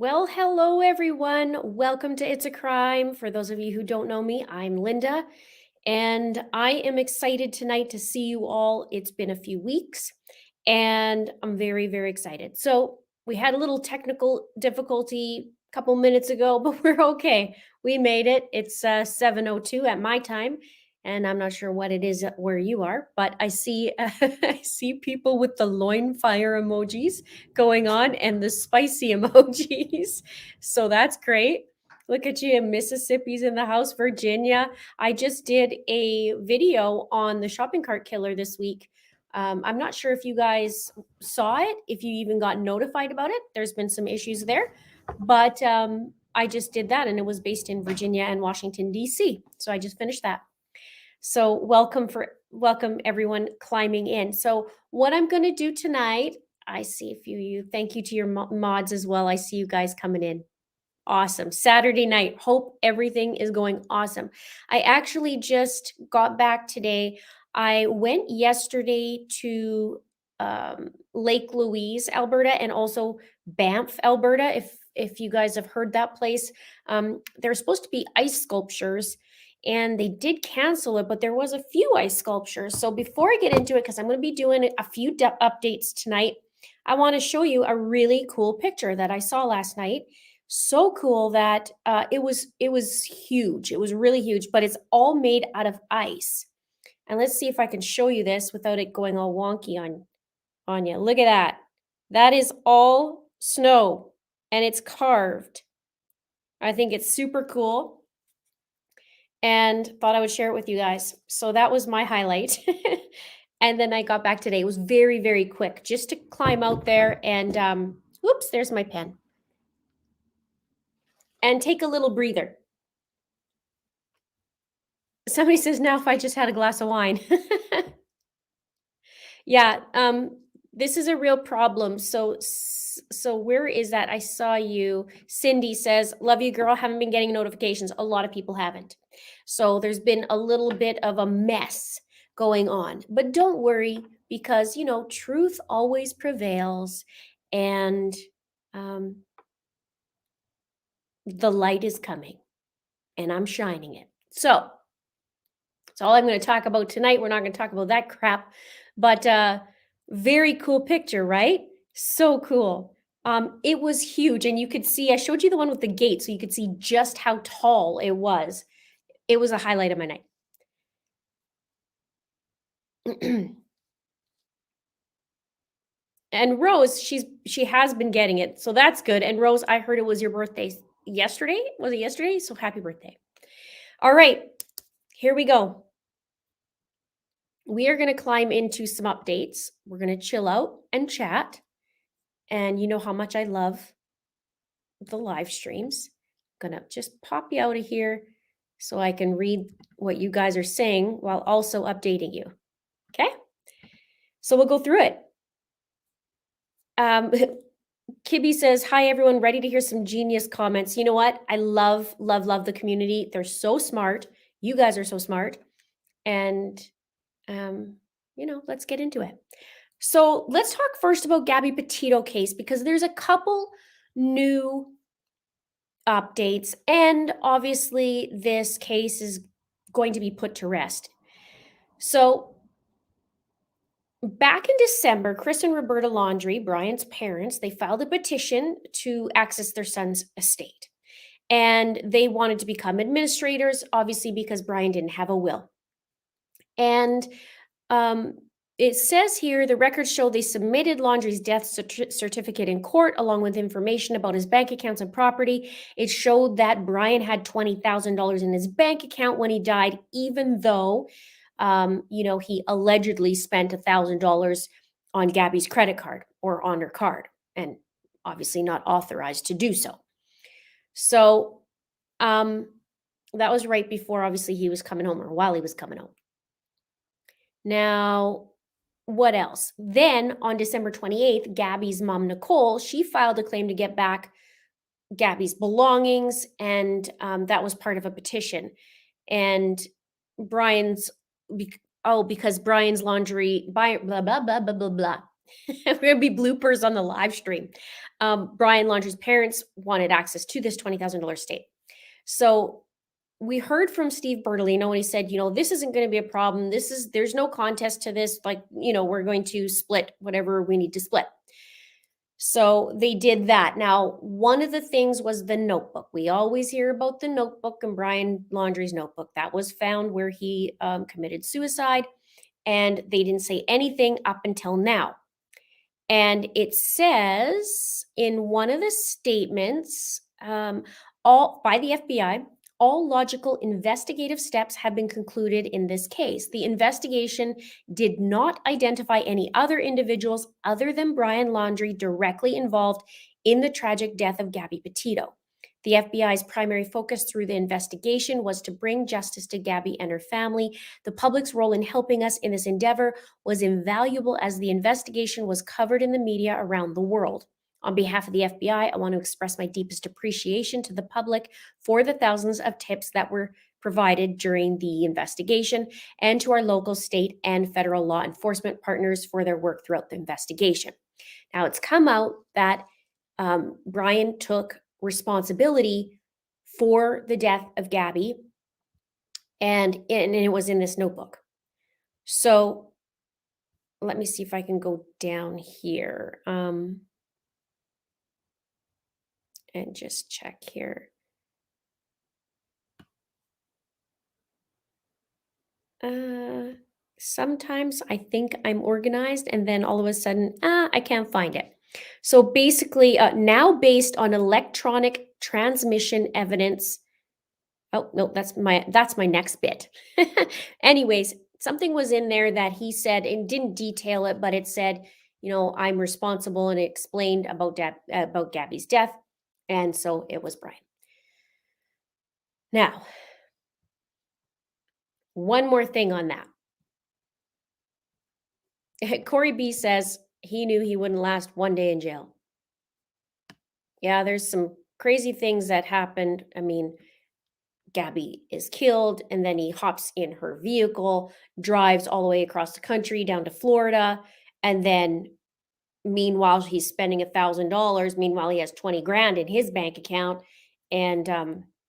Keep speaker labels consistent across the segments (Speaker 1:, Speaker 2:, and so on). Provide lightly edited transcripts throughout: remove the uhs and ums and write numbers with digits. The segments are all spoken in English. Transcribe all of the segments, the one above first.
Speaker 1: Well, hello everyone. Welcome to It's a Crime. For those of you who don't know me, I'm Linda, and I am excited tonight to see you all. It's been a few weeks, and I'm very, very excited. So, we had a little technical difficulty a couple minutes ago, but we're okay. We made it. It's 7:02 at my time, and I'm not sure what it is where you are, but I see I see people with the loin fire emojis going on and the spicy emojis. So that's great. Look at you. Mississippi's in the house, Virginia. I just did a video on the shopping cart killer this week. I'm not sure if you guys saw it, if you even got notified about it. There's been some issues there, but I just did that, and it was based in Virginia and Washington, D.C. So I just finished that. So welcome everyone climbing in. So what I'm going to do tonight, I see a few of you. Thank you to your mods as well. I see you guys coming in. Awesome. Saturday night. Hope everything is going awesome. I actually just got back today. I went yesterday to Lake Louise, Alberta, and also Banff, Alberta. If you guys have heard that place, there's supposed to be ice sculptures, and they did cancel it, but there was a few ice sculptures. So before I get into it, because I'm going to be doing a few updates tonight, I want to show you a really cool picture that I saw last night. So cool that it was huge. It was really huge, but it's all made out of ice. And let's see if I can show you this without it going all wonky on you. Look at that. That is all snow, and it's carved. I think it's super cool, and thought I would share it with you guys. So that was my highlight. And then I got back today. It was very, very quick just to climb out there and whoops, there's my pen. And take a little breather. Somebody says, now if I just had a glass of wine. Yeah, this is a real problem. So where is that? I saw you. Cindy says, love you, girl. Haven't been getting notifications. A lot of people haven't. So there's been a little bit of a mess going on. But don't worry, because, truth always prevails. And the light is coming, and I'm shining it. So that's all I'm going to talk about tonight. We're not going to talk about that crap, but very cool picture, right? So cool. It was huge, and you could see, I showed you the one with the gate, so you could see just how tall it was. It was a highlight of my night. And Rose, she has been getting it, so that's good. And Rose, I heard it was your birthday yesterday. Was it yesterday? So happy birthday. All right, here we go. We are going to climb into some updates. We're going to chill out and chat. And you know how much I love the live streams. I'm going to just pop you out of here so I can read what you guys are saying while also updating you. Okay? So we'll go through it. Kibby says, hi, everyone. Ready to hear some genius comments. You know what? I love the community. They're so smart. You guys are so smart. And, let's get into it. So let's talk first about Gabby Petito case, because there's a couple new updates, and obviously this case is going to be put to rest. So back in December, Chris and Roberta Laundrie, Brian's parents, they filed a petition to access their son's estate. And they wanted to become administrators, obviously, because Brian didn't have a will. And it says here, the records show they submitted Laundrie's death certificate in court, along with information about his bank accounts and property. It showed that Brian had $20,000 in his bank account when he died, even though, he allegedly spent $1,000 on Gabby's credit card or on her card, and obviously not authorized to do so. So that was right before, obviously, he was coming home, or while he was coming home. Now, what else? Then on December 28th, Gabby's mom, Nicole, she filed a claim to get back Gabby's belongings, and that was part of a petition. And because Brian's Laundrie, blah, blah, blah, blah, blah, blah, blah. We're going to be bloopers on the live stream. Brian Laundrie's parents wanted access to this $20,000 estate. So we heard from Steve Bertolino and he said, this isn't going to be a problem. There's no contest to this. Like, we're going to split whatever we need to split. So they did that. Now, one of the things was the notebook. We always hear about the notebook and Brian Laundrie's notebook. That was found where he committed suicide, and they didn't say anything up until now. And it says in one of the statements, all by the FBI, all logical investigative steps have been concluded in this case. The investigation did not identify any other individuals other than Brian Laundrie directly involved in the tragic death of Gabby Petito. The FBI's primary focus through the investigation was to bring justice to Gabby and her family. The public's role in helping us in this endeavor was invaluable as the investigation was covered in the media around the world. On behalf of the FBI, I want to express my deepest appreciation to the public for the thousands of tips that were provided during the investigation, and to our local, state, and federal law enforcement partners for their work throughout the investigation. Now, it's come out that Brian took responsibility for the death of Gabby, and it was in this notebook. So let me see if I can go down here and just check here. Sometimes I think I'm organized and then all of a sudden, I can't find it. So basically, now based on electronic transmission evidence. Oh, no, that's my next bit. Anyways, something was in there that he said, and didn't detail it, but it said, I'm responsible, and it explained about Gabby's death. And so it was Brian. Now, one more thing on that. Corey B says he knew he wouldn't last one day in jail. Yeah, there's some crazy things that happened. I mean, Gabby is killed, and then he hops in her vehicle, drives all the way across the country down to Florida, and then meanwhile he's spending $1,000. Meanwhile, he has 20 grand in his bank account, and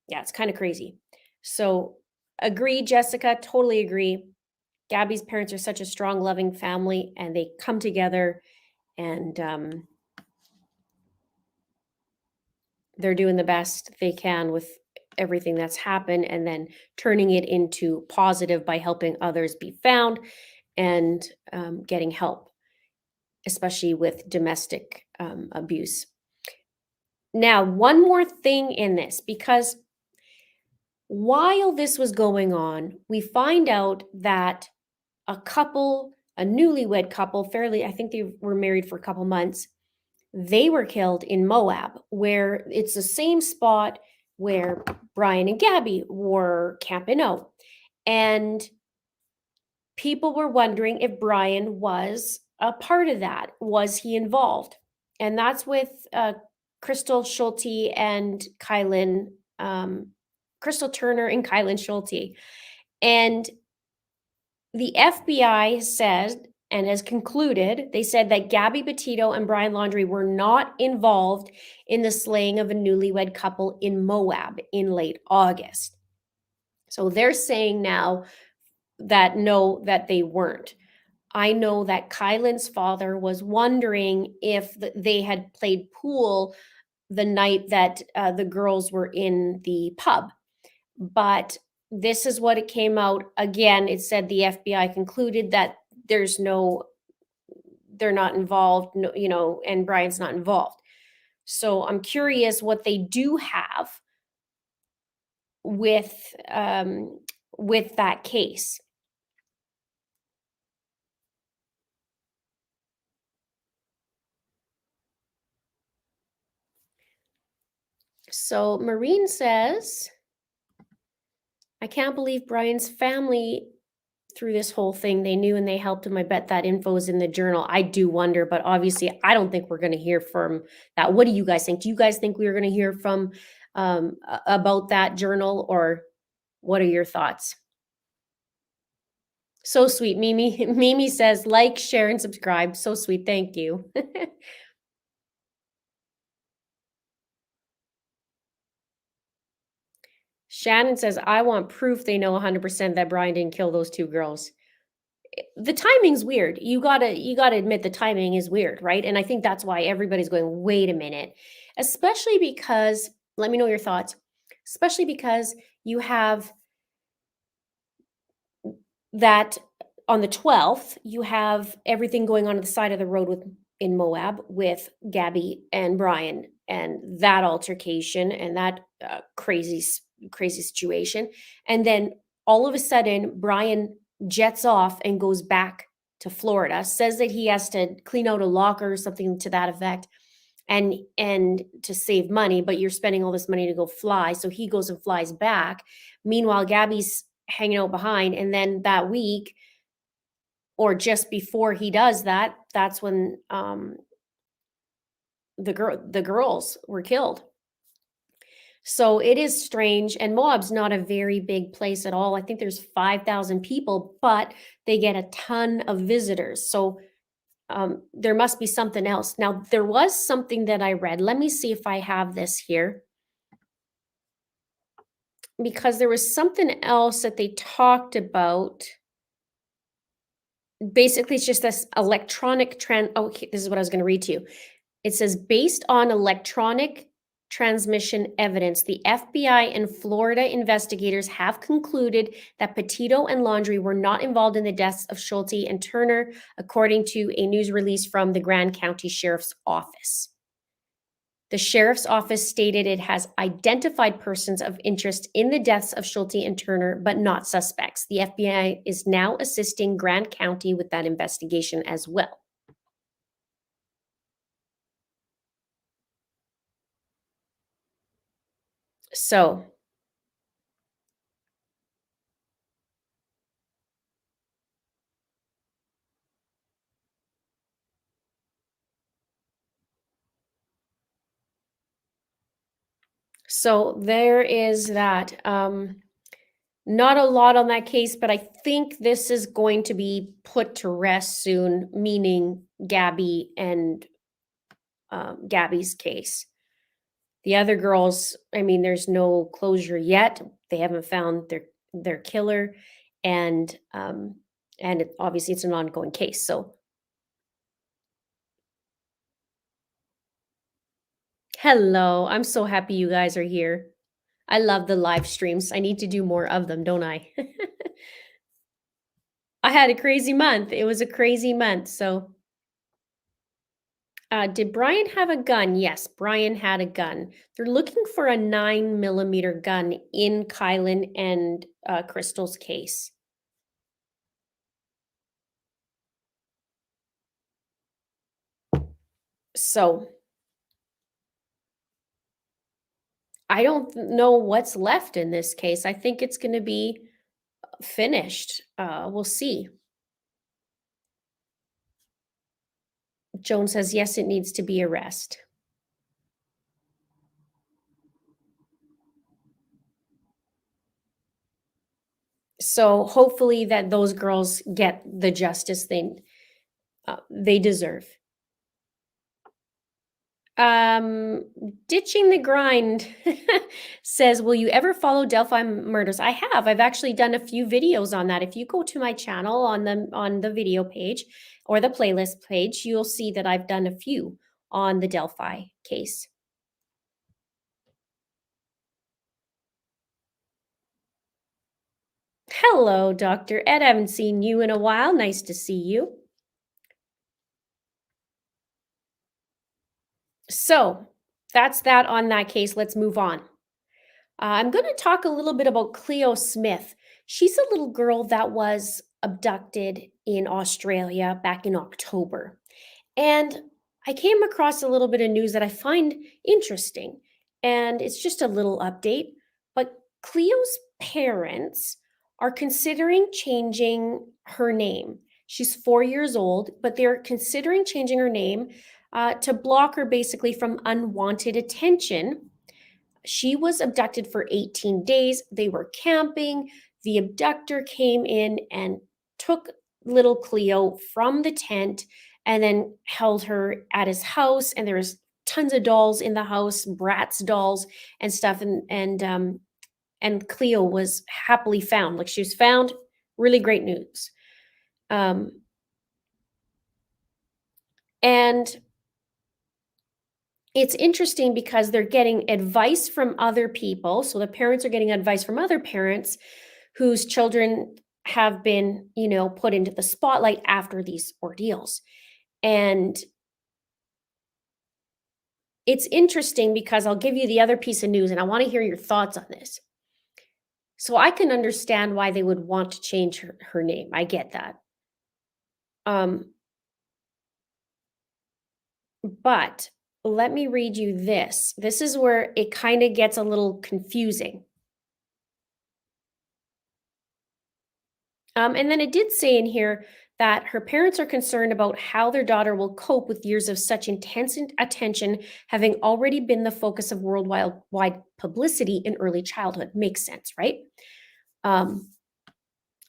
Speaker 1: yeah, it's kind of crazy. So agree, Jessica, totally agree. Gabby's parents are such a strong, loving family, and they come together, and they're doing the best they can with everything that's happened, and then turning it into positive by helping others be found and getting help, especially with domestic abuse. Now, one more thing in this, because while this was going on, we find out that a newlywed couple, I think they were married for a couple months, they were killed in Moab, where it's the same spot where Brian and Gabby were camping out. And people were wondering if Brian was a part of that. Was he involved? And that's with Crystal Schulte and Kylan, Crystal Turner and Kylan Schulte. And the FBI said, and has concluded, they said that Gabby Petito and Brian Laundrie were not involved in the slaying of a newlywed couple in Moab in late August. So they're saying now that no, that they weren't. I know that Kylan's father was wondering if they had played pool the night that the girls were in the pub. But this is what it came out. Again, it said the FBI concluded that they're not involved, and Brian's not involved. So I'm curious what they do have with that case. So Maureen says, I can't believe Brian's family through this whole thing, they knew and they helped him. I bet that info is in the journal. I do wonder, but obviously I don't think we're going to hear from that. What do you guys think? Do you guys think we're going to hear from about that journal, or what are your thoughts? So sweet. Mimi Mimi says, "Like, share, and subscribe." So sweet. Thank you. Shannon says, "I want proof they know 100% that Brian didn't kill those 2 girls." The timing's weird. You gotta admit the timing is weird, right? And I think that's why everybody's going, "Wait a minute." Especially because let me know your thoughts. Especially because you have that on the 12th, you have everything going on the side of the road with in Moab with Gabby and Brian and that altercation and that crazy situation. And then all of a sudden, Brian jets off and goes back to Florida, says that he has to clean out a locker or something to that effect and to save money, but you're spending all this money to go fly. So he goes and flies back. Meanwhile, Gabby's hanging out behind. And then that week, or just before he does that, that's when the girls were killed. So it is strange. And Moab's not a very big place at all. I think there's 5,000 people, but they get a ton of visitors. So there must be something else. Now, there was something that I read. Let me see if I have this here. Because there was something else that they talked about. Basically, it's just this electronic trend. Okay, this is what I was going to read to you. It says, based on electronic transmission evidence, the FBI and Florida investigators have concluded that Petito and Laundrie were not involved in the deaths of Schulte and Turner, according to a news release from the Grand County Sheriff's Office. The sheriff's office stated it has identified persons of interest in the deaths of Schulte and Turner, but not suspects. The FBI is now assisting Grand County with that investigation as well. So, there is that. Not a lot on that case, but I think this is going to be put to rest soon, meaning Gabby and Gabby's case. The other girls, I mean, there's no closure yet. They haven't found their killer, and obviously it's an ongoing case. So, hello, I'm so happy you guys are here. I love the live streams. I need to do more of them, don't I? I had a crazy month. It was a crazy month. So, did Brian have a gun? Yes, Brian had a gun. They're looking for a 9mm gun in Kylan and Crystal's case. So I don't know what's left in this case. I think it's going to be finished. We'll see. Joan says, yes, it needs to be arrest. So hopefully that those girls get the justice they deserve. Ditching the grind says, will you ever follow Delphi murders? I have. I've actually done a few videos on that. If you go to my channel on the video page or the playlist page, you'll see that I've done a few on the Delphi case. Hello, Dr. Ed. I haven't seen you in a while. Nice to see you. So that's that on that case. Let's move on. I'm going to talk a little bit about Cleo Smith. She's a little girl that was abducted in Australia back in October. And I came across a little bit of news that I find interesting. And it's just a little update. But Cleo's parents are considering changing her name. She's 4 years old, but they're considering changing her name to block her basically from unwanted attention. She was abducted for 18 days. They were camping. The abductor came in and took little Cleo from the tent and then held her at his house. And there was tons of dolls in the house, Bratz dolls and stuff. And Cleo was happily found. Like she was found. Really great news. Um, and it's interesting because they're getting advice from other people. So the parents are getting advice from other parents whose children have been, put into the spotlight after these ordeals. And it's interesting because I'll give you the other piece of news and I want to hear your thoughts on this. So I can understand why they would want to change her name. I get that. Um, but let me read you this. This is where it kind of gets a little confusing. And then it did say in here that her parents are concerned about how their daughter will cope with years of such intense attention, having already been the focus of worldwide publicity in early childhood. Makes sense, right? Um,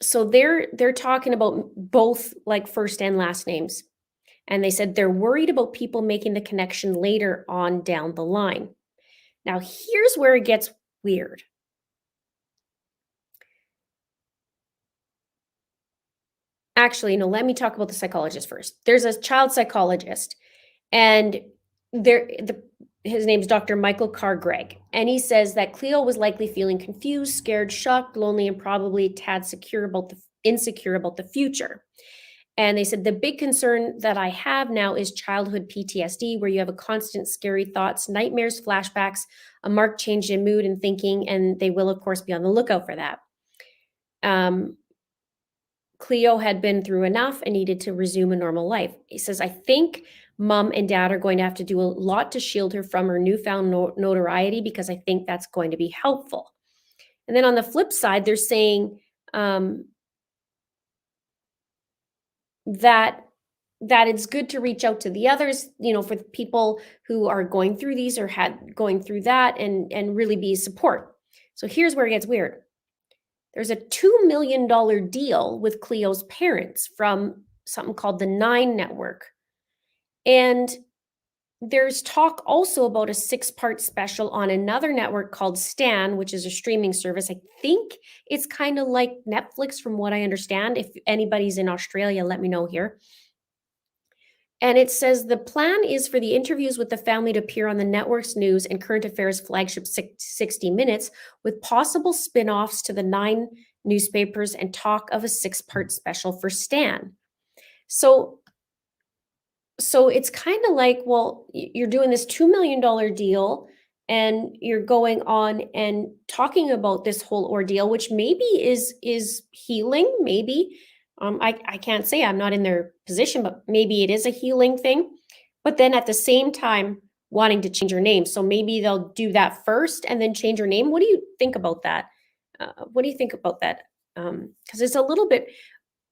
Speaker 1: so they're talking about both like first and last names, and they said they're worried about people making the connection later on down the line. Now, here's where it gets weird. Actually, no, let me talk about the psychologist first. There's a child psychologist, and his name's Dr. Michael Carr Gregg, and he says that Cleo was likely feeling confused, scared, shocked, lonely, and probably a tad insecure about the future. And they said the big concern that I have now is childhood PTSD, where you have a constant scary thoughts, nightmares, flashbacks, a marked change in mood and thinking, and they will of course be on the lookout for that. Cleo had been through enough and needed to resume a normal life. He says, I think mom and dad are going to have to do a lot to shield her from her newfound notoriety because I think that's going to be helpful. And then on the flip side, they're saying that it's good to reach out to the others, for the people who are going through these or going through that and really be support. So here's where it gets weird. There's a $2 million deal with Cleo's parents from something called the Nine Network. And there's talk also about a 6-part special on another network called Stan, which is a streaming service. I think it's kind of like Netflix from what I understand. If anybody's in Australia, let me know here. And it says the plan is for the interviews with the family to appear on the network's news and current affairs flagship 60 Minutes, with possible spin-offs to the 9 newspapers and talk of a 6-part special for Stan. So it's kind of like, well, you're doing this $2 million deal and you're going on and talking about this whole ordeal, which maybe is healing, maybe. I can't say, I'm not in their position, but maybe it is a healing thing. But then at the same time, wanting to change your name. So maybe they'll do that first and then change your name. What do you think about that? What do you think about that? Because it's a little bit,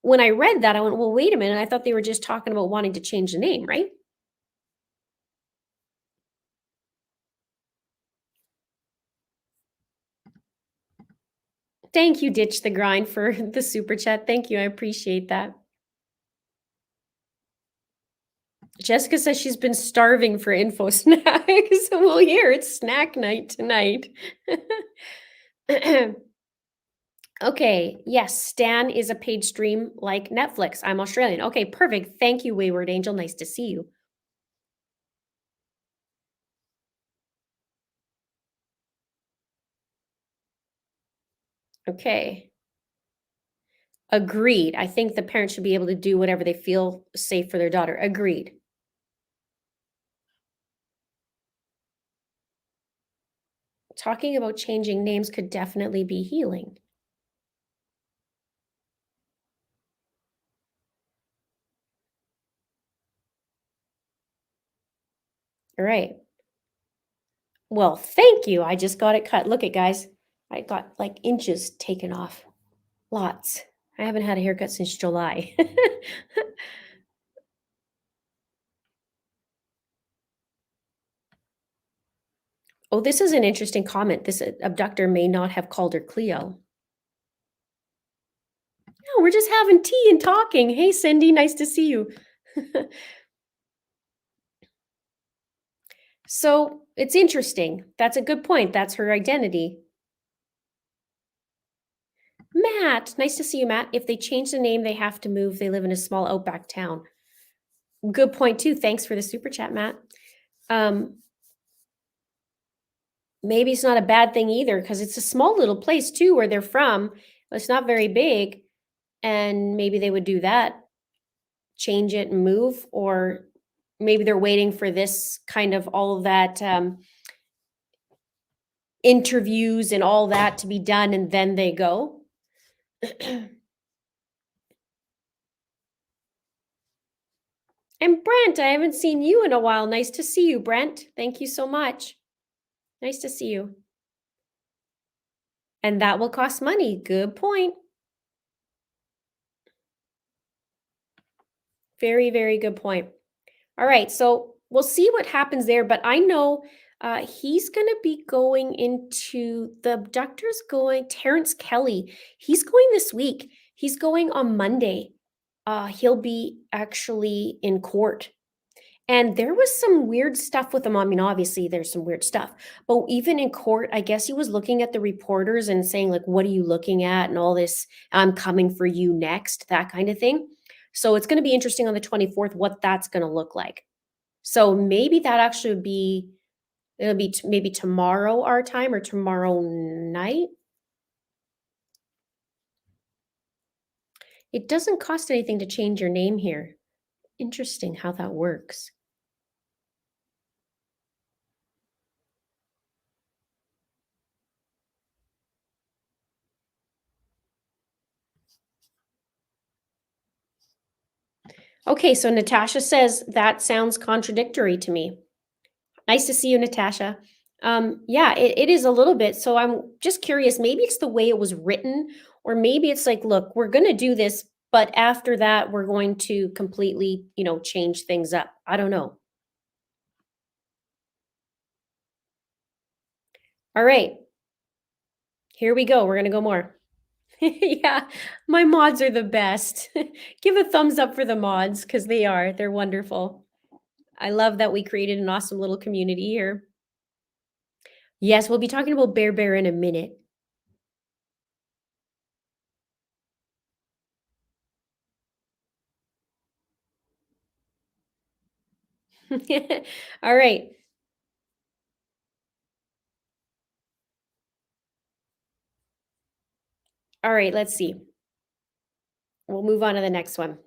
Speaker 1: when I read that, I went, well, wait a minute. I thought they were just talking about wanting to change the name, right? Thank you, Ditch the Grind, for the super chat. Thank you. I appreciate that. Jessica says she's been starving for info snacks. Well, here it's snack night tonight. Okay, yes, Stan is a paid stream like Netflix. I'm Australian. Okay, perfect. Thank you, Wayward Angel. Nice to see you. Okay. Agreed. I think the parents should be able to do whatever they feel safe for their daughter. Agreed. Talking about changing names could definitely be healing. All right. Well, thank you. I just got it cut. Look it, guys. I got like inches taken off. Lots. I haven't had a haircut since July. Oh, this is an interesting comment. This abductor may not have called her Cleo. we're just having tea and talking. Hey, Cindy, nice to see you. So it's interesting. That's a good point. That's her identity. Matt, nice to see you, Matt. If they change the name, they have to move. They live in a small outback town. Good point, too. Thanks for the super chat, Matt. Um, maybe it's not a bad thing either because it's a small little place, too, where they're from. It's not very big. And maybe they would do that, change it and move, or maybe they're waiting for this kind of all of that interviews and all that to be done, and then they go. And Brent, I haven't seen you in a while. Nice to see you, Brent. Thank you so much. Nice to see you. And that will cost money. Good point. Very, very good point. All right, so we'll see what happens there. But I know he's going to be going into the abductor's going, Terrence Kelly. He's going this week. He's going on Monday. He'll be actually in court. And there was some weird stuff with him. I mean, obviously, there's some weird stuff. But even in court, I guess he was looking at the reporters and saying, like, what are you looking at? And all this, I'm coming for you next, that kind of thing. So it's going to be interesting on the 24th what that's going to look like. So maybe that actually would be, it'll be maybe tomorrow our time or tomorrow night. It doesn't cost anything to change your name here. Interesting how that works. Okay, so Natasha says that sounds contradictory to me. Nice to see you, Natasha. Yeah, it is a little bit. So I'm just curious, maybe it's the way it was written, or maybe it's like, look, we're going to do this, but after that, we're going to completely, change things up. I don't know. All right, here we go. We're going to go more. Yeah, my mods are the best. Give a thumbs up for the mods because they're wonderful. I love that we created an awesome little community here. Yes, we'll be talking about Bear Bear in a minute. All right. All right, let's see. We'll move on to the next one.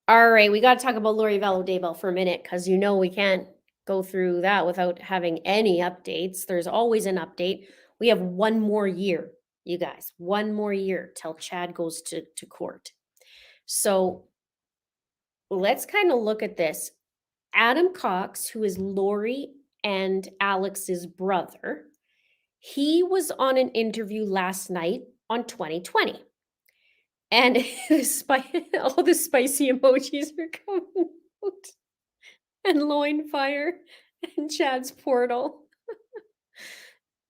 Speaker 1: All right, we got to talk about Lori Vallow Daybell for a minute because we can't go through that without having any updates. There's always an update. We have one more year, you guys, one more year till Chad goes to court. So let's kind of look at this. Adam Cox, who is Lori and Alex's brother, he was on an interview last night on 2020. And all the spicy emojis are coming out. And loin fire and Chad's portal.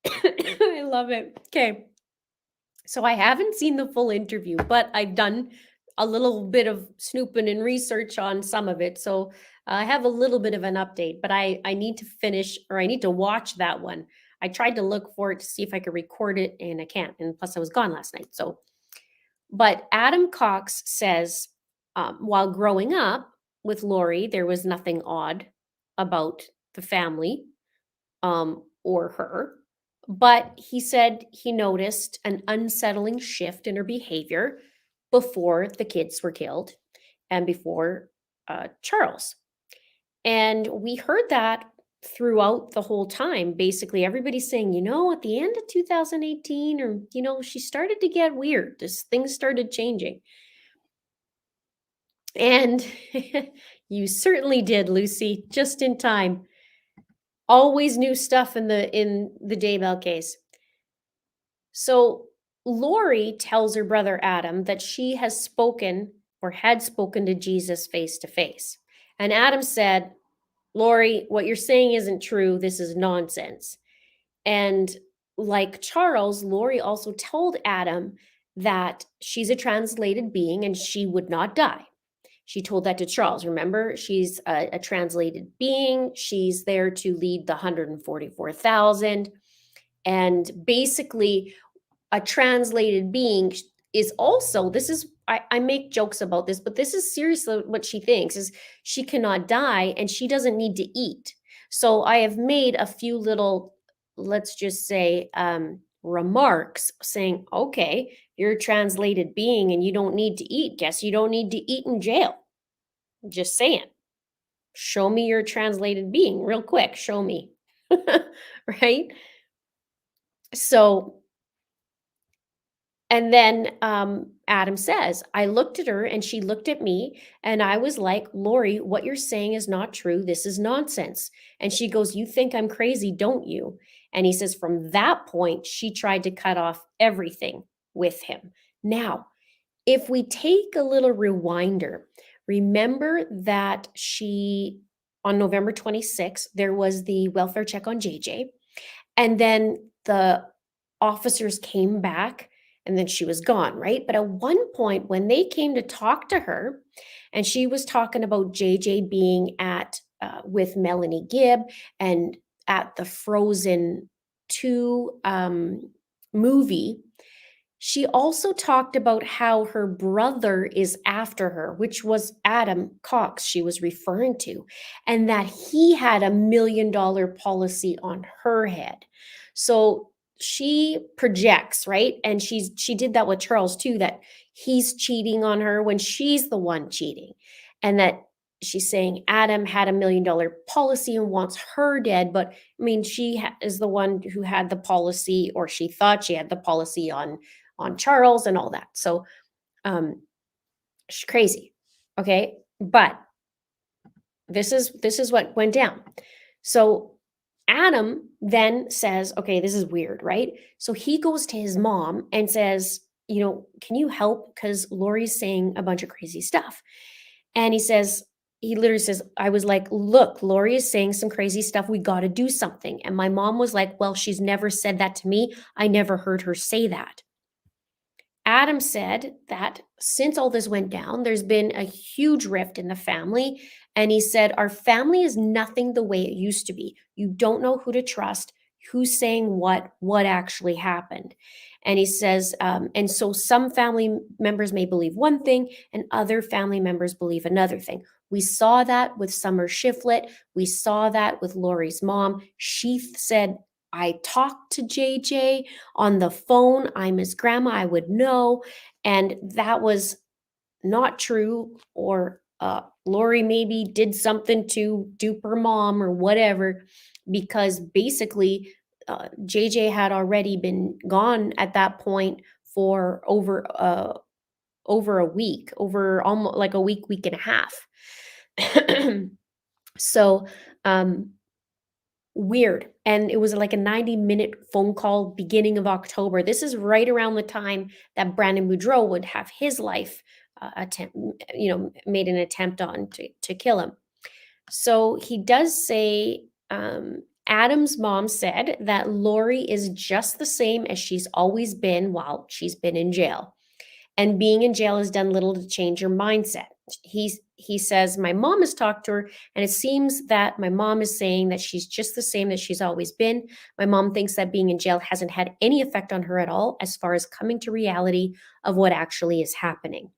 Speaker 1: I love it. Okay. So I haven't seen the full interview, but I've done a little bit of snooping and research on some of it. So I have a little bit of an update, but I need to finish, or I need to watch that one. I tried to look for it to see if I could record it, and I can't. And plus I was gone last night. So, but Adam Cox says, while growing up with Lori, there was nothing odd about the family or her. But he said he noticed an unsettling shift in her behavior before the kids were killed and before Charles. And we heard that throughout the whole time. Basically, everybody's saying, at the end of 2018, or, she started to get weird. Things started changing. And you certainly did, Lucy, just in time. Always new stuff in the Daybell case. So Lori tells her brother Adam that she has spoken or had spoken to Jesus face to face. And Adam said, Lori, what you're saying isn't true. This is nonsense. And like Charles, Lori also told Adam that she's a translated being and she would not die. She told that to Charles. Remember, she's a translated being. She's there to lead the 144,000. And basically, a translated being is also, this is, I make jokes about this, but this is seriously what she thinks is she cannot die and she doesn't need to eat. So I have made a few little, let's just say, remarks saying, okay, you're a translated being and you don't need to eat. Guess you don't need to eat in jail. Just saying. Show me your translated being real quick. Show me. Right? So, and then Adam says, I looked at her and she looked at me and I was like, Lori, what you're saying is not true. This is nonsense. And she goes, you think I'm crazy, don't you? And he says, from that point, she tried to cut off everything with him. Now, if we take a little rewinder, remember that on November 26th, there was the welfare check on JJ. And then the officers came back and then she was gone, right? But at one point, when they came to talk to her, and she was talking about JJ being with Melanie Gibb and at the Frozen 2 movie, she also talked about how her brother is after her, which was Adam Cox she was referring to, and that he had $1 million policy on her head. So she projects, right? And she did that with Charles too, that he's cheating on her when she's the one cheating. And that she's saying Adam had $1 million policy and wants her dead. But I mean, she is the one who had the policy, or she thought she had the policy on Charles and all that. So she's crazy. Okay. But this is what went down. So Adam then says, okay, this is weird, right? So he goes to his mom and says, can you help? Because Lori's saying a bunch of crazy stuff. And he literally says, I was like, look, Lori is saying some crazy stuff. We got to do something. And my mom was like, well, she's never said that to me. I never heard her say that. Adam said that since all this went down, there's been a huge rift in the family. And he said, our family is nothing the way it used to be. You don't know who to trust, who's saying what actually happened. And he says, and so some family members may believe one thing and other family members believe another thing. We saw that with Summer Shiflett. We saw that with Lori's mom. She said, I talked to JJ on the phone. I'm his grandma. I would know. And that was not true. Or Lori maybe did something to dupe her mom or whatever, because basically JJ had already been gone at that point for over a week, over almost like a week and a half. So, weird. And it was like a 90-minute phone call beginning of October. This is right around the time that Brandon Boudreau would have his life made an attempt on to kill him. So he does say, Adam's mom said that Lori is just the same as she's always been while she's been in jail. And being in jail has done little to change her mindset. He says, my mom has talked to her, and it seems that my mom is saying that she's just the same as she's always been. My mom thinks that being in jail hasn't had any effect on her at all as far as coming to reality of what actually is happening.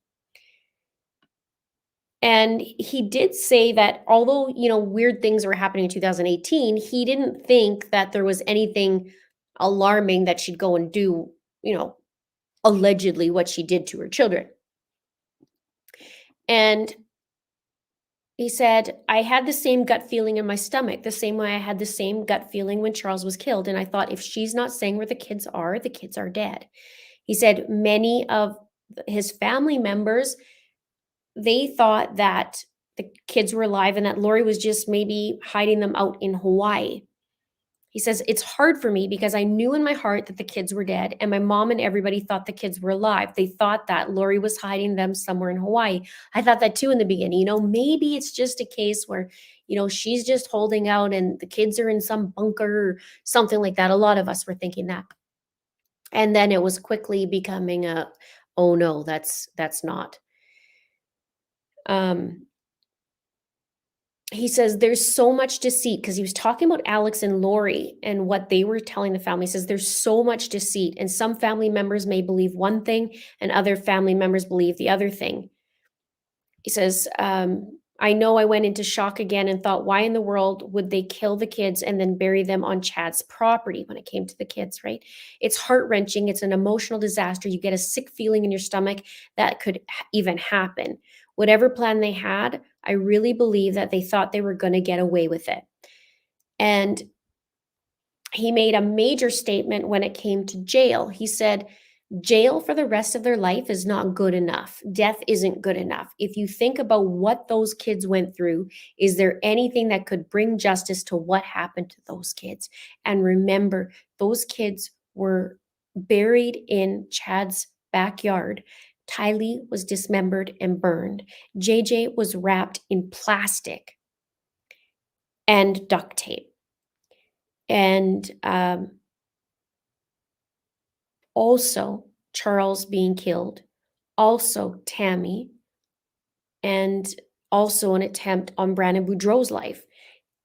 Speaker 1: And he did say that although, weird things were happening in 2018, he didn't think that there was anything alarming that she'd go and do, allegedly what she did to her children. And he said, I had the same gut feeling in my stomach, the same way I had the same gut feeling when Charles was killed. And I thought, if she's not saying where the kids are dead. He said many of his family members, they thought that the kids were alive and that Lori was just maybe hiding them out in Hawaii. He says, it's hard for me because I knew in my heart that the kids were dead, and my mom and everybody thought the kids were alive. They thought that Lori was hiding them somewhere in Hawaii. I thought that too in the beginning. Maybe it's just a case where, she's just holding out and the kids are in some bunker or something like that. A lot of us were thinking that. And then it was quickly becoming oh no, that's not. Um, he says there's so much deceit because he was talking about Alex and Lori and what they were telling the family. He says there's so much deceit, and some family members may believe one thing and other family members believe the other thing. He says, I know I went into shock again and thought, why in the world would they kill the kids and then bury them on Chad's property when it came to the kids, right? It's heart-wrenching. It's an emotional disaster. You get a sick feeling in your stomach that could even happen. Whatever plan they had, I really believe that they thought they were going to get away with it. And he made a major statement when it came to jail. He said, jail for the rest of their life is not good enough. Death isn't good enough. If you think about what those kids went through, is there anything that could bring justice to what happened to those kids? And remember, those kids were buried in Chad's backyard. Tylee was dismembered and burned. JJ was wrapped in plastic and duct tape. And also Charles being killed, also Tammy, and also an attempt on Brandon Boudreau's life.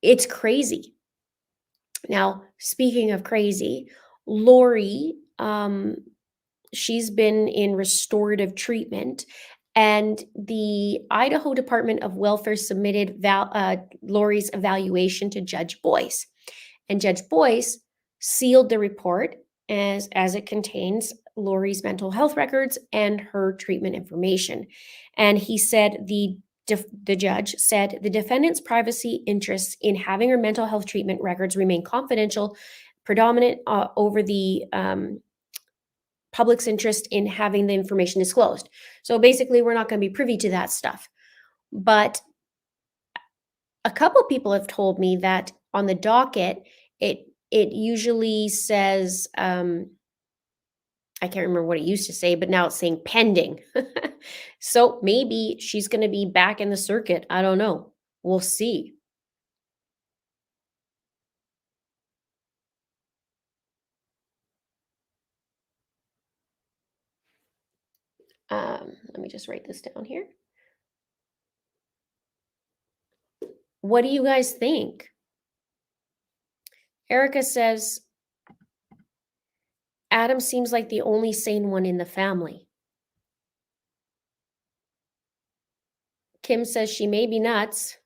Speaker 1: It's crazy. Now, speaking of crazy, Lori, she's been in restorative treatment, and the Idaho Department of Welfare submitted Lori's evaluation to Judge Boyce. And Judge Boyce sealed the report as it contains Lori's mental health records and her treatment information. And he said the judge said the defendant's privacy interests in having her mental health treatment records remain confidential, predominant over the public's interest in having the information disclosed. So basically, we're not going to be privy to that stuff. But a couple people have told me that on the docket, it usually says, I can't remember what it used to say, but now it's saying pending. So maybe she's going to be back in the circuit. I don't know. We'll see. Let me just write this down here. What do you guys think? Erica says, Adam seems like the only sane one in the family. Kim says she may be nuts.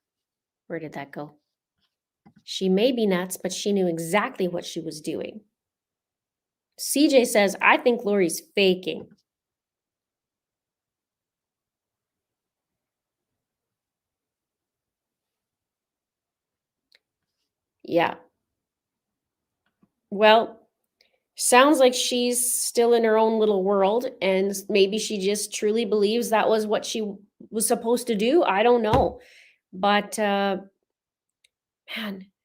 Speaker 1: Where did that go? She may be nuts, but she knew exactly what she was doing. CJ says, I think Lori's faking. Yeah. Well, sounds like she's still in her own little world, and maybe she just truly believes that was what she was supposed to do. I don't know. But man,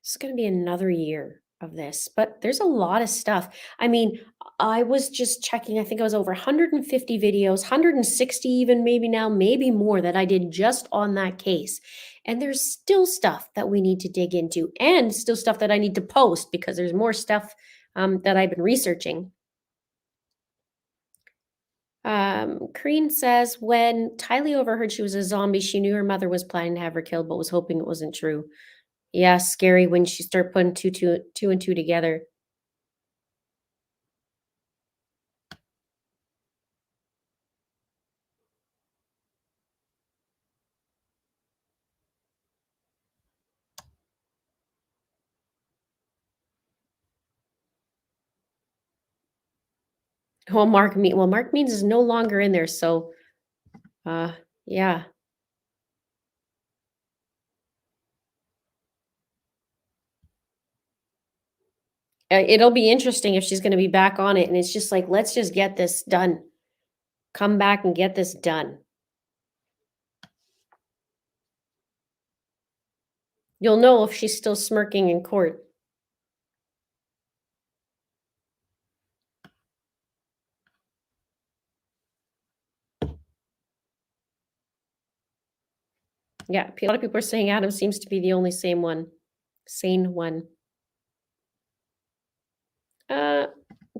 Speaker 1: it's going to be another year of this. But there's a lot of stuff. I mean, I was just checking, I think I was over 150 videos, 160 even maybe now, maybe more that I did just on that case. And there's still stuff that we need to dig into, and still stuff that I need to post because there's more stuff that I've been researching. Crean says, when Tylee overheard she was a zombie, she knew her mother was planning to have her killed, but was hoping it wasn't true. Yeah, scary when she started putting two and two together. Well, Mark Means is no longer in there, so yeah. It'll be interesting if she's going to be back on it, and it's just like, let's just get this done. Come back and get this done. You'll know if she's still smirking in court. Yeah, a lot of people are saying Adam seems to be the only sane one. Uh,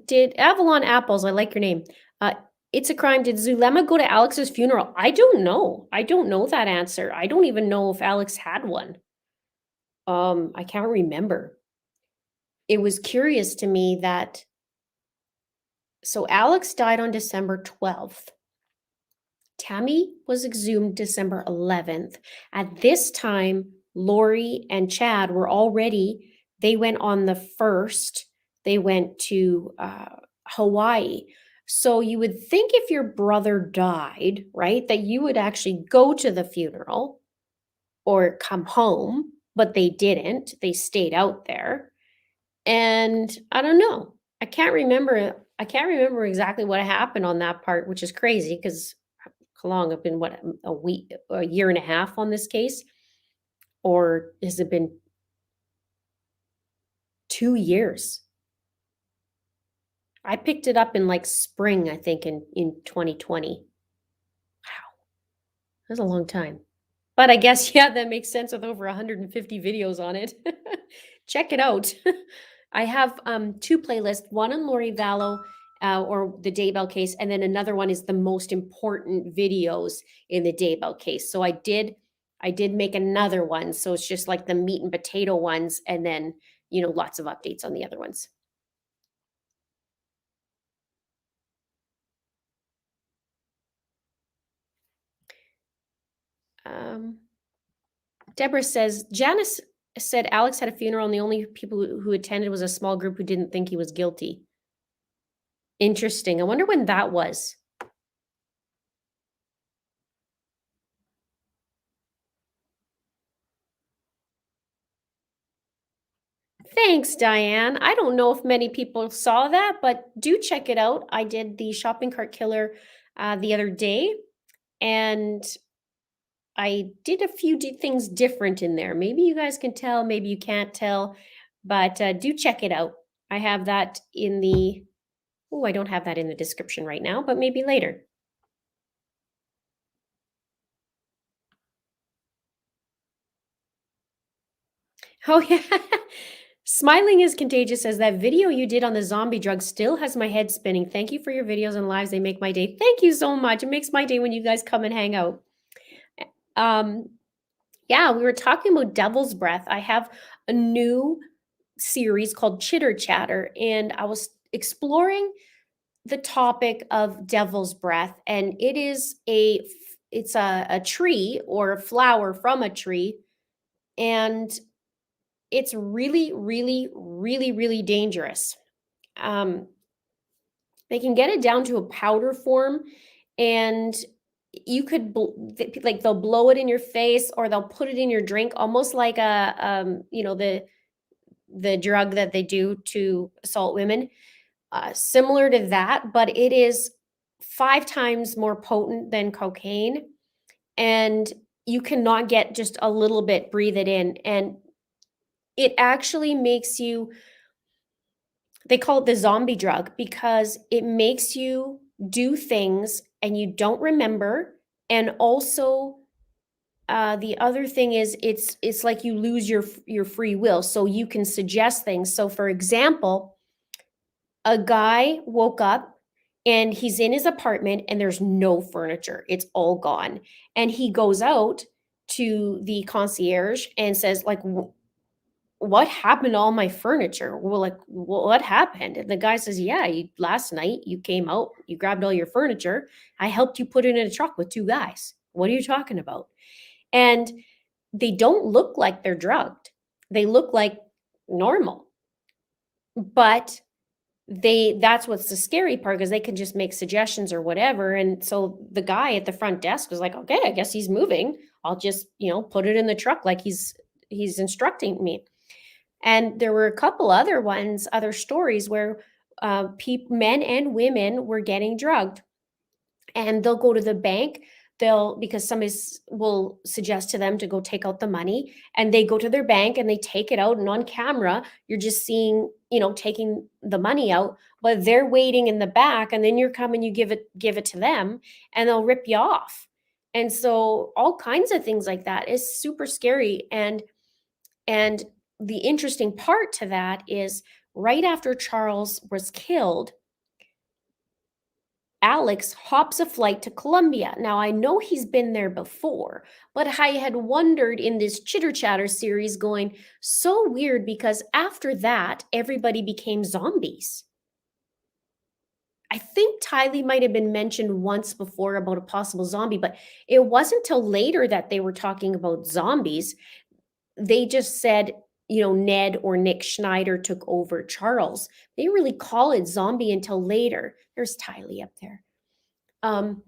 Speaker 1: did Avalon Apples, I like your name. Uh, it's a crime. Did Zulema go to Alex's funeral? I don't know. I don't know that answer. I don't even know if Alex had one. I can't remember. It was curious to me that so Alex died on December 12th. Tammy was exhumed December 11th. At this time, Lori and Chad were already, they went on the 1st, they went to Hawaii. So you would think if your brother died, right, that you would actually go to the funeral or come home, but they didn't. They stayed out there. And I don't know. I can't remember exactly what happened on that part, which is crazy because how long? I've been what a week, a year and a half on this case, or has it been 2 years? I picked it up in like spring, I think, in 2020. Wow, that's a long time. But I guess yeah, that makes sense with over 150 videos on it. Check it out. I have two playlists, one on Lori Vallow or the Daybell case, and then another one is the most important videos in the Daybell case. So I did make another one. So it's just like the meat and potato ones, and then lots of updates on the other ones. Um, Deborah says Janice said Alex had a funeral, and the only people who attended was a small group who didn't think he was guilty. Interesting. I wonder when that was. Thanks, Diane. I don't know if many people saw that, but do check it out. I did the shopping cart killer the other day, and I did a few things different in there. Maybe you guys can tell, maybe you can't tell, but do check it out. I have that in the, oh, I don't have that in the description right now, but maybe later. Oh, yeah. Smiling is contagious says that video you did on the zombie drug still has my head spinning. Thank you for your videos and lives. They make my day. Thank you so much. It makes my day when you guys come and hang out. Um, yeah, we were talking about Devil's Breath. I have a new series called Chitter Chatter, and I was exploring the topic of Devil's Breath, and it's a tree or a flower from a tree, and it's really, really, really, really dangerous. Um, they can get it down to a powder form, and you could like they'll blow it in your face or they'll put it in your drink, almost like a the drug that they do to assault women, similar to that, but it is 5 times more potent than cocaine, and you cannot get just a little bit, breathe it in, and it actually makes you, they call it the zombie drug because it makes you do things and you don't remember. And also, the other thing is it's like you lose your free will, so you can suggest things. So, for example, a guy woke up and he's in his apartment and there's no furniture; it's all gone. And he goes out to the concierge and says, like, what happened to all my furniture? Well, like, what happened? And the guy says, yeah, last night you came out, you grabbed all your furniture. I helped you put it in a truck with 2 guys. What are you talking about? And they don't look like they're drugged. They look like normal. But that's what's the scary part, because they can just make suggestions or whatever. And so the guy at the front desk was like, okay, I guess he's moving. I'll just, put it in the truck like he's instructing me. And there were a couple other stories where men and women were getting drugged, and they'll go to the bank. Because somebody will suggest to them to go take out the money, and they go to their bank and they take it out, and on camera you're just seeing, taking the money out, but they're waiting in the back, and then you're coming, you give it to them, and they'll rip you off. And so all kinds of things like that is super scary. And the interesting part to that is right after Charles was killed, Alex hops a flight to Colombia. Now, I know he's been there before, but I had wondered in this Chitter Chatter series going, so weird because after that, everybody became zombies. I think Tylee might have been mentioned once before about a possible zombie, but it wasn't till later that they were talking about zombies. They just said, Ned or Nick Schneider took over Charles. They didn't really call it zombie until later. There's Tylee up there. Um,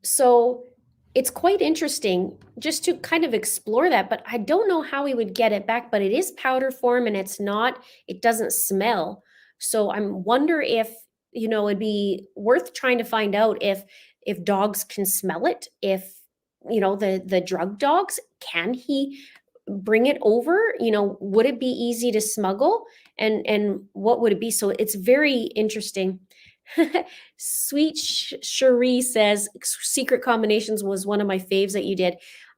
Speaker 1: so it's quite interesting just to kind of explore that, but I don't know how we would get it back, but it is powder form and it doesn't smell. So I'm wonder if, it'd be worth trying to find out if dogs can smell it, if, the drug dogs, can he bring it over? Would it be easy to smuggle? And what would it be? So it's very interesting. Sweet Cherie says secret combinations was one of my faves that you did.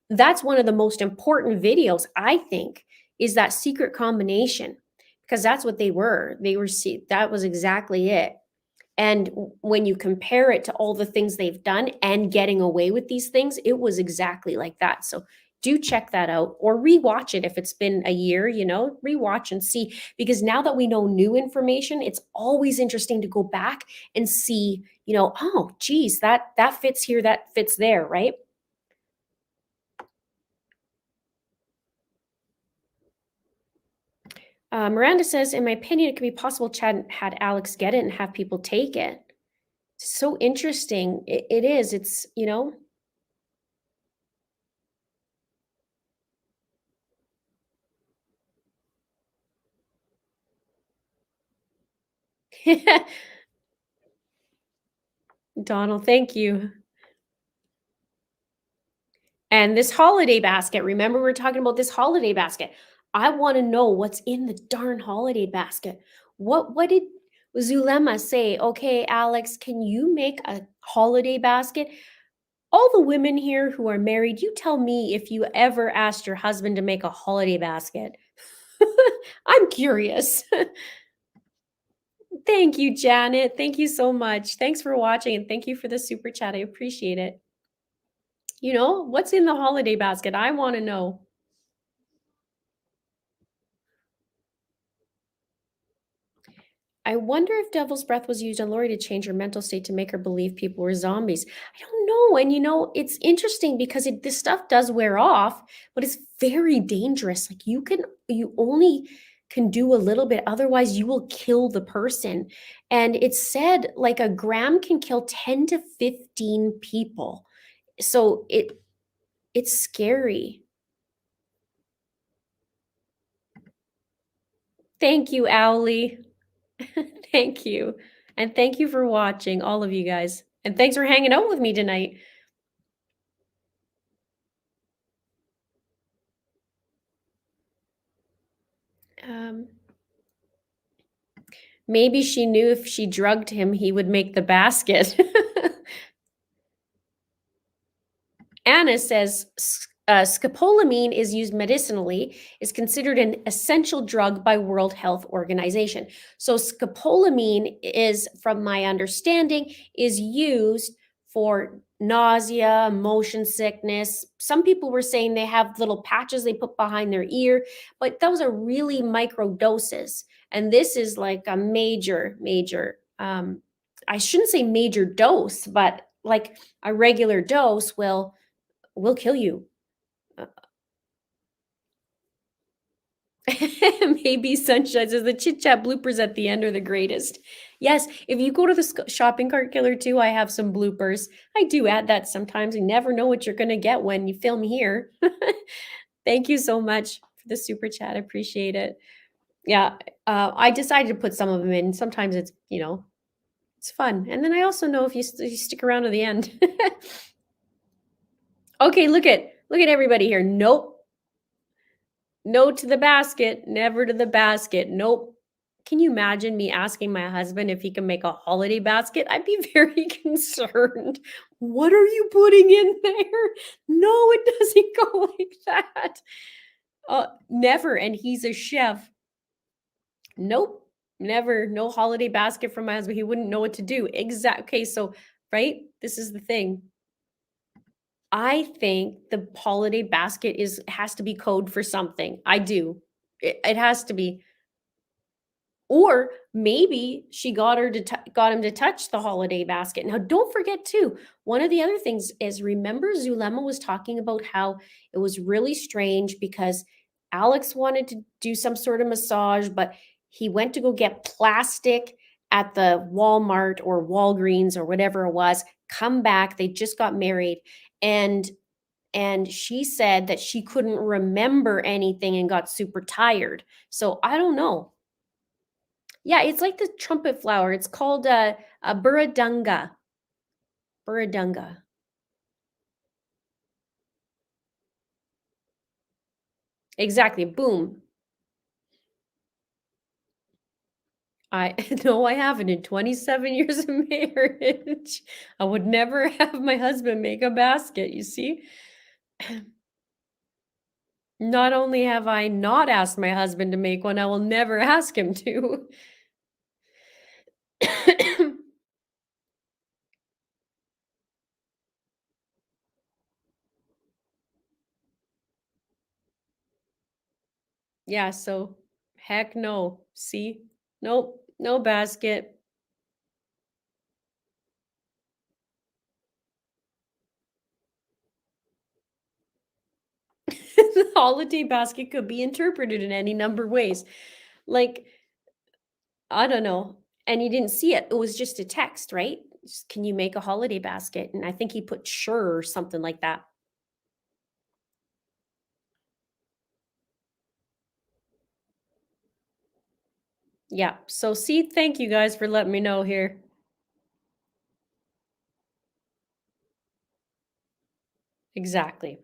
Speaker 1: That's one of the most important videos, I think, is that secret combination, because that's what they were. That was exactly it. And when you compare it to all the things they've done and getting away with these things, it was exactly like that. So do check that out or rewatch it if it's been a year, rewatch and see. Because now that we know new information, it's always interesting to go back and see, oh, geez, that fits here, that fits there, right? Miranda says, in my opinion, it could be possible Chad had Alex get it and have people take it. So interesting. It is. It's. Donald, thank you. And this holiday basket, remember we're talking about this holiday basket. I want to know what's in the darn holiday basket. What did Zulema say? Okay, Alex, can you make a holiday basket? All the women here who are married, you tell me if you ever asked your husband to make a holiday basket. I'm curious. Thank you, Janet. Thank you so much. Thanks for watching and thank you for the super chat. I appreciate it. What's in the holiday basket? I want to know. I wonder if Devil's Breath was used on Lori to change her mental state to make her believe people were zombies. I don't know. And it's interesting because this stuff does wear off, but it's very dangerous. Like you only can do a little bit, otherwise you will kill the person. And it's said like a gram can kill 10 to 15 people. So it's scary. Thank you, Owly. Thank you. And thank you for watching, all of you guys. And thanks for hanging out with me tonight. Um, maybe she knew if she drugged him, he would make the basket. Anna says scopolamine is used medicinally, is considered an essential drug by World Health Organization. So scopolamine is, from my understanding, is used for nausea, motion sickness. Some people were saying they have little patches they put behind their ear, but those are really micro doses. And this is like a major, major, I shouldn't say major dose, but like a regular dose will kill you. Maybe Sunshine says the chit chat bloopers at the end are the greatest. Yes, if you go to the shopping cart killer too, I have some bloopers. I do add that sometimes. You never know what you're going to get when you film here. Thank you so much for the super chat. I appreciate it. Yeah, I decided to put some of them in. Sometimes it's fun. And then I also know if you stick around to the end. Okay, look at everybody here. Nope. No to the basket, never to the basket. Nope. Can you imagine me asking my husband if he can make a holiday basket? I'd be very concerned. What are you putting in there? No, it doesn't go like that. Never. And he's a chef. Nope. Never. No holiday basket from my husband. He wouldn't know what to do. Exact. Okay, so right, this is the thing. I think the holiday basket is has to be code for something. I do. It has to be. Or maybe she got him to touch the holiday basket. Now, don't forget too, one of the other things is, remember Zulema was talking about how it was really strange because Alex wanted to do some sort of massage, but he went to go get plastic at the Walmart or Walgreens or whatever it was, come back, they just got married, and she said that she couldn't remember anything and got super tired. So I don't know. Yeah, it's like the trumpet flower. It's called a burradunga. Burradunga. Exactly. Boom. I no, I haven't. In 27 years of marriage, I would never have my husband make a basket, you see? Not only have I not asked my husband to make one, I will never ask him to. Yeah, so heck no. See? Nope, no basket. The holiday basket could be interpreted in any number of ways. Like, I don't know. And you didn't see it. It was just a text, right? Just, "Can you make a holiday basket?" And I think he put "sure" or something like that. Yeah. So see, thank you guys for letting me know here. Exactly.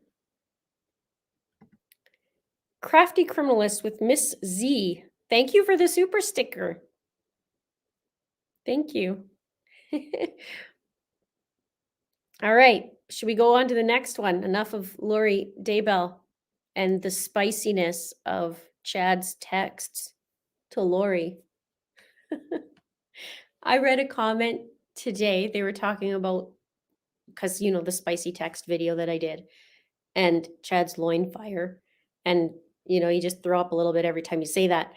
Speaker 1: Crafty Criminalist with Miss Z. Thank you for the super sticker. Thank you. All right. Should we go on to the next one? Enough of Lori Daybell and the spiciness of Chad's texts to Lori. I read a comment today. They were talking about, because the spicy text video that I did, and Chad's loin fire, and you just throw up a little bit every time you say that.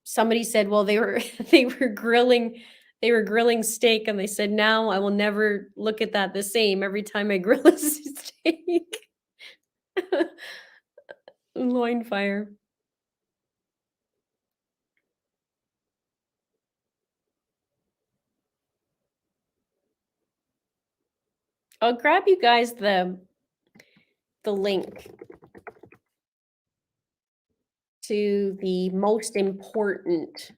Speaker 1: Somebody said, well, they were they were grilling steak, and they said, now I will never look at that the same every time I grill a steak. Loin fire. I'll grab you guys the link to the most important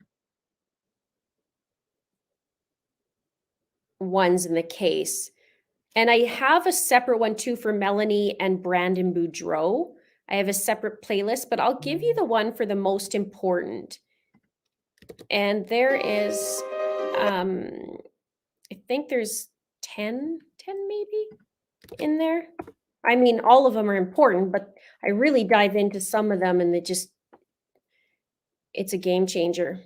Speaker 1: ones in the case. And I have a separate one too for Melanie and Brandon Boudreau. I have a separate playlist, but I'll give you the one for the most important. And there is, I think there's 10 maybe in there. I mean, all of them are important, but I really dive into some of them and it's a game changer.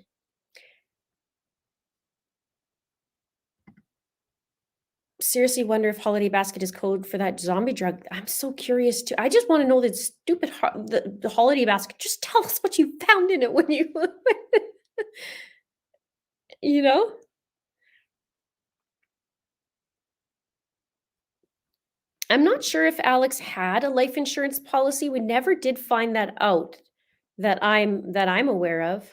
Speaker 1: Seriously wonder if holiday basket is code for that zombie drug. I'm so curious too. I just want to know that stupid the holiday basket. Just tell us what you found in it when you you know? I'm not sure if Alex had a life insurance policy. We never did find that out that I'm aware of.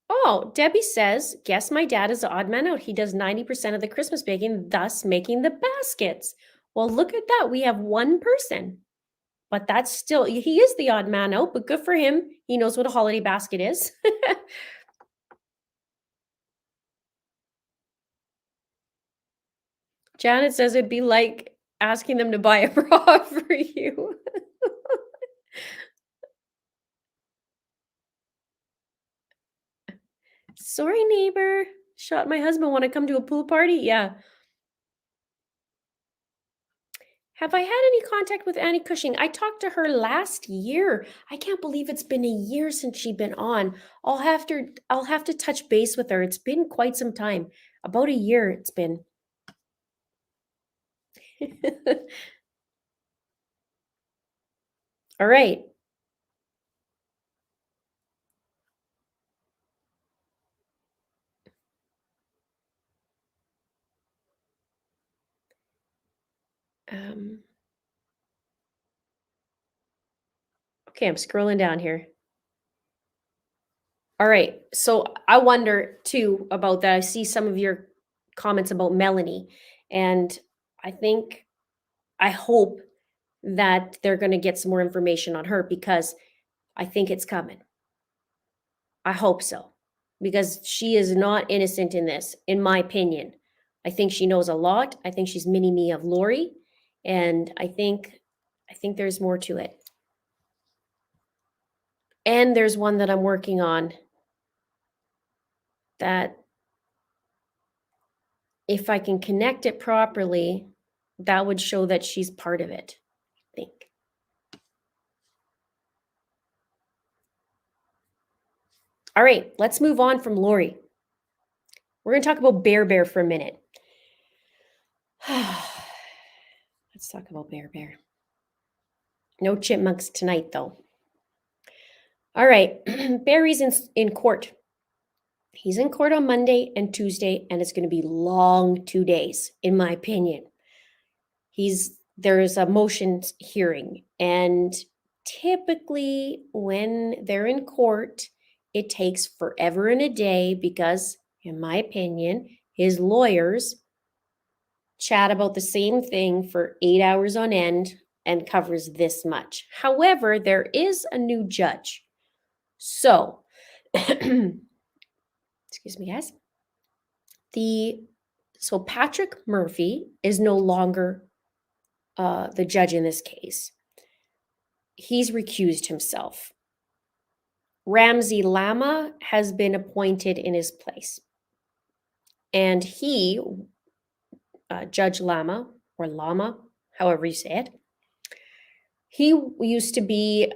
Speaker 1: Oh, Debbie says, guess my dad is the odd man out. He does 90% of the Christmas baking, thus making the baskets. Well, look at that. We have one person. But that's still, he is the odd man out, but good for him. He knows what a holiday basket is. Janet says it'd be like asking them to buy a bra for you. Sorry, neighbor. Shot my husband. Want to come to a pool party? Yeah. Have I had any contact with Annie Cushing? I talked to her last year. I can't believe it's been a year since she's been on. I'll have to touch base with her. It's been quite some time. About a year it's been. All right. Um, okay, I'm scrolling down here. All right. So I wonder too about that. I see some of your comments about Melanie, and I think I hope that they're going to get some more information on her because I think it's coming. I hope so. Because she is not innocent in this, in my opinion. I think she knows a lot. I think she's mini me of Lori. And I think there's more to it. And there's one that I'm working on that if I can connect it properly, that would show that she's part of it, I think. All right, let's move on from Lori. We're going to talk about Bear Bear for a minute. Let's talk about Bear Bear. No chipmunks tonight, though. All right, Barry's in court. He's in court on Monday and Tuesday, and it's going to be long 2 days, in my opinion. There's a motions hearing, and typically when they're in court, it takes forever and a day because, in my opinion, his lawyers chat about the same thing for 8 hours on end and covers this much. However, there is a new judge. So, excuse me, guys. So Patrick Murphy is no longer the judge in this case. He's recused himself. Ramsey Lama has been appointed in his place. And he, Judge Lama, or Lama, however you say it, he used to be,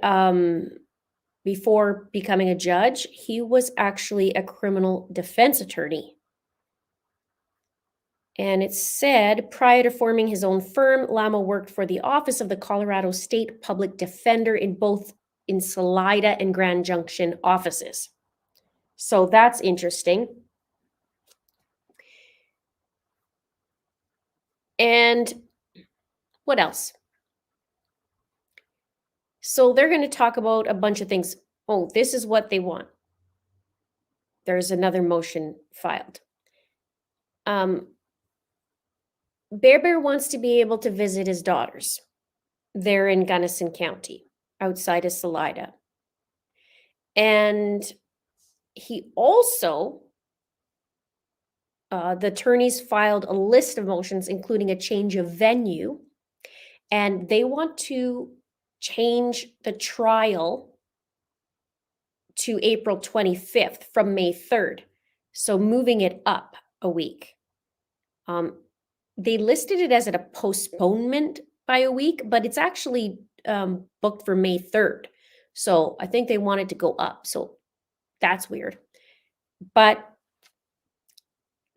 Speaker 1: before becoming a judge, he was actually a criminal defense attorney. And it said, prior to forming his own firm, Lama worked for the Office of the Colorado State Public Defender in Salida and Grand Junction offices. So that's interesting. And what else? So they're going to talk about a bunch of things. Oh, this is what they want. There's another motion filed. Bear Bear wants to be able to visit his daughters. They're in Gunnison County, outside of Salida. And he also, the attorneys filed a list of motions, including a change of venue, and they want to change the trial to April 25th from May 3rd. So moving it up a week. They listed it as a postponement by a week, but it's actually booked for May 3rd. So I think they wanted to go up. So that's weird. But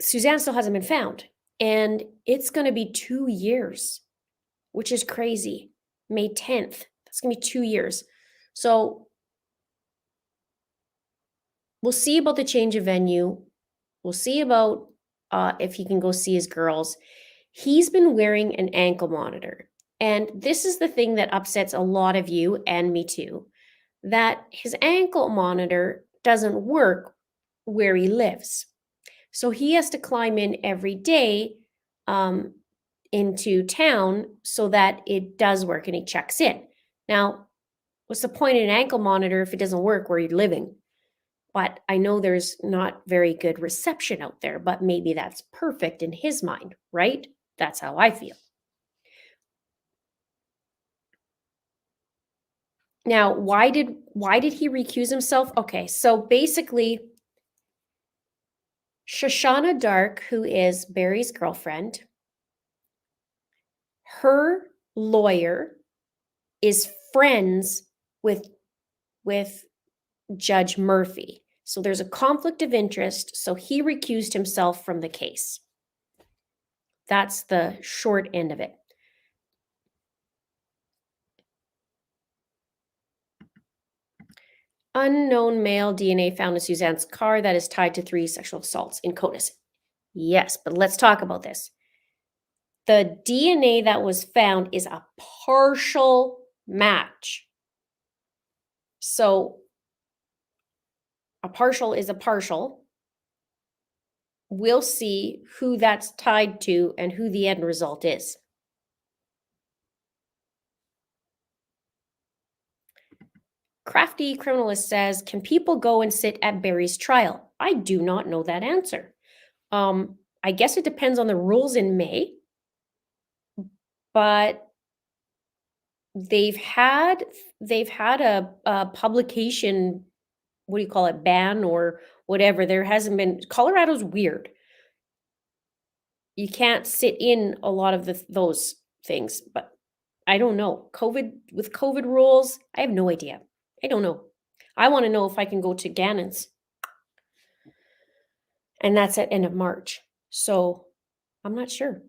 Speaker 1: Suzanne still hasn't been found. And it's going to be 2 years, which is crazy. May 10th. That's going to be 2 years. So we'll see about the change of venue. We'll see about if he can go see his girls. He's been wearing an ankle monitor. And this is the thing that upsets a lot of you and me too, that his ankle monitor doesn't work where he lives. So he has to climb in every day into town so that it does work and he checks in. Now, what's the point of an ankle monitor if it doesn't work where you're living? But I know there's not very good reception out there, but maybe that's perfect in his mind, right? That's how I feel. Now, why did he recuse himself? Okay, so basically Shoshana Dark, who is Barry's girlfriend, her lawyer is friends with Judge Murphy. So there's a conflict of interest, so he recused himself from the case. That's the short end of it. Unknown male DNA found in Suzanne's car that is tied to 3 sexual assaults in CODIS. Yes, but let's talk about this. The DNA that was found is a partial match. So a partial is a partial. We'll see who that's tied to and who the end result is. Crafty Criminalist says, can people go and sit at Barry's trial? I do not know that answer. I guess it depends on the rules in May, but they've had a publication, what do you call it, ban or whatever. There hasn't been. Colorado's weird. You can't sit in a lot of those things, but I don't know. COVID rules, I have no idea. I don't know. I want to know if I can go to Gannon's. And that's at end of March. So I'm not sure.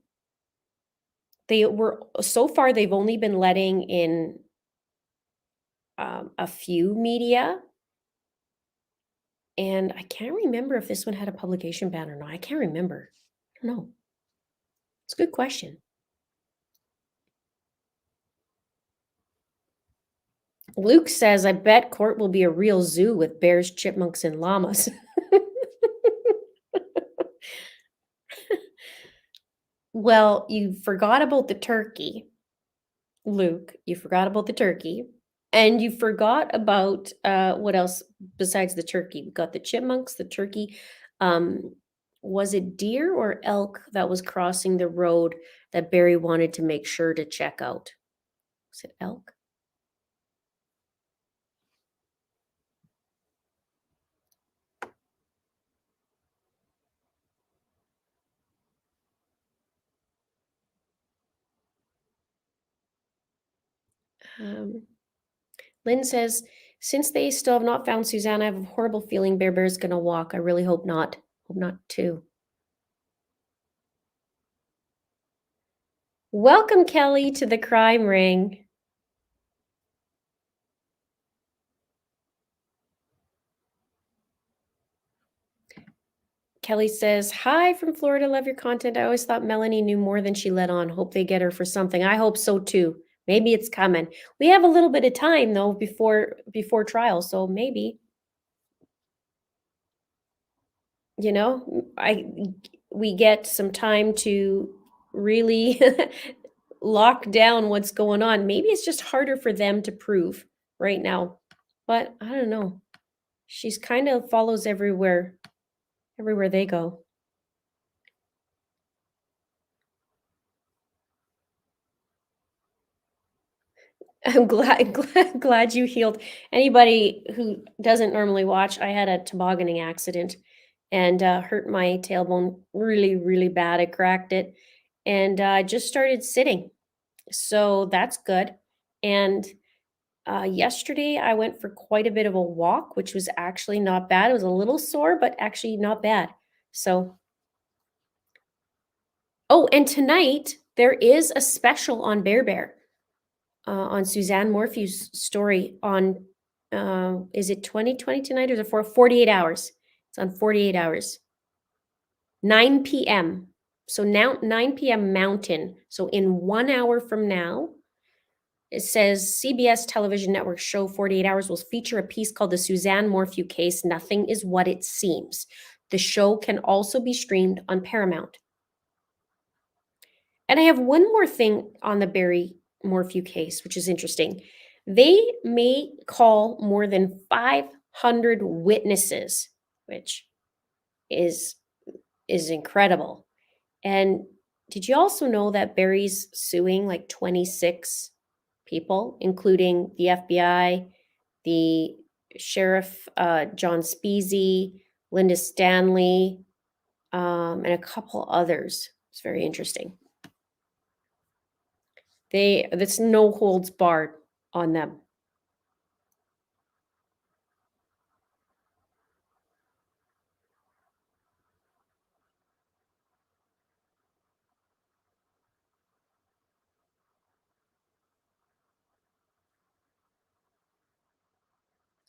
Speaker 1: So far, they've only been letting in a few media. And I can't remember if this one had a publication ban or not. I can't remember. I don't know. It's a good question. Luke says, I bet court will be a real zoo with bears, chipmunks, and llamas. Well, you forgot about the turkey, Luke. You forgot about the turkey. And you forgot about what else besides the turkey? We got the chipmunks, the turkey. Was it deer or elk that was crossing the road that Barry wanted to make sure to check out? Was it elk? Lynn says, since they still have not found Suzanne, I have a horrible feeling Bear Bear's gonna walk. I really hope not. Hope not too. Welcome, Kelly, to the crime ring. Kelly says, hi from Florida. Love your content. I always thought Melanie knew more than she let on. Hope they get her for something. I hope so too. Maybe it's coming. We have a little bit of time though before trial, so maybe. You know, we get some time to really lock down what's going on. Maybe it's just harder for them to prove right now. But I don't know. She's kind of follows everywhere they go. I'm glad you healed. Anybody who doesn't normally watch, I had a tobogganing accident and hurt my tailbone really, really bad. I cracked it and I just started sitting. So that's good. And yesterday I went for quite a bit of a walk, which was actually not bad. It was a little sore, but actually not bad. So, oh, and tonight there is a special on Bear. On Suzanne Morphew's story on, is it 2020 tonight or is it 48 hours? It's on 48 hours. 9 p.m. So now 9 p.m. Mountain. So in 1 hour from now, it says CBS television network show 48 Hours will feature a piece called The Suzanne Morphew Case, Nothing is What It Seems. The show can also be streamed on Paramount. And I have one more thing on the Barry Morphew case, which is interesting. They may call more than 500 witnesses, which is incredible. And did you also know that Barry's suing like 26 people, including the FBI, the sheriff, John Speasy, Linda Stanley, and a couple others. It's very interesting. There's no holds barred on them.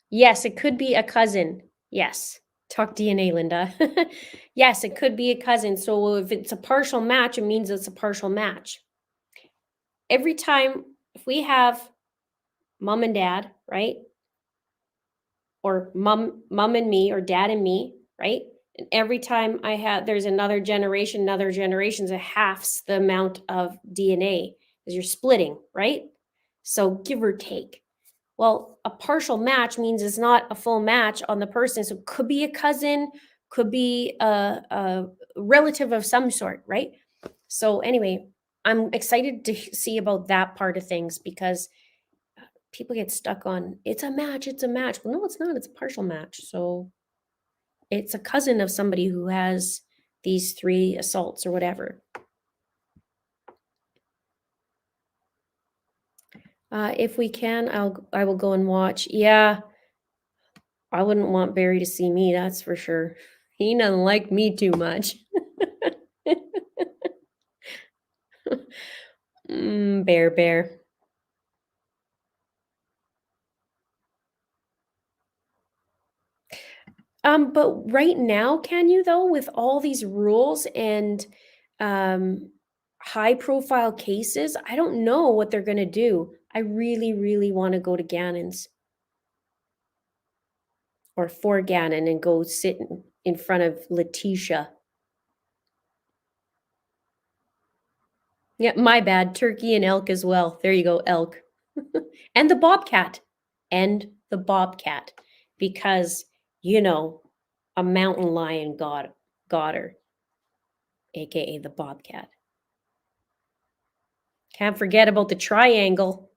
Speaker 1: Yes, it could be a cousin. Yes. Talk DNA, Linda. Yes, it could be a cousin. So if it's a partial match, it means it's a partial match. Every time if we have mom and dad, right? Or mom and me or dad and me, right? And every time there's another generations, it halves the amount of DNA because you're splitting, right? So give or take. Well, a partial match means it's not a full match on the person. So it could be a cousin, could be a relative of some sort, right? So anyway, I'm excited to see about that part of things because people get stuck on it's a match, it's a match. Well, no, it's not. It's a partial match. So it's a cousin of somebody who has these 3 assaults or whatever. If we can, I will go and watch. Yeah, I wouldn't want Barry to see me, that's for sure. He doesn't like me too much. Bear. But right now, can you though, with all these rules and um, high profile cases? I don't know what they're gonna do. I really, really want to go to Gannon's or for Gannon and go sit in front of Letitia. Yeah, my bad. Turkey and elk as well. There you go, elk. And the bobcat. And the bobcat. Because, a mountain lion got her, aka the bobcat. Can't forget about the triangle.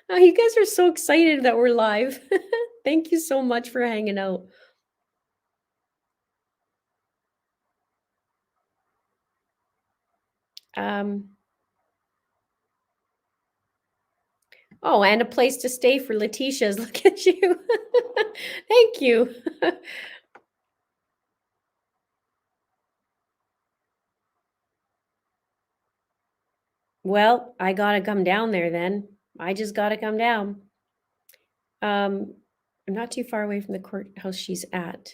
Speaker 1: Oh, you guys are so excited that we're live. Thank you so much for hanging out. Um, oh, and a place to stay for Letitia's. Look at you. Thank you. Well, I gotta come down there then. I just gotta come down. I'm not too far away from the courthouse she's at.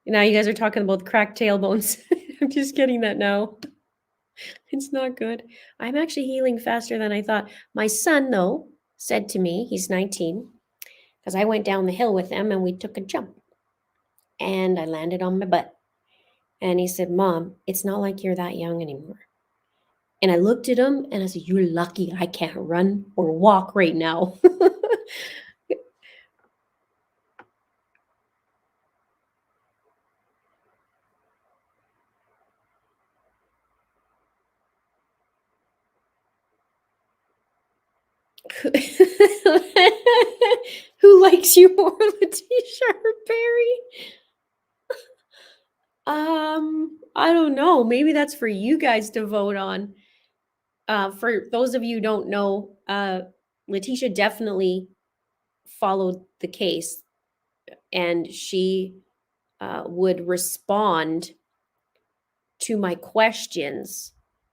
Speaker 1: Now you guys are talking about cracked tailbones. I'm just getting that now. It's not good. I'm actually healing faster than I thought. My son, though, said to me, he's 19, because I went down the hill with him and we took a jump. And I landed on my butt. And he said, Mom, it's not like you're that young anymore. And I looked at him and I said, You're lucky I can't run or walk right now. Who likes you more, Letitia or Barry? I don't know. Maybe that's for you guys to vote on. For those of you who don't know, Letitia definitely followed the case, and she would respond to my questions,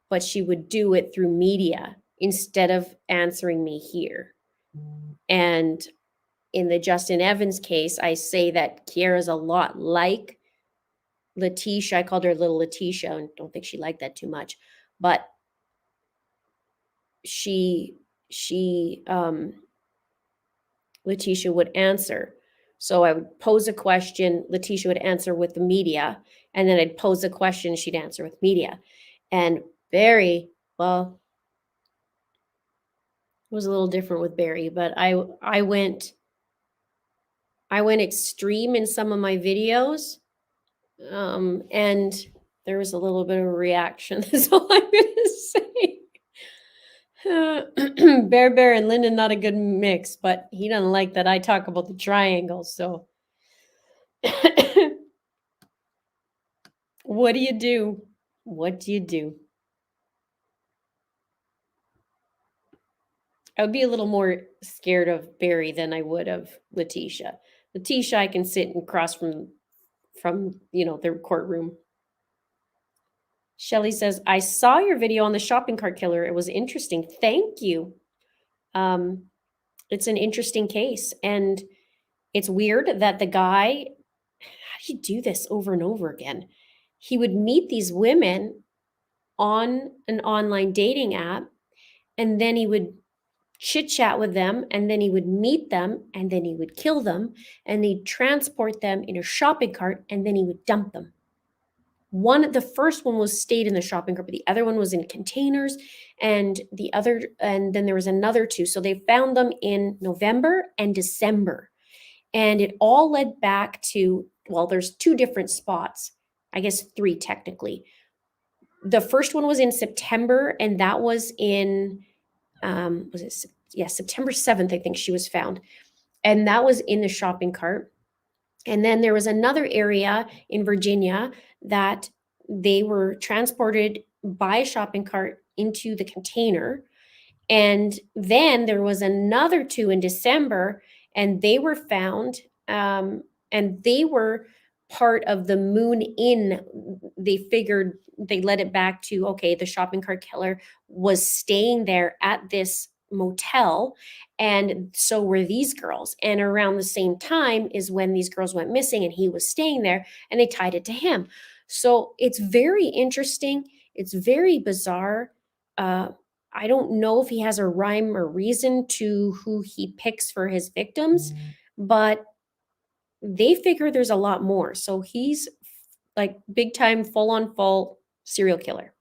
Speaker 1: but she would do it through media instead of answering me here. And in the Justin Evans case, I say that Kiera's a lot like Letitia. I called her little Letitia and don't think she liked that too much. But Letitia would answer. So I would pose a question, Letitia would answer with the media, and then I'd pose a question, she'd answer with media. And Barry, well, it was a little different with Barry, but I went I went extreme in some of my videos, and there was a little bit of a reaction. That's all I'm going to say. Bear and Lyndon, not a good mix, but he doesn't like that I talk about the triangle. So what do you do? What do you do? I would be a little more scared of Barry than I would of Letitia. Letitia, I can sit and cross from the courtroom. Shelly says, I saw your video on the shopping cart killer. It was interesting. Thank you. It's an interesting case. And it's weird that the guy, how do you do this over and over again? He would meet these women on an online dating app, and then he would chit chat with them, and then he would meet them, and then he would kill them, and he'd transport them in a shopping cart, and then he would dump them. The first one was stayed in the shopping cart, but the other one was in containers, and then there was another two. So they found them in November and December. And it all led back to, well, there's two different spots, I guess three technically. The first one was in September, and that was in, September 7th, I think she was found. And that was in the shopping cart. And then there was another area in Virginia that they were transported by a shopping cart into the container. And then there was another two in December, and they were found, and they were part of the Moon Inn. They figured, they led it back to, okay, the shopping cart killer was staying there at this motel, and so were these girls. And around the same time is when these girls went missing, and he was staying there, and they tied it to him. So it's very interesting. It's very bizarre. I don't know if he has a rhyme or reason to who he picks for his victims, but they figure there's a lot more. So he's like big time, full on full serial killer.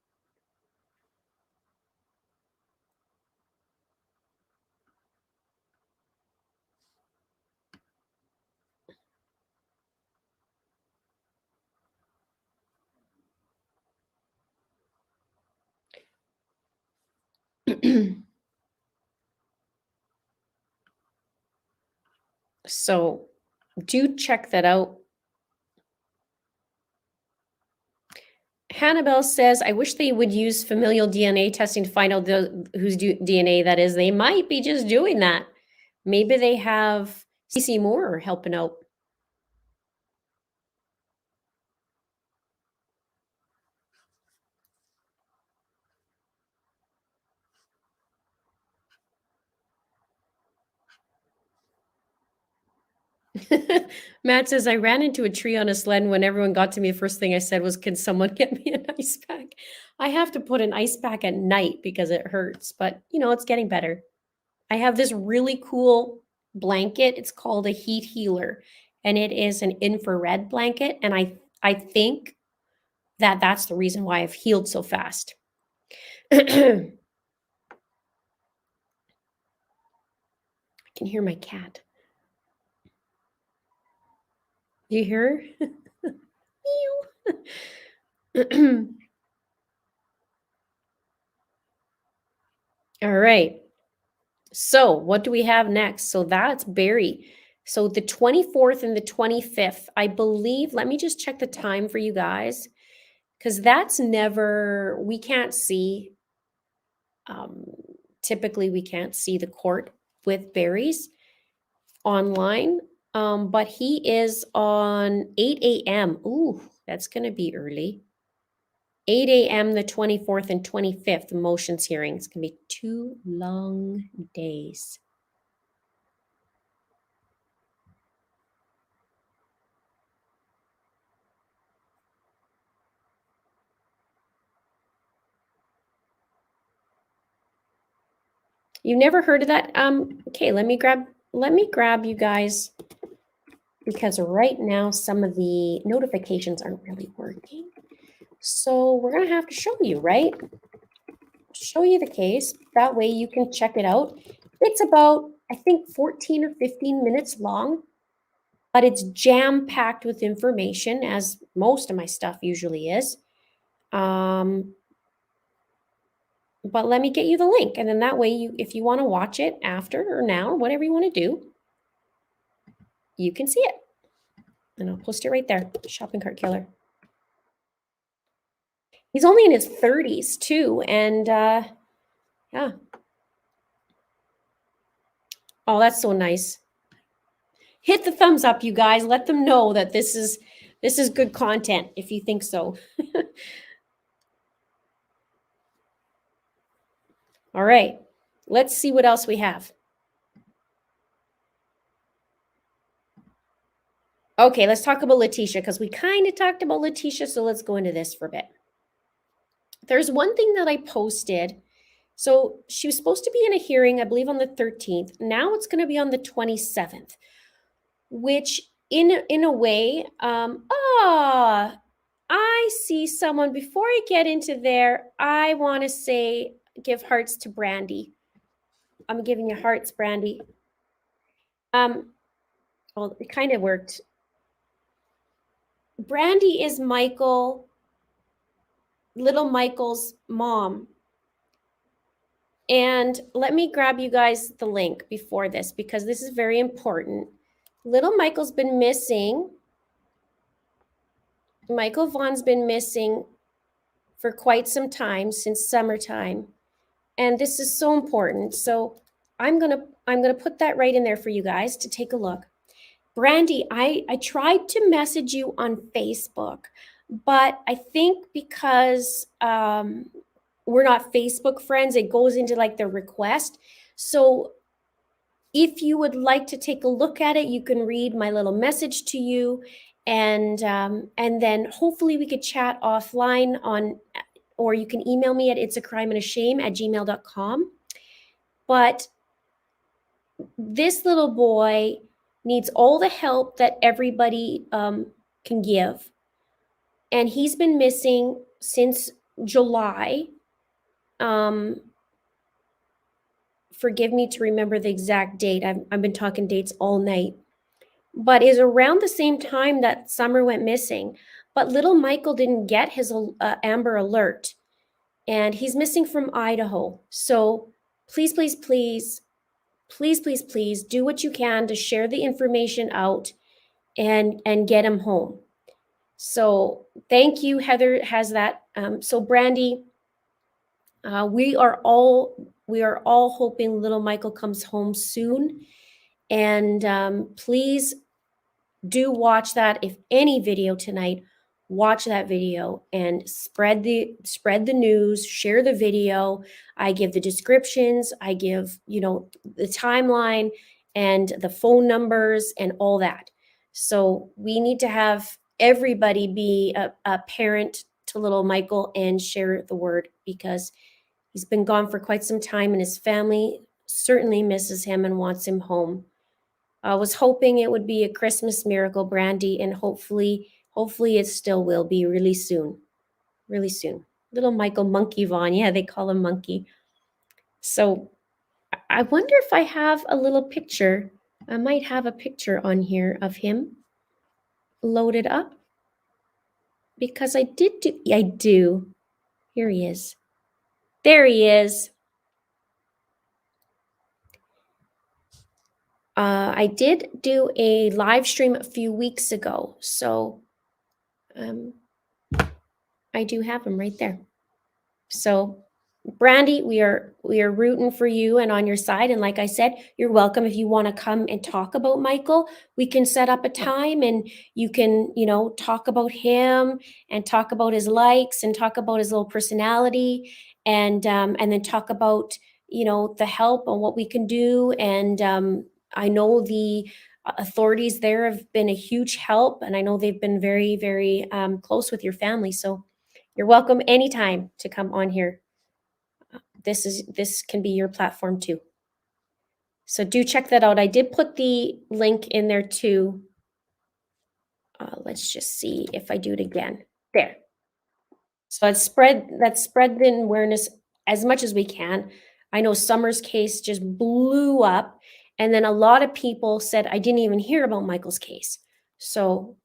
Speaker 1: So do check that out. Hannibal says, I wish they would use familial DNA testing to find out whose DNA that is. They might be just doing that. Maybe they have CC Moore helping out. Matt says, I ran into a tree on a sled, and when everyone got to me, the first thing I said was, can someone get me an ice pack? I have to put an ice pack at night because it hurts, but it's getting better. I have this really cool blanket. It's called a heat healer, and it is an infrared blanket. And I think that that's the reason why I've healed so fast. I can hear my cat. You hear her? All right. So what do we have next? So that's Barry. So the 24th and the 25th, I believe, let me just check the time for you guys, because that's never, we can't see, typically we can't see the court with Barry's online, but he is on 8 a.m. Ooh, that's going to be early. 8 a.m. the 24th and 25th, motions hearings. It's going to be 2 long days. You've never heard of that? Okay, let me grab you guys, because right now some of the notifications aren't really working. So we're gonna have to show you, right? Show you the case. That way you can check it out. It's about, I think, 14 or 15 minutes long. but it's jam-packed with information, as most of my stuff usually is. But let me get you the link, and then that way, if you want to watch it after or now, whatever you want to do, you can see it. And I'll post it right there. Shopping cart killer. He's only in his 30s too, and yeah. Oh, that's so nice. Hit the thumbs up, you guys. Let them know that this is good content if you think so. All right, let's see what else we have. Okay, let's talk about Letitia, because we kind of talked about Letitia, so let's go into this for a bit. There's one thing that I posted. So she was supposed to be in a hearing, I believe, on the 13th. Now it's going to be on the 27th, which in a way, I see someone. Before I get into there, I want to say, give hearts to Brandy. I'm giving you hearts, Brandy. Well, it kind of worked. Brandy is little Michael's mom. And let me grab you guys the link before this, because this is very important. Little Michael's been missing. Michael Vaughn's been missing for quite some time, since summertime. And this is so important. So I'm gonna put that right in there for you guys to take a look. Brandy, I tried to message you on Facebook, but I think because we're not Facebook friends, it goes into like the request. So if you would like to take a look at it, you can read my little message to you, and then hopefully we could chat offline or you can email me at itsacrimeandashame@gmail.com. But this little boy needs all the help that everybody can give. And he's been missing since July. Forgive me to remember the exact date. I've been talking dates all night. But is around the same time that Summer went missing. But little Michael didn't get his Amber Alert. And he's missing from Idaho. So please, please, please, please, please, please do what you can to share the information out and get him home. So thank you. Heather has that. So Brandy, we are all hoping little Michael comes home soon. And please do watch that. If any video tonight, watch that video and spread the news, share the video. I give the descriptions, I give, the timeline and the phone numbers and all that. So we need to have everybody be a parent to little Michael and share the word, because he's been gone for quite some time and his family certainly misses him and wants him home. I was hoping it would be a Christmas miracle, Brandy, and hopefully it still will be really soon. Really soon. Little Michael Monkey Vaughn. Yeah, they call him Monkey. So I wonder if I have a little picture. I might have a picture on here of him loaded up, because I do. Here he is. There he is. I did do a live stream a few weeks ago, so I do have him right there. So Brandy, we are rooting for you and on your side. And like I said, you're welcome. If you want to come and talk about Michael, we can set up a time and you can, talk about him and talk about his likes and talk about his little personality, and then talk about, the help and what we can do. And I know the authorities there have been a huge help, and I know they've been very, very close with your family. So you're welcome anytime to come on here. This can be your platform too. So do check that out. I did put the link in there too. Let's just see if I do it again. There. So let's spread the awareness as much as we can. I know Summer's case just blew up, and then a lot of people said, I didn't even hear about Michael's case. So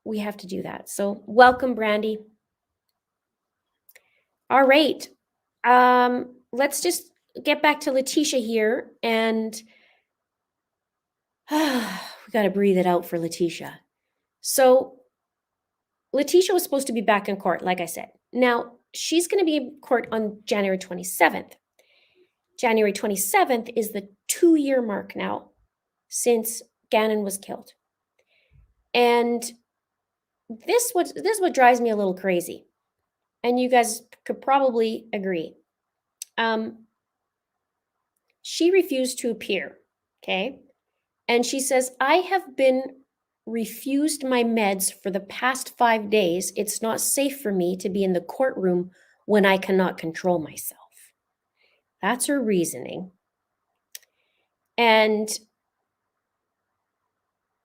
Speaker 1: we have to do that. So welcome, Brandy. All right. Let's just get back to Letitia here, and we got to breathe it out for Letitia. So Letitia was supposed to be back in court, like I said. Now, she's going to be in court on January 27th. January 27th is the 2-year mark now since Gannon was killed. And this is what drives me a little crazy. And you guys could probably agree. She refused to appear, okay? And she says, I have been refused my meds for the past 5 days. It's not safe for me to be in the courtroom when I cannot control myself. That's her reasoning. And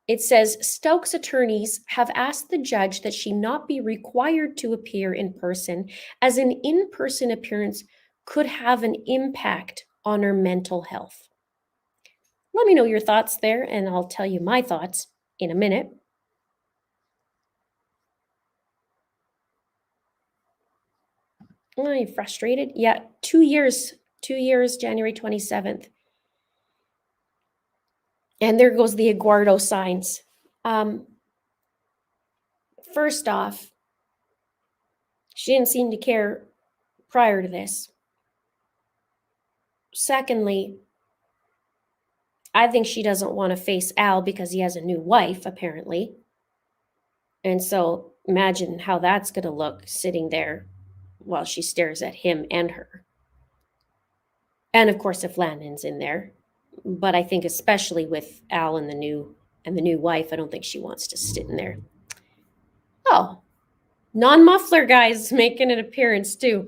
Speaker 1: it says Stokes' attorneys have asked the judge that she not be required to appear in person, as an in-person appearance could have an impact on her mental health. Let me know your thoughts there, and I'll tell you my thoughts in a minute. Are you frustrated? Yeah, 2 years, January 27th. And there goes the Aguardo signs. First off, she didn't seem to care prior to this. Secondly, I think she doesn't want to face Al because he has a new wife, apparently. And so imagine how that's going to look sitting there while she stares at him and her. And of course, if Landon's in there. But I think especially with Al and the new wife, I don't think she wants to sit in there. Oh, non-muffler guy's making an appearance too.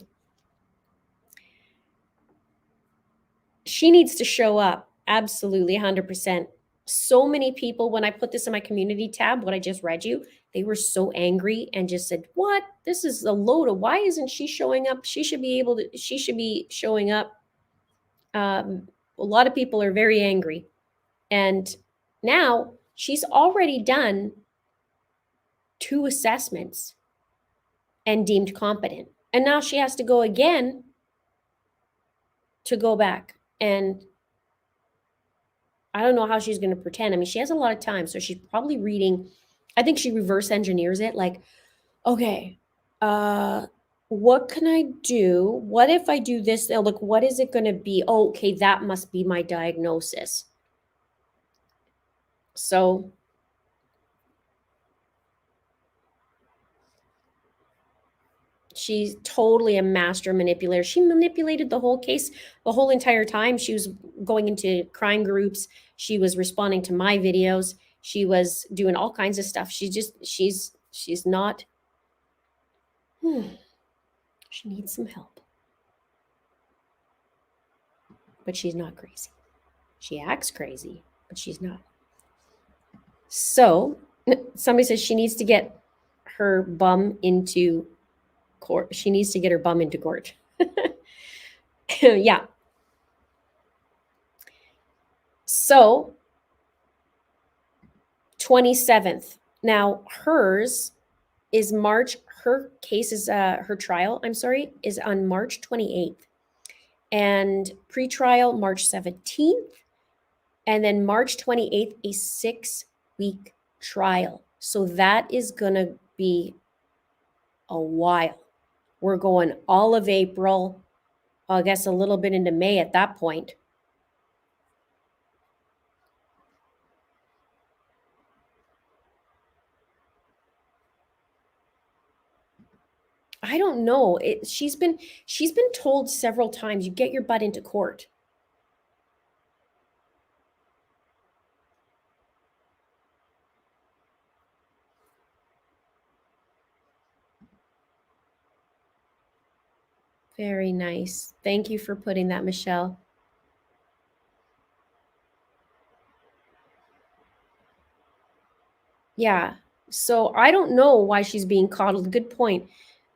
Speaker 1: She needs to show up. Absolutely, 100%. So many people, when I put this in my community tab, what I just read you, they were so angry and just said, what? This is a load of, why isn't she showing up? She should be showing up. A lot of people are very angry. And now she's already done 2 assessments and deemed competent. And now she has to go again to go back. And I don't know how she's going to pretend. I mean, she has a lot of time, so she's probably reading. I think she reverse engineers it like, okay, what can I do? What if I do this? Look, what is it going to be? Oh, okay, that must be my diagnosis. So she's totally a master manipulator. She manipulated the whole case the whole entire time. She was going into crime groups. She was responding to my videos. She was doing all kinds of stuff. She's not. She needs some help. But she's not crazy. She acts crazy, but she's not. So somebody says she needs to get her bum into court. She needs to get her bum into court. Yeah. So 27th. Now hers is March. Her case is her trial, is on March 28th. And pre-trial March 17th. And then March 28th, a 6-week trial. So that is going to be a while. We're going all of April, I guess a little bit into May at that point. I don't know. She's been told several times, you get your butt into court. Very nice. Thank you for putting that, Michelle. Yeah. So I don't know why she's being coddled. Good point.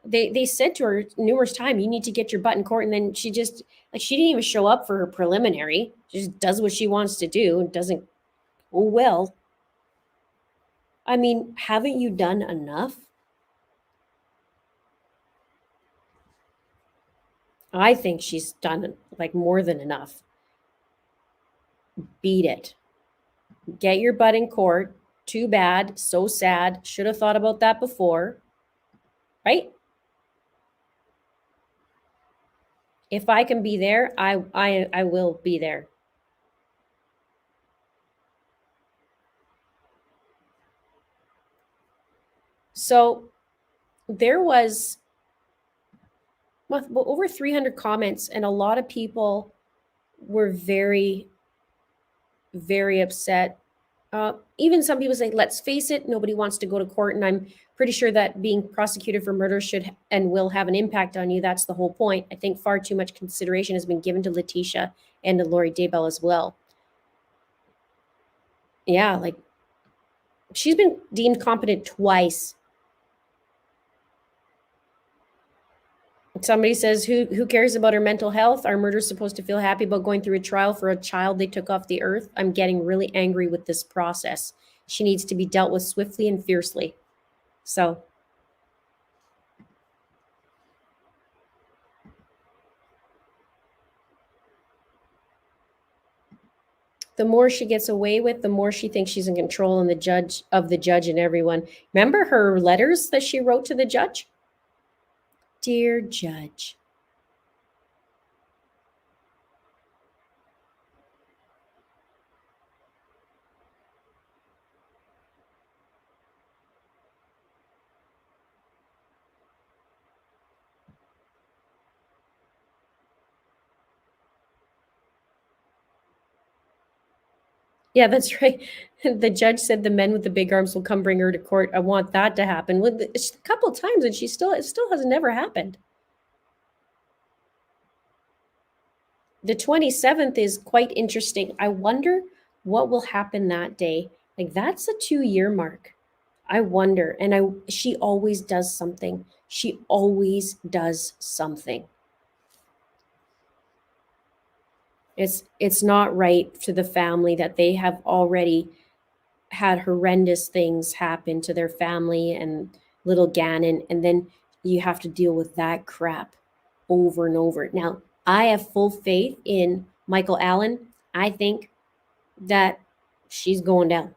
Speaker 1: They said to her numerous times, you need to get your butt in court. And then she didn't even show up for her preliminary. She just does what she wants to do and doesn't Oh, well, I mean, haven't you done enough? I think she's done like more than enough. Beat it. Get your butt in court. Too bad. So sad. Should have thought about that before. Right? If I can be there, I will be there. So there was over 300 comments, and a lot of people were very, very upset. Even some people say, let's face it, nobody wants to go to court. And I'm pretty sure that being prosecuted for murder should and will have an impact on you. That's the whole point. I think far too much consideration has been given to Letitia and to Lori Daybell as well. Yeah, like she's been deemed competent twice. Somebody says, who cares about her mental health? Are murderers supposed to feel happy about going through a trial for a child they took off the earth? I'm getting really angry with this process. She needs to be dealt with swiftly and fiercely. So the more she gets away with, the more she thinks she's in control and the judge and everyone. Remember her letters that she wrote to the judge? Dear Judge. Yeah, that's right. The judge said the men with the big arms will come bring her to court. I want that to happen. Well, a couple of times, and it still has never happened. The 27th is quite interesting. I wonder what will happen that day. Like that's a 2-year mark. I wonder. And she always does something. She always does something. It's not right to the family that they have already had horrendous things happen to their family and little Gannon, and then you have to deal with that crap over and over. Now, I have full faith in Michael Allen. I think that she's going down.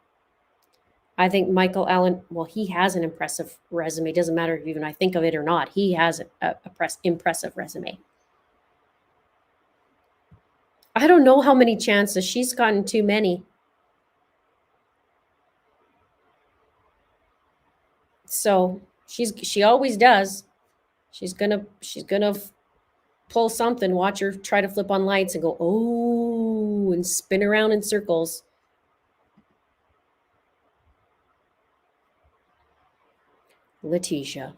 Speaker 1: I think Michael Allen, well, he has an impressive resume. Doesn't matter if even I think of it or not. He has a impressive resume. I don't know how many chances. She's gotten too many. So she always does. She's gonna pull something, watch her try to flip on lights and go, oh, and spin around in circles. Letitia.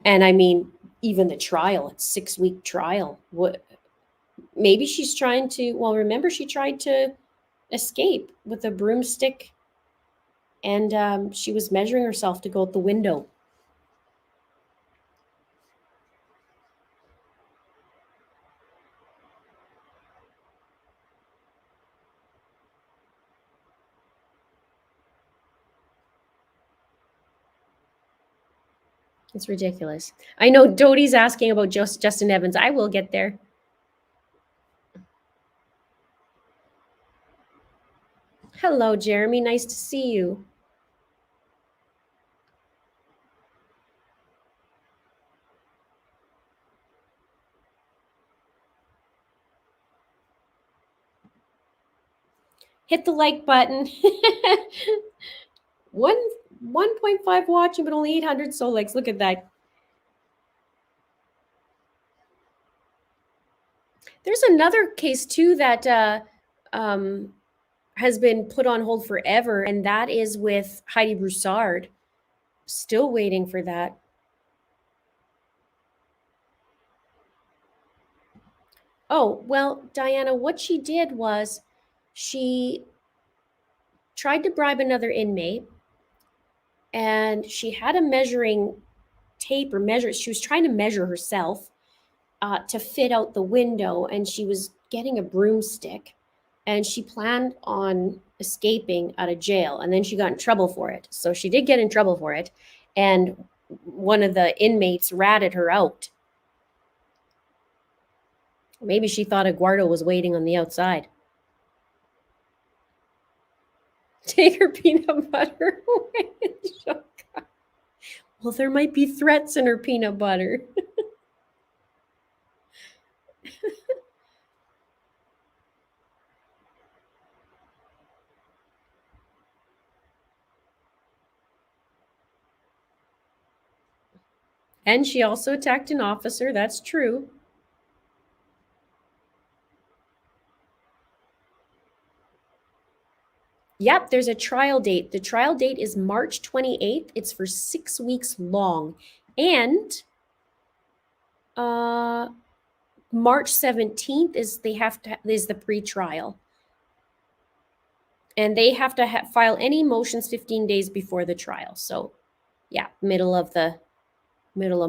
Speaker 1: And I mean, even the trial, it's 6-week trial. What maybe she's trying to, well, remember she tried to escape with a broomstick and she was measuring herself to go out the window. It's ridiculous. I know Doty's asking about Justin Evans. I will get there. Hello, Jeremy. Nice to see you. Hit the like button. 1.5 watching, but only 800 so likes. Look at that. There's another case too that has been put on hold forever, and that is with Heidi Broussard. Still waiting for that. Oh, well, Diana, what she did was she tried to bribe another inmate, and she had a measuring tape or measure. She was trying to measure herself to fit out the window, and she was getting a broomstick, and she planned on escaping out of jail, and then she got in trouble for it. So she did get in trouble for it, and one of the inmates ratted her out. Maybe she thought Eduardo was waiting on the outside. Take her peanut butter away. Well, there might be threats in her peanut butter. And she also attacked an officer. That's true. Yep, there's a trial date. The trial date is March 28th. It's for 6 weeks long. And March 17th is the pre-trial. And they have to file any motions 15 days before the trial. So, yeah, middle of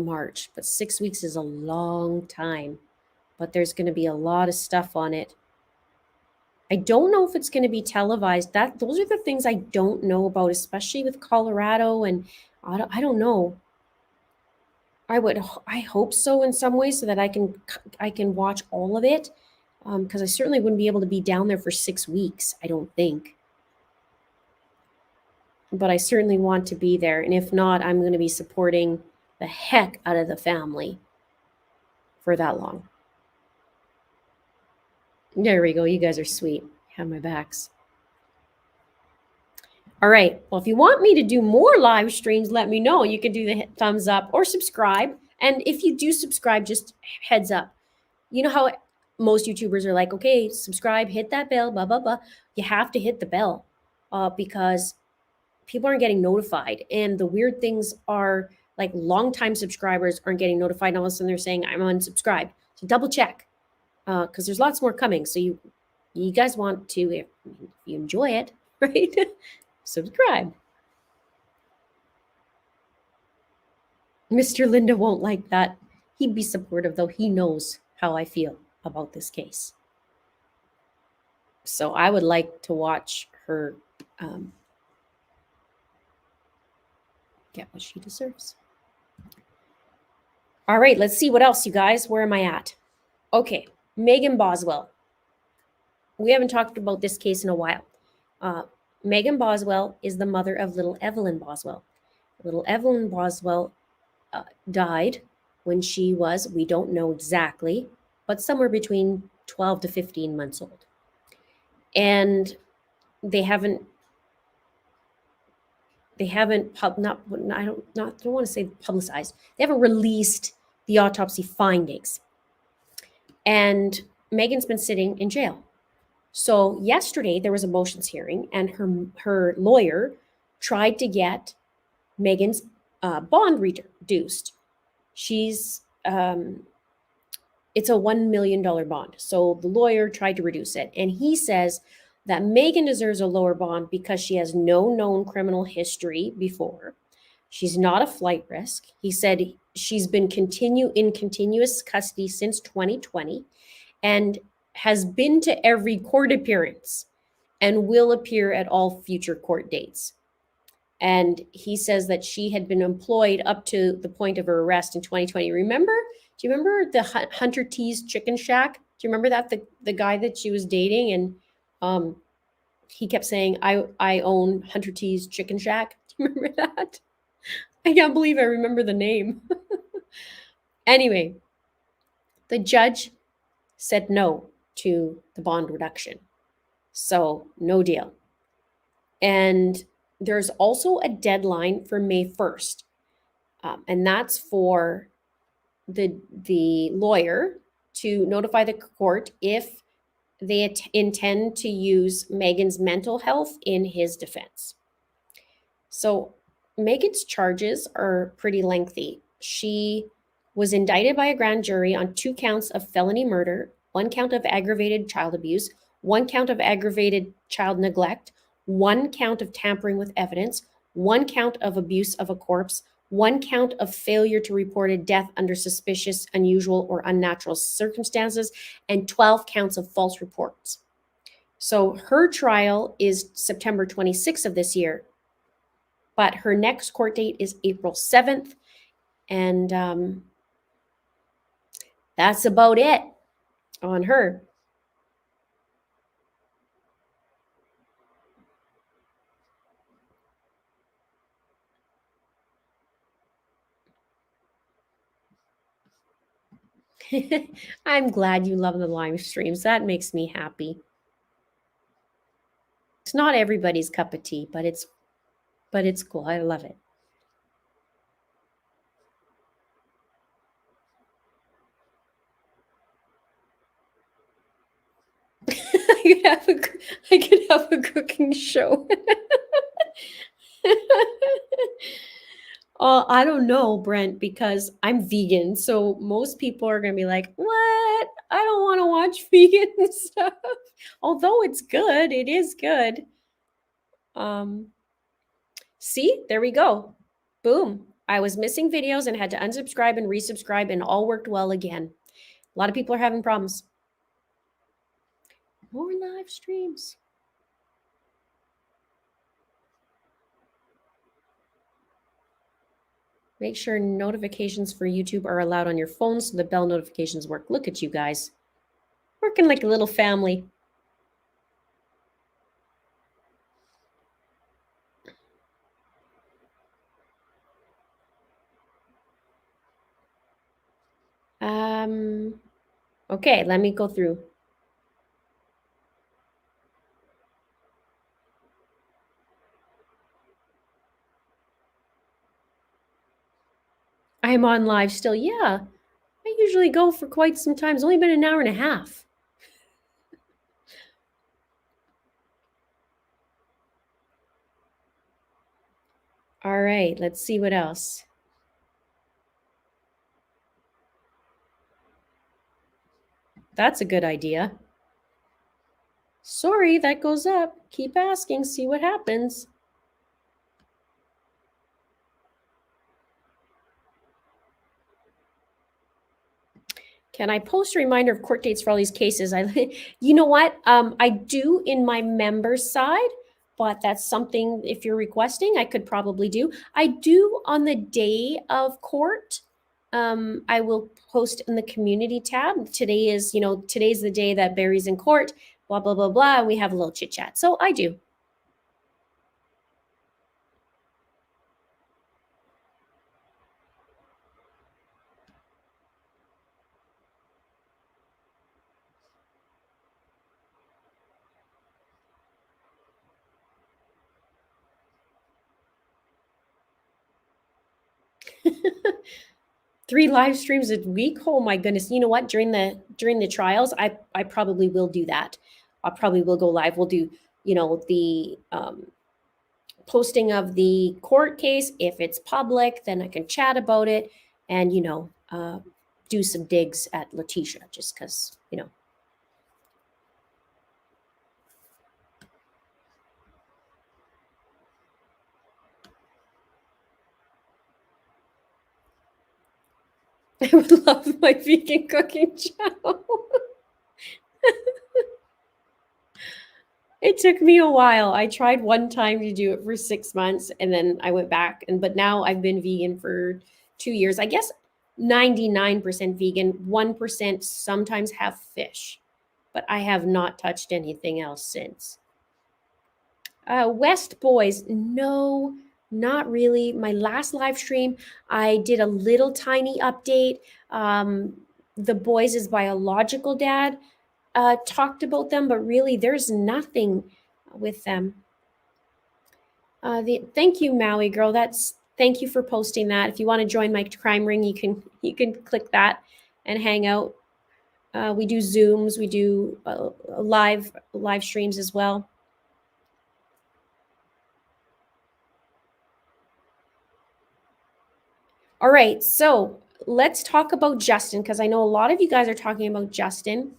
Speaker 1: March. But 6 weeks is a long time. But there's going to be a lot of stuff on it. I don't know if it's going to be televised. Those are the things I don't know about, especially with Colorado, and I don't know. I hope so in some ways, so that I can watch all of it, because I certainly wouldn't be able to be down there for 6 weeks. I don't think, but I certainly want to be there. And if not, I'm going to be supporting the heck out of the family for that long. There we go. You guys are sweet. You have my backs. All right. Well, if you want me to do more live streams, let me know. You can do the thumbs up or subscribe. And if you do subscribe, just heads up. You know how most YouTubers are like, okay, subscribe, hit that bell, blah, blah, blah. You have to hit the bell because people aren't getting notified. And the weird things are, like, longtime subscribers aren't getting notified. And all of a sudden they're saying, I'm unsubscribed. So double check. Because there's lots more coming. So you guys want to, if you enjoy it, right? Subscribe. Mr. Linda won't like that. He'd be supportive, though. He knows how I feel about this case. So I would like to watch her get what she deserves. All right, let's see what else, you guys. Where am I at? Okay. Megan Boswell. We haven't talked about this case in a while. Megan Boswell is the mother of little Evelyn Boswell. Little Evelyn Boswell died when she was, we don't know exactly, but somewhere between 12 to 15 months old. And they haven't I don't want to say publicized. They haven't released the autopsy findings. And Megan's been sitting in jail. So yesterday there was a motions hearing, and her lawyer tried to get Megan's bond reduced. It's a $1 million bond. So the lawyer tried to reduce it. And he says that Megan deserves a lower bond because she has no known criminal history before. She's not a flight risk. He said she's been in continuous custody since 2020 and has been to every court appearance and will appear at all future court dates. And he says that she had been employed up to the point of her arrest in 2020. Do you remember the Hunter T's Chicken Shack? Do you remember that? The guy that she was dating, and he kept saying, I own Hunter T's Chicken Shack. Do you remember that? I can't believe I remember the name. Anyway, the judge said no to the bond reduction. So no deal. And there's also a deadline for May 1st. And that's for the lawyer to notify the court if they intend to use Megan's mental health in his defense. So Megan's charges are pretty lengthy. She was indicted by a grand jury on 2 counts of felony murder, 1 count of aggravated child abuse, 1 count of aggravated child neglect, 1 count of tampering with evidence, 1 count of abuse of a corpse, 1 count of failure to report a death under suspicious, unusual, or unnatural circumstances, and 12 counts of false reports. So her trial is September 26th of this year, but her next court date is April 7th. And that's about it on her. I'm glad you love the live streams. That makes me happy. It's not everybody's cup of tea, but it's cool. I love it. I could have a cooking show. I don't know, Brent, because I'm vegan. So most people are going to be like, what? I don't want to watch vegan stuff. Although it's good, it is good. See, there we go. Boom. I was missing videos and had to unsubscribe and resubscribe, and all worked well again. A lot of people are having problems. More live streams. Make sure notifications for YouTube are allowed on your phone so the bell notifications work. Look at you guys. Working like a little family. Okay, let me go through. I'm on live still. Yeah, I usually go for quite some time. It's only been an hour and a half. All right, let's see what else. That's a good idea. Sorry, that goes up. Keep asking, see what happens. Can I post a reminder of court dates for all these cases? You know what? I do in my members side, but that's something if you're requesting, I could probably do. I do on the day of court. I will post in the community tab. Today is, today's the day that Barry's in court, blah, blah, blah, blah. And we have a little chit chat. So I do. Three live streams a week. Oh my goodness. You know what? During the trials, I probably will do that. I probably will go live. We'll do, the posting of the court case. If it's public, then I can chat about it and, do some digs at Letitia just because, I would love my vegan cooking channel. It took me a while. I tried one time to do it for 6 months and then I went back but now I've been vegan for 2 years. I guess 99% vegan, 1% sometimes have fish, but I have not touched anything else since. West Boys, no, not really. My last live stream, I did a little tiny update. The boys' biological dad talked about them, but really there's nothing with them. Thank you, Maui girl. Thank you for posting that. If you want to join my crime ring, you can click that and hang out. We do Zooms, we do live streams as well. All right, so let's talk about Justin because I know a lot of you guys are talking about Justin.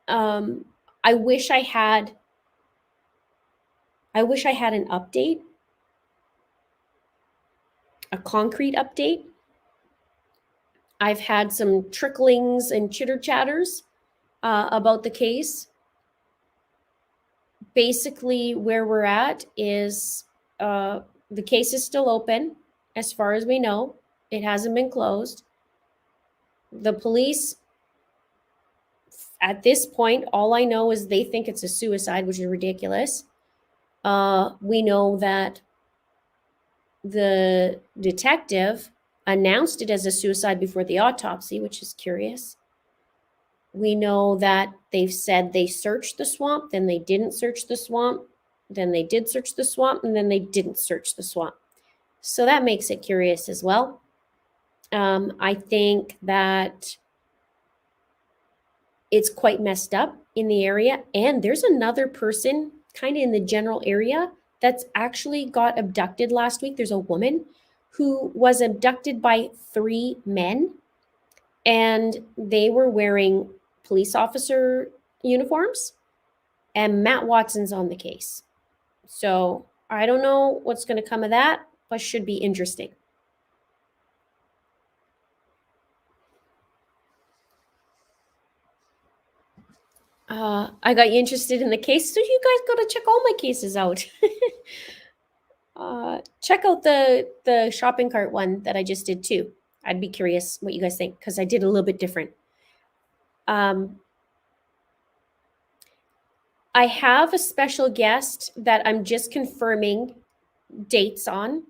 Speaker 1: I wish I had an update, a concrete update. I've had some tricklings and chitter chatters about the case. basically where we're at is the case is still open as far as we know. It hasn't been closed. The police, at this point, all I know is they think it's a suicide, which is ridiculous. We know that the detective announced it as a suicide before the autopsy, which is curious. We know that they've said they searched the swamp, then they didn't search the swamp, then they did search the swamp, and then they didn't search the swamp. So that makes it curious as well. I think that it's quite messed up in the area. And there's another person kind of in the general area that's actually got abducted last week. There's a woman who was abducted by 3 men, and they were wearing police officer uniforms, and Matt Watson's on the case. So I don't know what's going to come of that, but should be interesting. I got you interested in the case, so you guys got to check all my cases out. Check out the shopping cart one that I just did too. I'd be curious what you guys think, because I did a little bit different. I have a special guest that I'm just confirming dates on.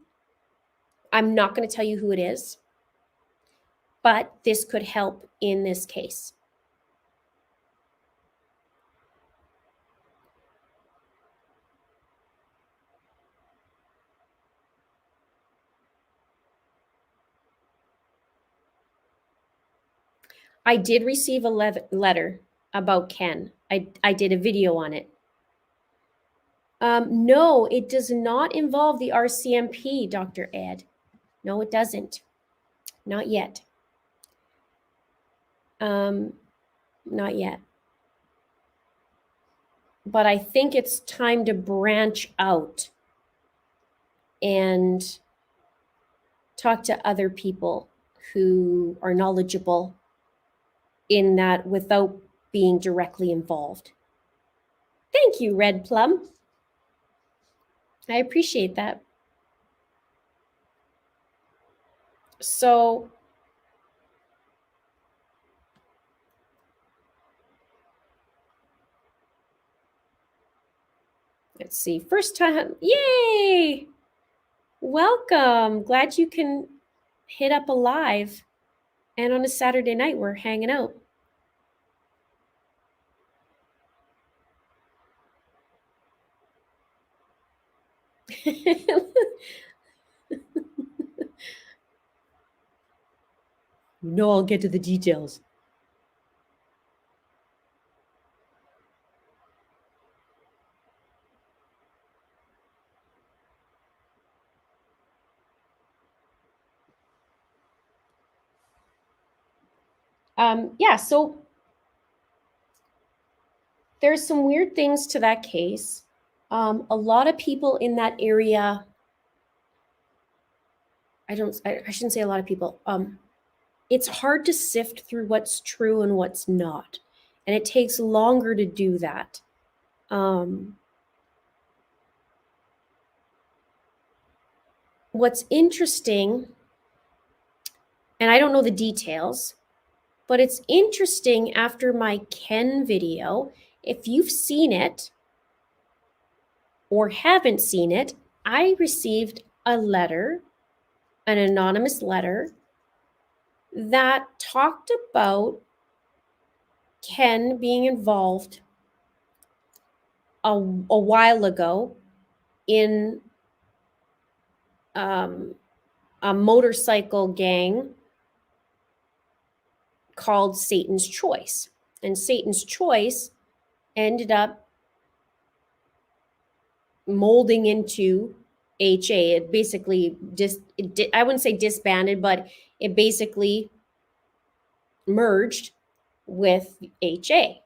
Speaker 1: I'm not going to tell you who it is, but this could help in this case. I did receive a letter about Ken. I did a video on it. No, it does not involve the RCMP, Dr. Ed. No, it doesn't. Not yet. Not yet. But I think it's time to branch out and talk to other people who are knowledgeable in that without being directly involved. Thank you, Red Plum. I appreciate that. So let's see. First time. Yay! Welcome. Glad you can hit up a live. And on a Saturday night, we're hanging out. No, I'll get to the details. Yeah, so there's some weird things to that case. A lot of people in that area, I shouldn't say a lot of people. It's hard to sift through what's true and what's not, and it takes longer to do that. What's interesting, and I don't know the details, but it's interesting after my Ken video, if you've seen it or haven't seen it, I received a letter, an anonymous letter, that talked about Ken being involved a while ago in a motorcycle gang called Satan's Choice. And Satan's Choice ended up molding into HA. It basically I wouldn't say disbanded, but it basically merged with HA.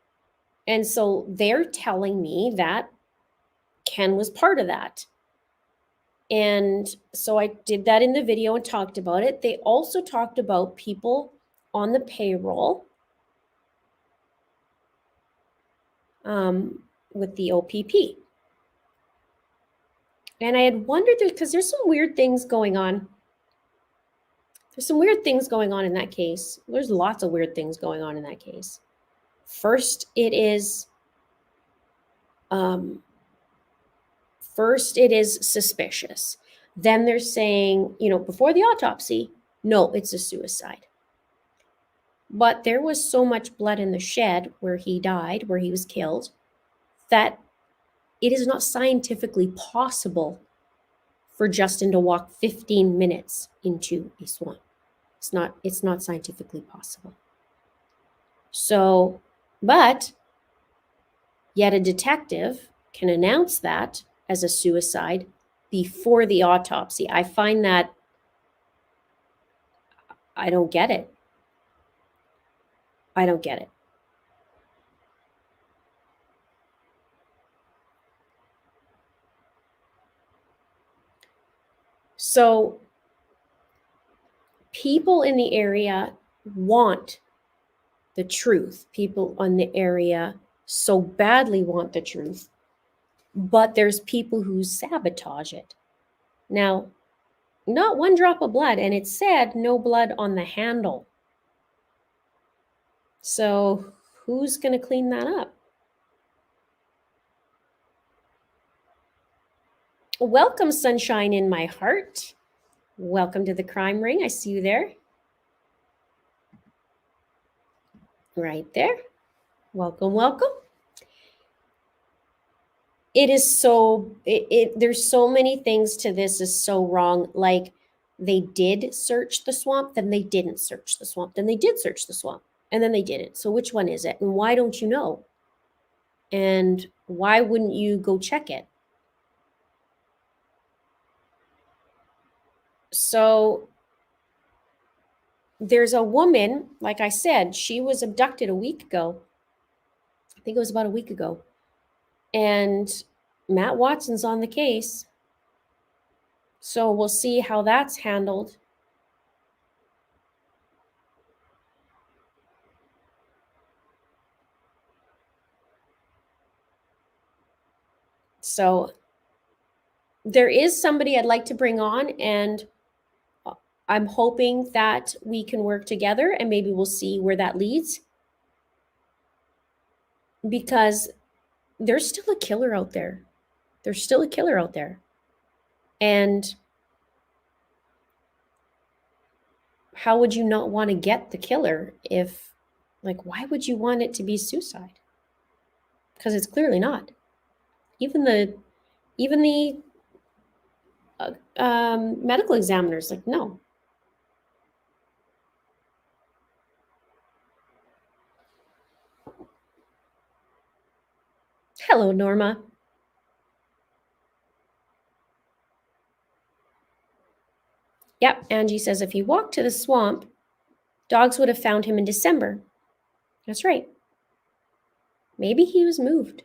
Speaker 1: And so they're telling me that Ken was part of that. And so I did that in the video and talked about it. They also talked about people on the payroll with the OPP. And I had wondered, because there's some weird things going on. There's some weird things going on in that case. There's lots of weird things going on in that case. First, it is suspicious. Then they're saying, before the autopsy, no, it's a suicide. But there was so much blood in the shed where he died, where he was killed, that it is not scientifically possible for Justin to walk 15 minutes into a swamp. It's not scientifically possible. So, but yet a detective can announce that as a suicide before the autopsy. I find that I don't get it. I don't get it. So people in the area want the truth. People in the area so badly want the truth, but there's people who sabotage it. Now, not one drop of blood, and it said no blood on the handle. So who's going to clean that up? Welcome, sunshine in my heart. Welcome to the crime ring. I see you there. Right there. Welcome, welcome. It is so, there's so many things to this is so wrong. Like, they did search the swamp, then they didn't search the swamp, then they did search the swamp, and then they didn't. So which one is it? And why don't you know? And why wouldn't you go check it? So there's a woman, like I said, she was abducted a week ago. I think it was about a week ago. And Matt Watson's on the case. So we'll see how that's handled. So there is somebody I'd like to bring on, and I'm hoping that we can work together, and maybe we'll see where that leads. Because there's still a killer out there. There's still a killer out there. And how would you not want to get the killer if, like, why would you want it to be suicide? Because it's clearly not. Even the medical examiners, like, no. Hello, Norma. Yep, Angie says if he walked to the swamp, dogs would have found him in December. That's right. Maybe he was moved.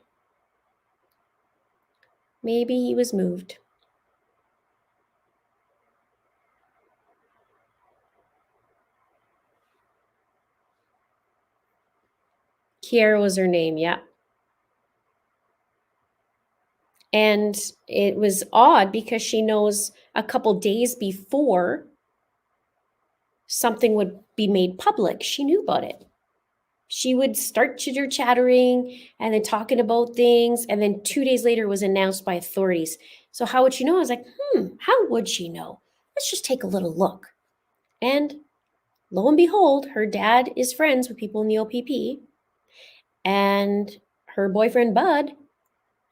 Speaker 1: Maybe he was moved. Kiara was her name, yeah. And it was odd because she knows a couple days before something would be made public, she knew about it. She would start chitter-chattering and then talking about things, and then 2 days later it was announced by authorities. So how would she know? I was like, how would she know? Let's just take a little look. And lo and behold, her dad is friends with people in the OPP, and her boyfriend Bud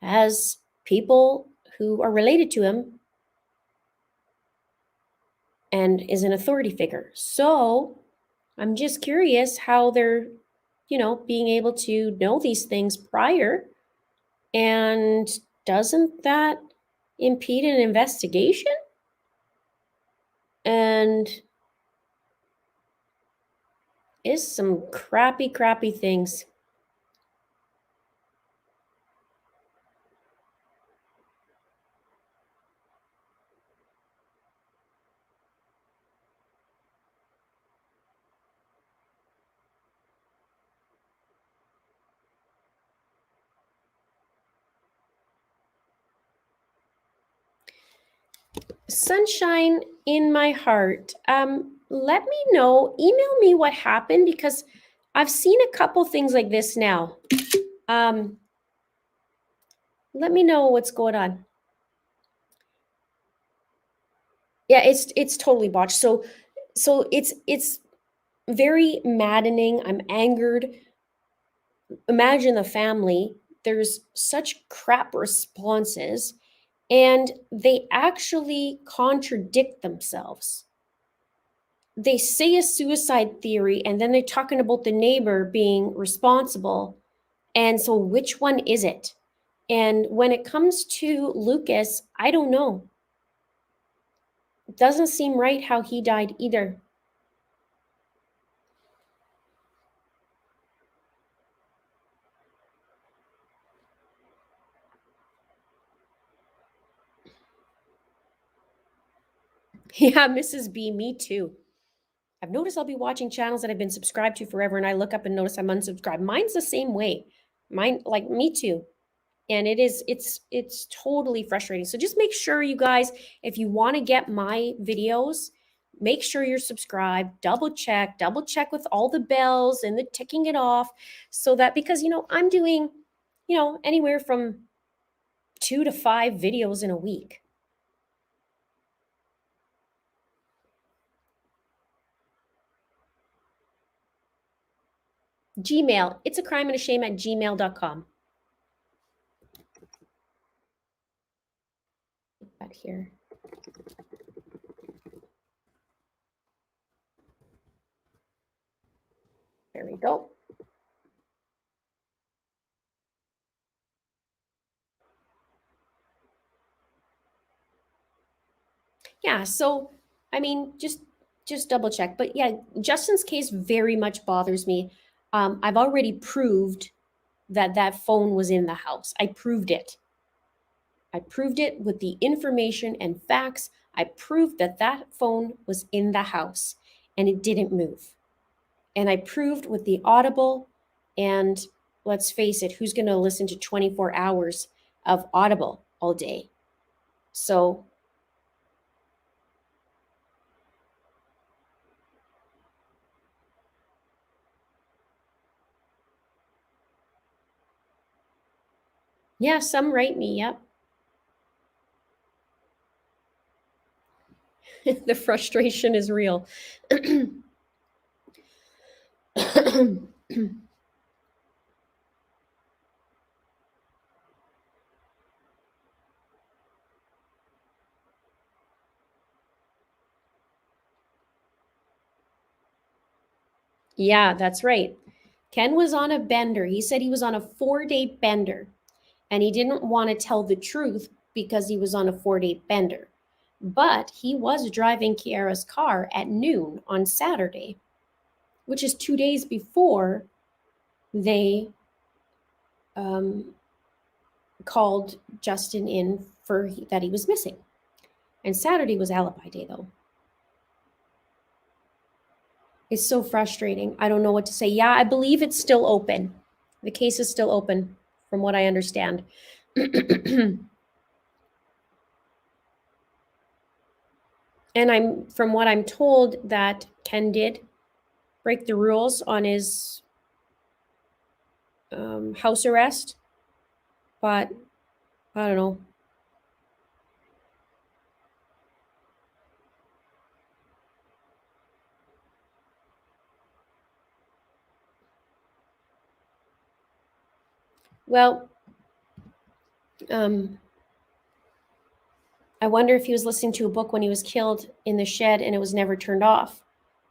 Speaker 1: has people who are related to him and is an authority figure. So I'm just curious how they're, being able to know these things prior. And doesn't that impede an investigation? And is some crappy things. Sunshine in my heart. Let me know. Email me what happened because I've seen a couple things like this now. Let me know what's going on. Yeah, it's totally botched. So it's very maddening. I'm angered. Imagine the family. There's such crap responses, and they actually contradict themselves. They say a suicide theory, and then they're talking about the neighbor being responsible. And so, which one is it? And when it comes to Lucas, I don't know. It doesn't seem right how he died either. Yeah, Mrs. B, me too. I've noticed I'll be watching channels that I've been subscribed to forever, and I look up and notice I'm unsubscribed. Mine's the same way. Mine, like me too. And it's totally frustrating. So just make sure, you guys, if you want to get my videos, make sure you're subscribed, double check with all the bells and the ticking it off, so that, because I'm doing anywhere from 2 to 5 videos in a week. Gmail, it's a crime and a shame at gmail.com. Right here. There we go. Yeah, so I mean, just double check. But yeah, Justin's case very much bothers me. I've already proved that that phone was in the house. I proved it. I proved it with the information and facts. I proved that that phone was in the house and it didn't move. And I proved with the Audible, and let's face it, who's going to listen to 24 hours of Audible all day? So yeah, some write me. Yep. The frustration is real. Yeah, that's right. Ken was on a bender. He said he was on a 4-day bender, and he didn't want to tell the truth because he was on a 4-day bender. But he was driving Kiara's car at noon on Saturday, which is 2 days before they called Justin in for that he was missing. And Saturday was alibi day, though. It's so frustrating. I don't know what to say. Yeah, I believe it's still open. The case is still open, from what I understand. And from what I'm told, that Ken did break the rules on his house arrest, but I don't know. Well, I wonder if he was listening to a book when he was killed in the shed and it was never turned off.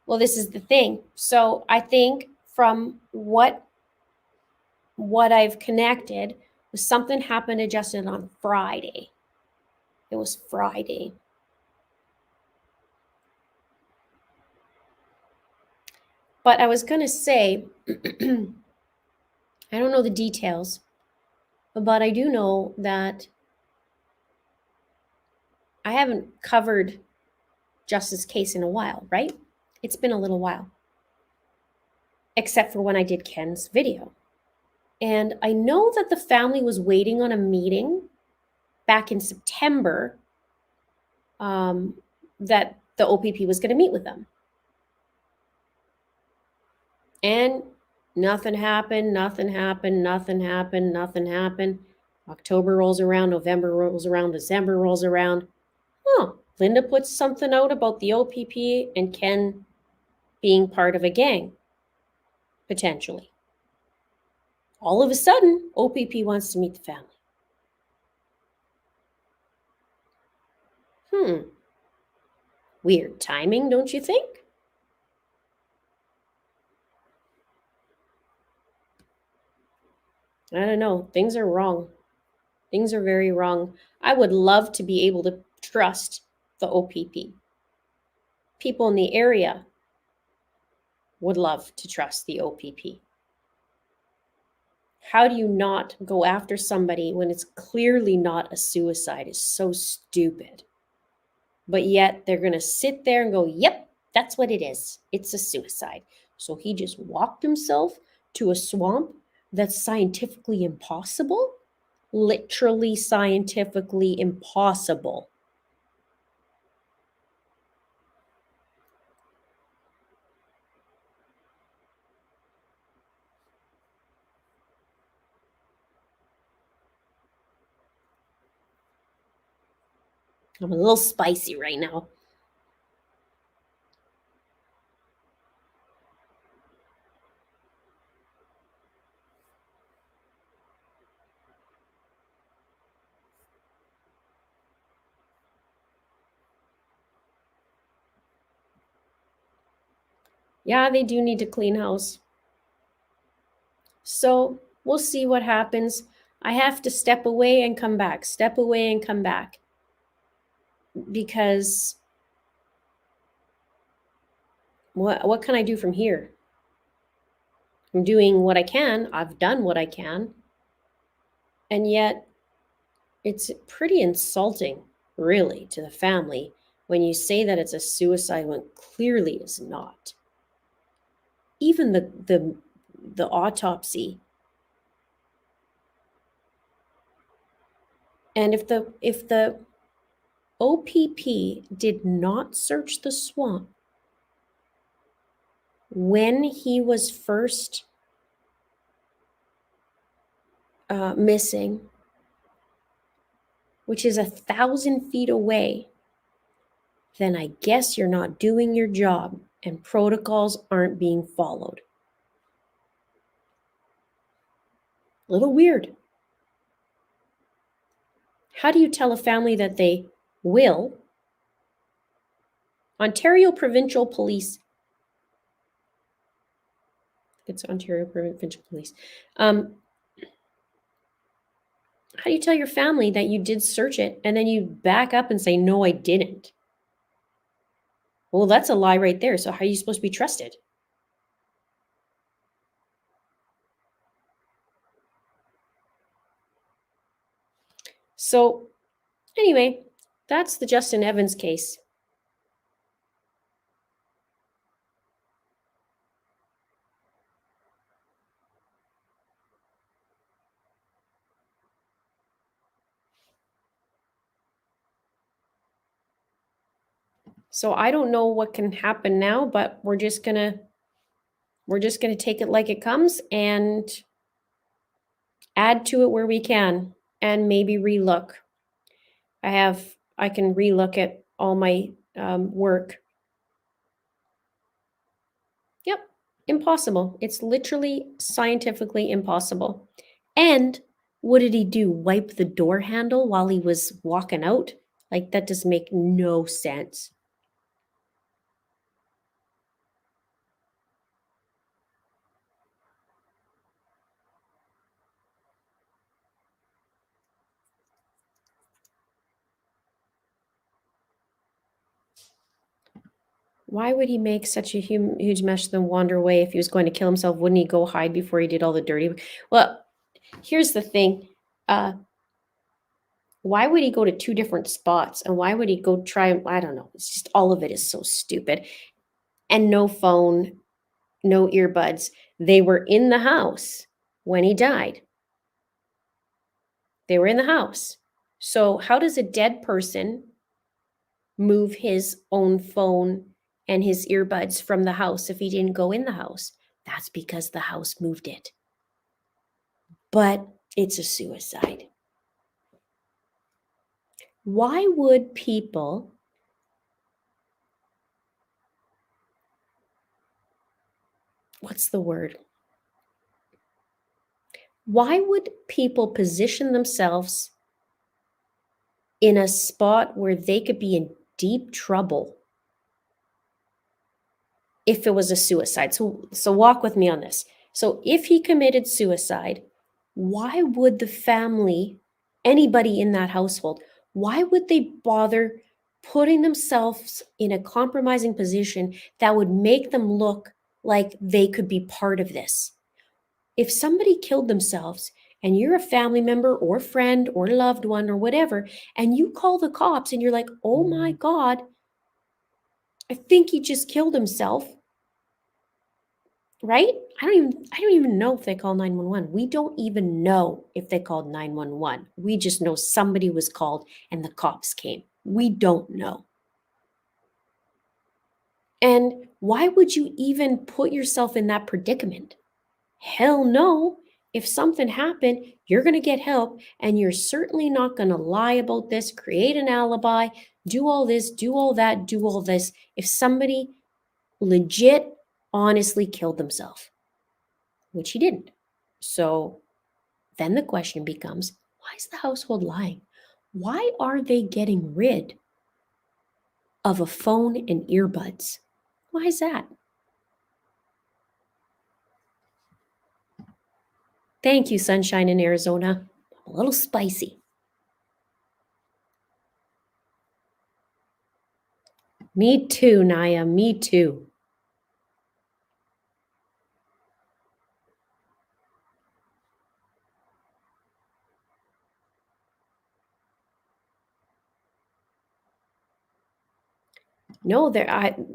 Speaker 1: Well, this is the thing. So I think from what I've connected was something happened to Justin on Friday. It was Friday. But I was going to say, I don't know the details, but I do know that I haven't covered Justin's case in a while, right? It's been a little while, except for when I did Ken's video. And I know that the family was waiting on a meeting back in September that the OPP was going to meet with them. And nothing happened. October rolls around, November rolls around, December rolls around. Oh, Linda puts something out about the OPP and Ken being part of a gang, potentially. All of a sudden, OPP wants to meet the family. Weird timing, don't you think? I don't know. Things are wrong. Things are very wrong. I would love to be able to trust the OPP. People in the area would love to trust the OPP. How do you not go after somebody when it's clearly not a suicide is so stupid. But yet they're going to sit there and go, yep, that's what it is. It's a suicide. So he just walked himself to a swamp that's scientifically impossible? Literally scientifically impossible. I'm a little spicy right now. Yeah, they do need to clean house. So we'll see what happens. I have to step away and come back, because what can I do from here? I'm doing what I can. I've done what I can. And yet it's pretty insulting, really, to the family when you say that it's a suicide when clearly it's not. Even the autopsy. And if the OPP did not search the swamp when he was first missing, which is 1,000 feet away, then I guess you're not doing your job and protocols aren't being followed. A little weird. How do you tell a family that they will? Ontario Provincial Police. It's Ontario Provincial Police. How do you tell your family that you did search it and then you back up and say, no, I didn't? Well, that's a lie right there. So how are you supposed to be trusted? So anyway, that's the Justin Evans case. So I don't know what can happen now, but we're just gonna take it like it comes and add to it where we can and maybe relook. I can relook at all my work. Yep, impossible. It's literally scientifically impossible. And what did he do? Wipe the door handle while he was walking out? Like, that does make no sense. Why would he make such a huge mess then wander away? If he was going to kill himself, wouldn't he go hide before he did all the dirty? Well, here's the thing. Why would he go to two different spots? And why would he go try? I don't know. It's just all of it is so stupid. And no phone, no earbuds. They were in the house when he died. They were in the house. So how does a dead person move his own phone and his earbuds from the house if he didn't go in the house. That's because the house moved it. But it's a suicide. Why would people what's the word? Why would people position themselves in a spot where they could be in deep trouble if it was a suicide? So walk with me on this. So if he committed suicide, why would the family, anybody in that household, why would they bother putting themselves in a compromising position that would make them look like they could be part of this? If somebody killed themselves and you're a family member or friend or loved one or whatever, and you call the cops and you're like, oh my God, I think he just killed himself, right? I don't even know if they call 911. We don't even know if they called 911. We just know somebody was called and the cops came. We don't know. And why would you even put yourself in that predicament? Hell no. If something happened, you're going to get help, and you're certainly not going to lie about this, create an alibi, do all this, do all that, do all this. If somebody legit, honestly killed themselves, which he didn't. So then the question becomes, why is the household lying? Why are they getting rid of a phone and earbuds? Why is that? Thank you, sunshine in Arizona. A little spicy. Me too, Naya. Me too. No,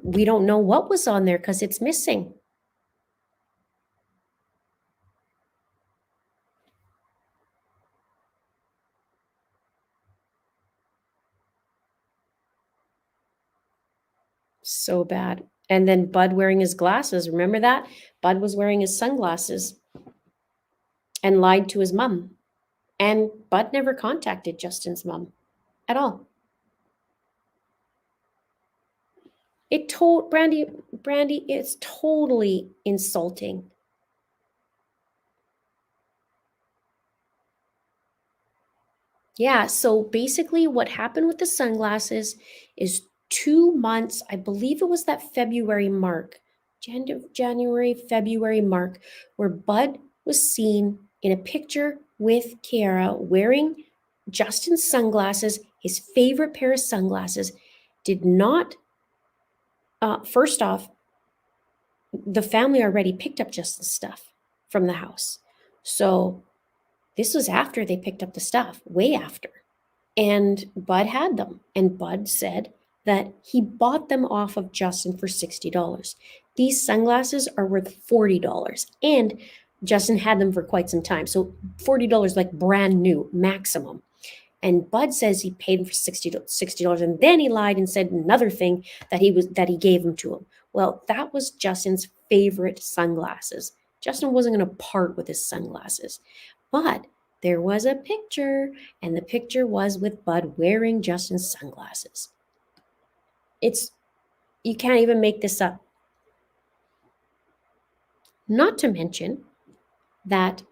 Speaker 1: we don't know what was on there because it's missing. So bad. And then Bud wearing his glasses. Remember that? Bud was wearing his sunglasses and lied to his mom. And Bud never contacted Justin's mom at all. It told Brandy, it's totally insulting. Yeah, so basically what happened with the sunglasses is 2 months, I believe it was that February mark, January, February mark, where Bud was seen in a picture with Kiara wearing Justin's sunglasses, his favorite pair of sunglasses, did not, first off, the family already picked up Justin's stuff from the house. So this was after they picked up the stuff, way after. And Bud had them. And Bud said that he bought them off of Justin for $60. These sunglasses are worth $40. And Justin had them for quite some time. So $40 like brand new, maximum. And Bud says he paid him for $60. And then he lied and said another thing that he gave them to him. Well, that was Justin's favorite sunglasses. Justin wasn't going to part with his sunglasses. But there was a picture, and the picture was with Bud wearing Justin's sunglasses. You can't even make this up. Not to mention that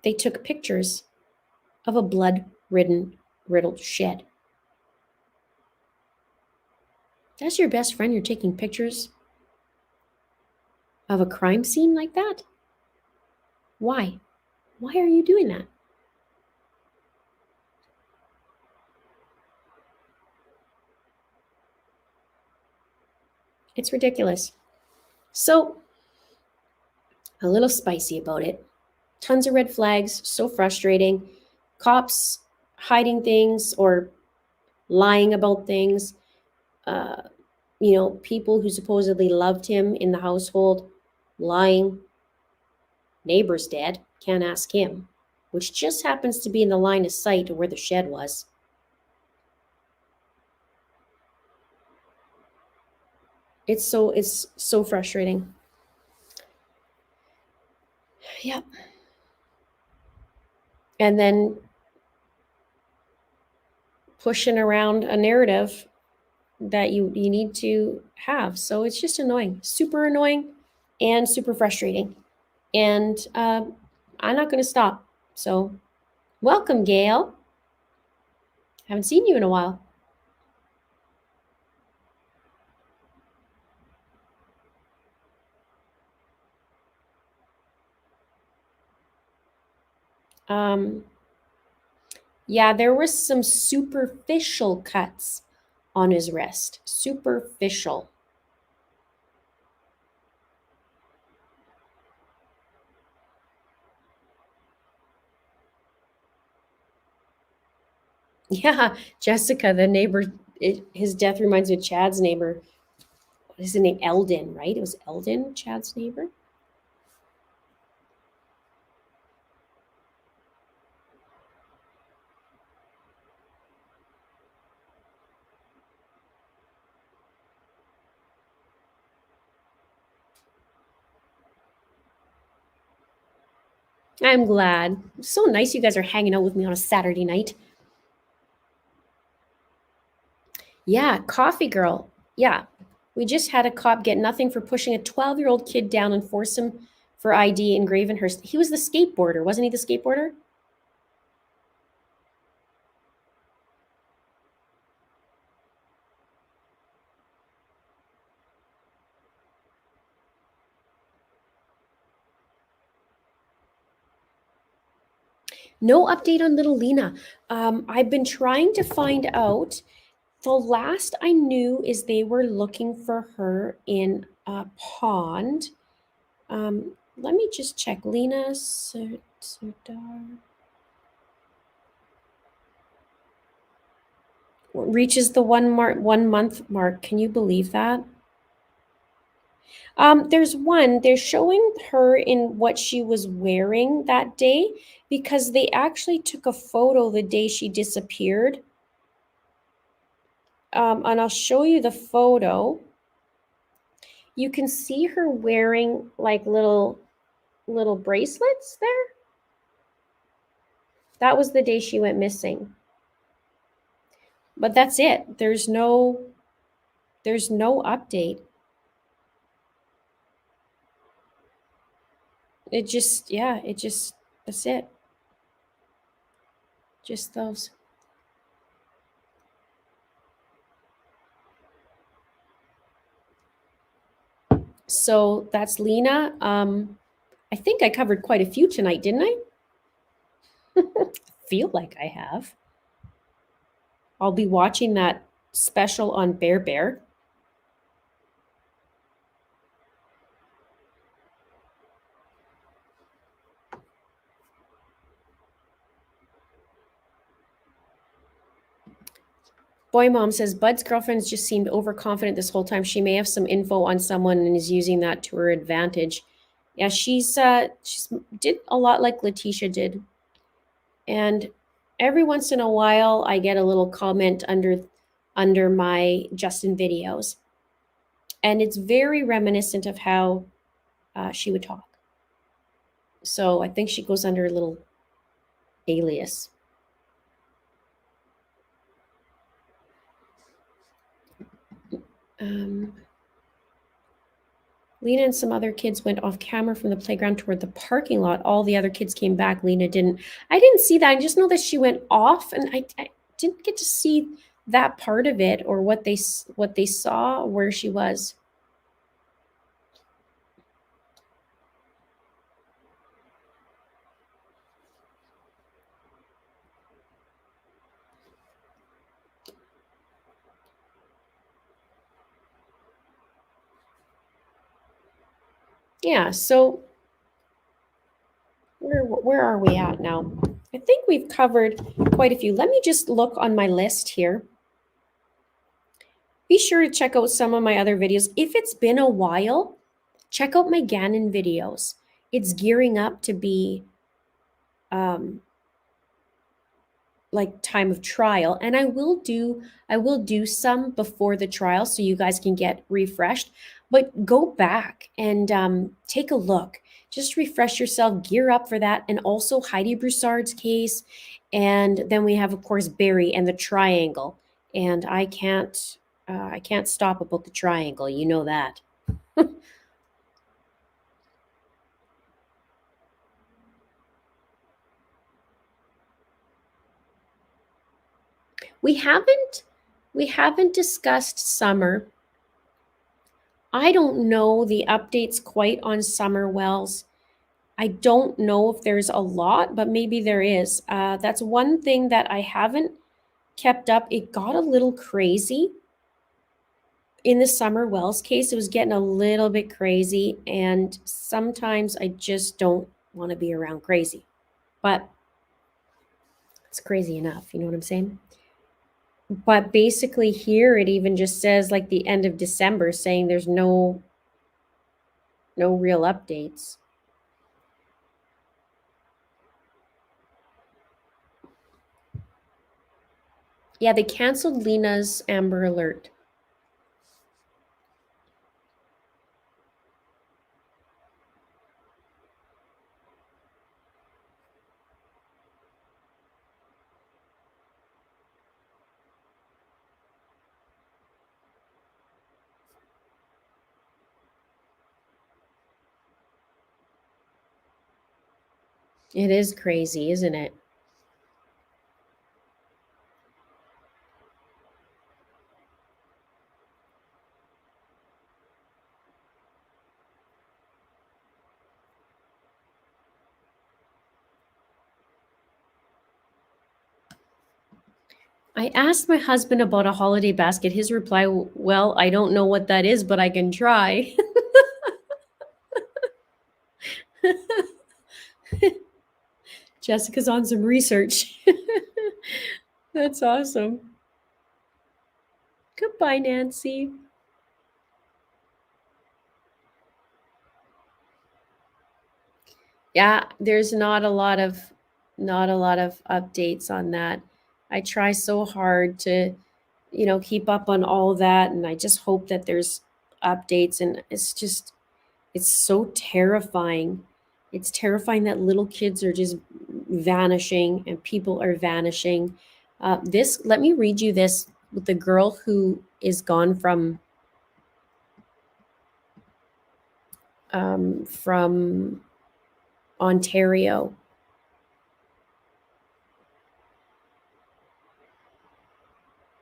Speaker 1: they took pictures of a riddled shed. That's your best friend. You're taking pictures of a crime scene like that? Why? Why are you doing that? It's ridiculous. So, a little spicy about it. Tons of red flags, so frustrating. Cops hiding things or lying about things. People who supposedly loved him in the household lying. Neighbor's dead, can't ask him, which just happens to be in the line of sight of where the shed was. It's so frustrating. Yeah. And then pushing around a narrative that you need to have. So it's just annoying, super annoying and super frustrating. And I'm not going to stop. So welcome, Gail. Haven't seen you in a while. Um, yeah, there was some superficial cuts on his wrist. Superficial. Yeah, Jessica, the neighbor, his death reminds me of Chad's neighbor. What is his name? Eldon, right? It was Eldon, Chad's neighbor. I'm glad. So nice you guys are hanging out with me on a Saturday night. Yeah, coffee girl. Yeah. We just had a cop get nothing for pushing a 12-year-old kid down and force him for ID in Gravenhurst. He was the skateboarder, wasn't he the skateboarder? No update on little Lena. I've been trying to find out. The last I knew is they were looking for her in a pond. Let me just check. Lena Sardar reaches the 1 month mark. Can you believe that? There's one. They're showing her in what she was wearing that day because they actually took a photo the day she disappeared. And I'll show you the photo. You can see her wearing like little bracelets there. That was the day she went missing. But that's it. There's no update. That's it. Just those. So that's Lena. I think I covered quite a few tonight, didn't I? Feel like I have. I'll be watching that special on Bear Bear. Boy Mom says Bud's girlfriend's just seemed overconfident this whole time. She may have some info on someone and is using that to her advantage. Yeah, she's did a lot like Letitia did. And every once in a while I get a little comment under my Justin videos. And it's very reminiscent of how she would talk. So I think she goes under a little alias. Lena and some other kids went off camera from the playground toward the parking lot. All the other kids came back. Lena didn't. I didn't see that. I just know that she went off, and I didn't get to see that part of it or what they saw, where she was. Yeah, so where are we at now? I think we've covered quite a few. Let me just look on my list here. Be sure to check out some of my other videos. If it's been a while, check out my Gannon videos. It's gearing up to be like time of trial, and I will do some before the trial so you guys can get refreshed, but go back and take a look, just refresh yourself, gear up for that. And also Heidi Broussard's case, and then we have of course Barry and the triangle, and I can't stop about the triangle, you know that. We haven't discussed summer. I don't know the updates quite on Summer Wells. I don't know if there's a lot, but maybe there is. That's one thing that I haven't kept up. It got a little crazy in the Summer Wells case. It was getting a little bit crazy, and sometimes I just don't want to be around crazy. But it's crazy enough, you know what I'm saying? But basically here it even just says like the end of December, saying there's no real updates. Yeah, they canceled Lena's Amber Alert. It is crazy, isn't it? I asked my husband about a holiday basket. His reply, well, I don't know what that is, but I can try. Jessica's on some research. That's awesome. Goodbye, Nancy. Yeah, there's not a lot of updates on that. I try so hard to, keep up on all that, and I just hope that there's updates. And it's so terrifying. It's terrifying that little kids are just vanishing and people are vanishing. Let me read you this with the girl who is gone from Ontario.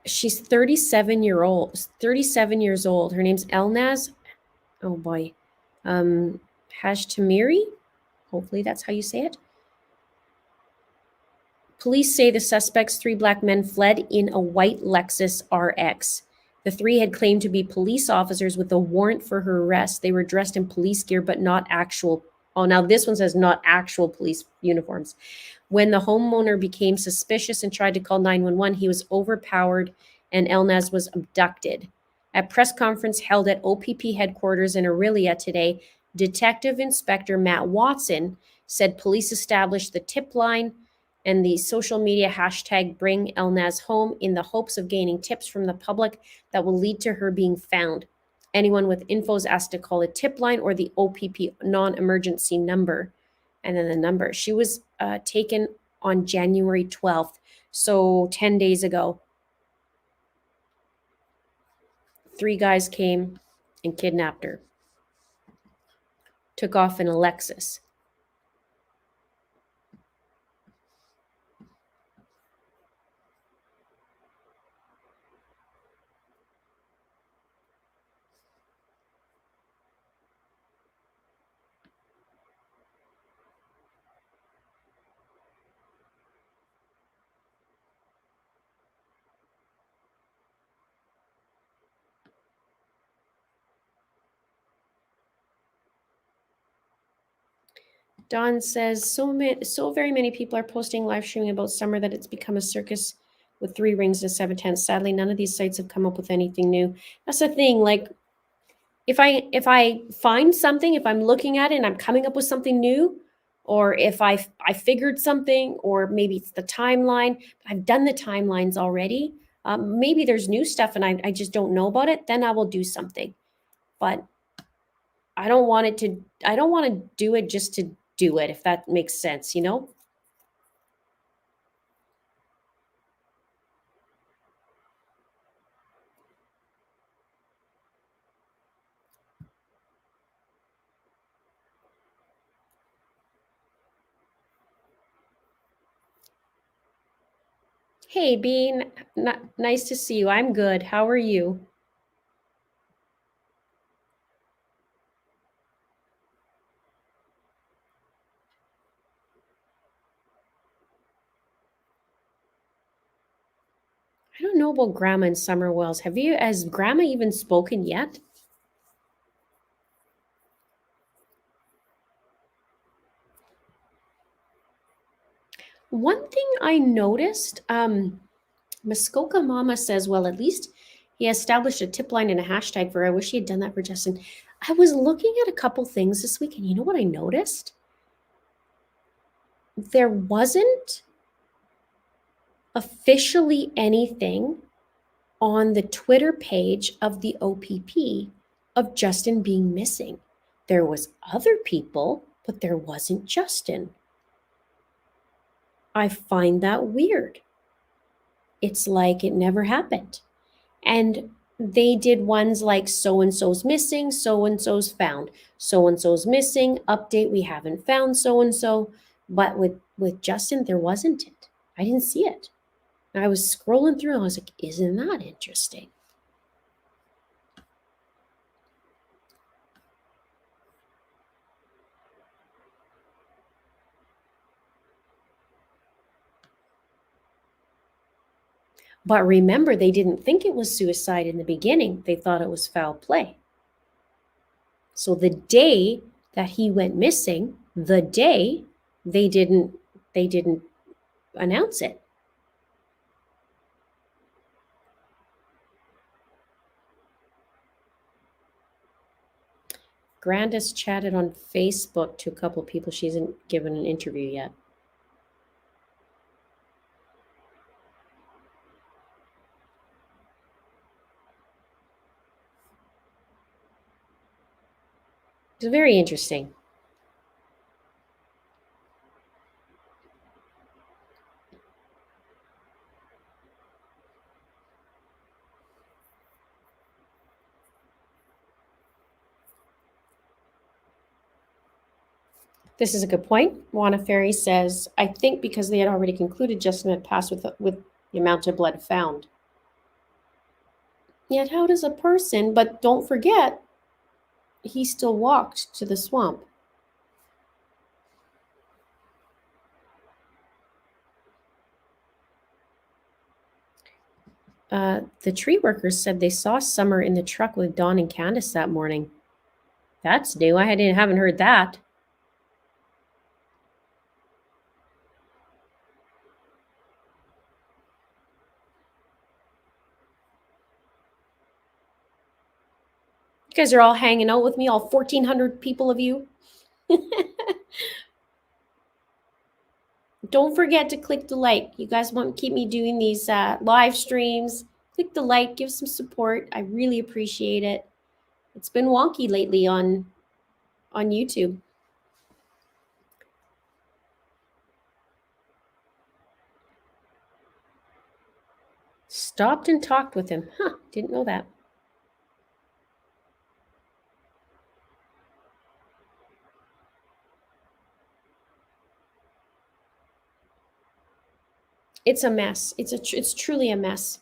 Speaker 1: She's 37 years old. Her name's Elnaz. Oh boy. Hashtamiri. Hopefully that's how you say it. Police say the suspects, three black men, fled in a white Lexus RX. The three had claimed to be police officers with a warrant for her arrest. They were dressed in police gear, but not actual. Oh, now this one says not actual police uniforms. When the homeowner became suspicious and tried to call 911, he was overpowered and Elnaz was abducted. At press conference held at OPP headquarters in Aurelia today, Detective Inspector Matt Watson said police established the tip line and the social media hashtag Bring Elnaz Home in the hopes of gaining tips from the public that will lead to her being found. Anyone with info is asked to call a tip line or the OPP non-emergency number. And then the number. She was taken on January 12th, so 10 days ago. Three guys came and kidnapped her. Took off in a Lexus. Don says, so very many people are posting live streaming about summer that it's become a circus with 3 rings and 7 tents. Sadly, none of these sites have come up with anything new. That's the thing. Like, if I find something, if I'm looking at it and I'm coming up with something new, or if I figured something, or maybe it's the timeline. I've done the timelines already. Maybe there's new stuff and I just don't know about it. Then I will do something. But I don't want to do it just to do it, if that makes sense, you know? Hey, Bean, nice to see you. I'm good. How are you? I don't know about Grandma and Summer Wells. Has Grandma even spoken yet? One thing I noticed, Muskoka Mama says, well, at least he established a tip line and a hashtag for, I wish he had done that for Justin. I was looking at a couple things this week, and you know what I noticed? There wasn't officially anything on the Twitter page of the OPP of Justin being missing. There was other people, but there wasn't Justin. I find that weird. It's like it never happened. And they did ones like so and so's missing, so and so's found, so and so's missing, update, we haven't found so and so. But with Justin, there wasn't it. I didn't see it. I was scrolling through and I was like, isn't that interesting? But remember, they didn't think it was suicide in the beginning. They thought it was foul play. So the day that he went missing, they didn't announce it. Grandis chatted on Facebook to a couple of people. She hasn't given an interview yet. It's very interesting. This is a good point. Juana Ferry says, I think because they had already concluded Justin had passed with the amount of blood found. Yet how does a person, but don't forget, he still walked to the swamp. The tree workers said they saw Summer in the truck with Dawn and Candace that morning. That's new. Haven't heard that. You guys are all hanging out with me, all 1,400 people of you. Don't forget to click the like. You guys want to keep me doing these live streams. Click the like, give some support. I really appreciate it. It's been wonky lately on YouTube. Stopped and talked with him. Huh, didn't know that. It's a mess. It's truly a mess.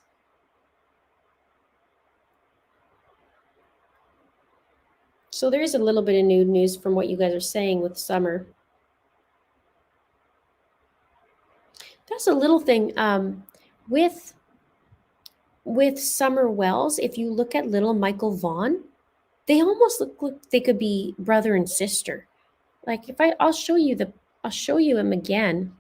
Speaker 1: So there is a little bit of new news from what you guys are saying with Summer. That's a little thing. With Summer Wells, if you look at little Michael Vaughn, they almost look like they could be brother and sister. Like I'll show you him again.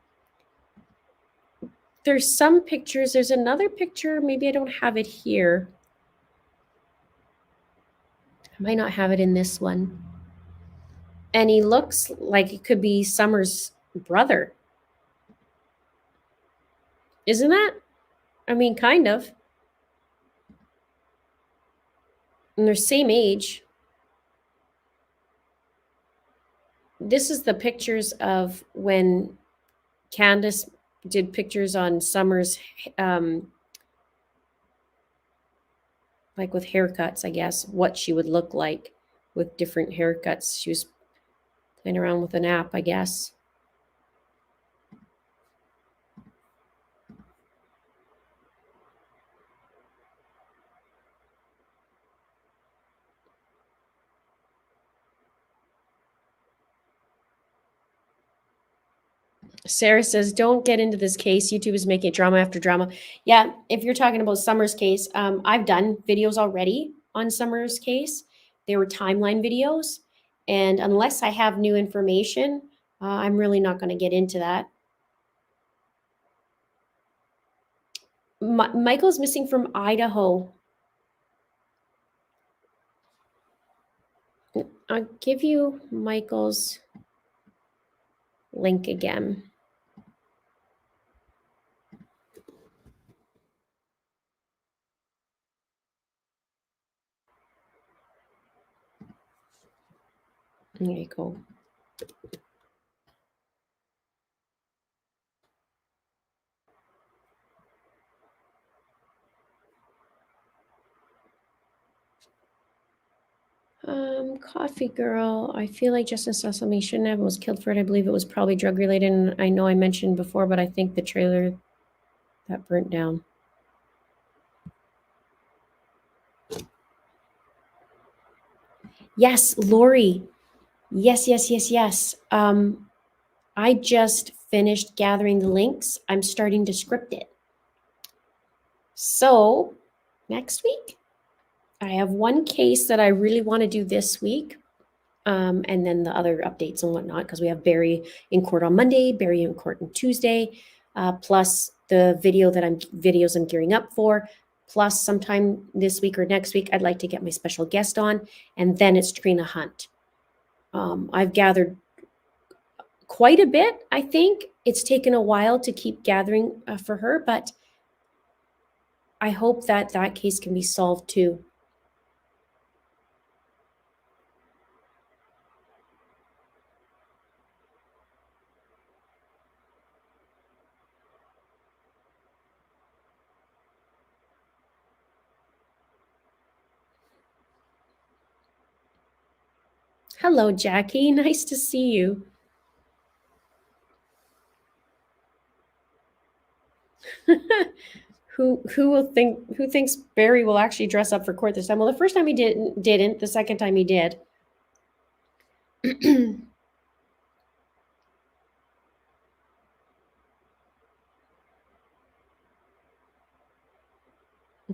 Speaker 1: There's some pictures. There's another picture. Maybe I don't have it here. I might not have it in this one. And he looks like it could be Summer's brother. Isn't that? I mean, kind of. And they're same age. This is the pictures of when Candace did pictures on Summer's, like with haircuts, I guess, what she would look like with different haircuts. She was playing around with an app, I guess. Sarah says, "Don't get into this case. YouTube is making it drama after drama." Yeah, if you're talking about Summer's case, I've done videos already on Summer's case. They were timeline videos, and unless I have new information, I'm really not going to get into that. Michael's missing from Idaho. I'll give you Michael's link again. There you go. Coffee girl. I feel like Justin saw something he shouldn't have and was killed for it. I believe it was probably drug related. And I know I mentioned before, but I think the trailer that burnt down. Yes, Lori. Yes. I just finished gathering the links. I'm starting to script it. So next week, I have one case that I really want to do this week. And then the other updates and whatnot, because we have Barry in court on Monday, Barry in court on Tuesday, plus the videos I'm gearing up for, plus sometime this week or next week, I'd like to get my special guest on, and then it's Trina Hunt. I've gathered quite a bit. I think it's taken a while to keep gathering for her, but I hope that that case can be solved too. Hello, Jackie. Nice to see you. Who thinks Barry will actually dress up for court this time? Well, the first time he didn't. The second time he did.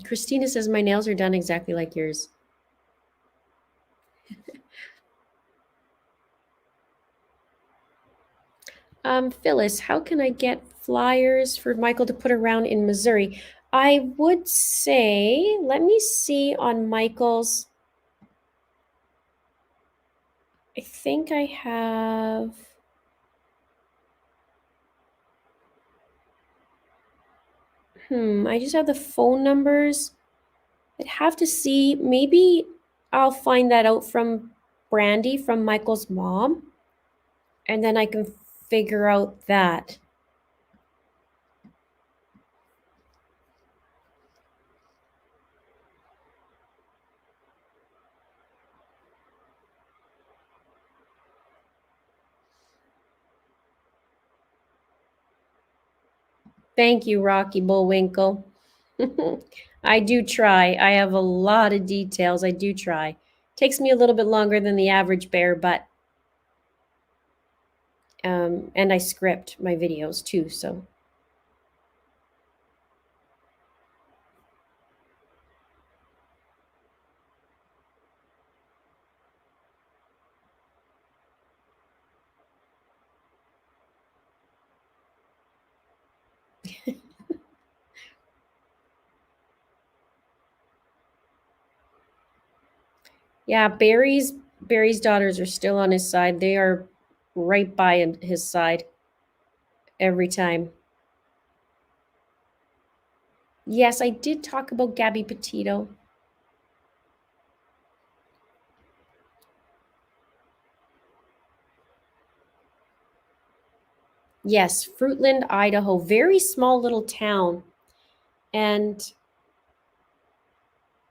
Speaker 1: Christina says my nails are done exactly like yours. Phyllis, how can I get flyers for Michael to put around in Missouri? I would say, let me see on Michael's. I think I have. I just have the phone numbers. I'd have to see. Maybe I'll find that out from Brandy, from Michael's mom, and then I can figure out that. Thank you, Rocky Bullwinkle. I do try. I have a lot of details. I do try. Takes me a little bit longer than the average bear, but and I script my videos too, so. Yeah, Barry's Barry's daughters are still on his side. They are right by his side every time. Yes, I did talk about Gabby Petito. Yes, Fruitland, Idaho. Very small little town. And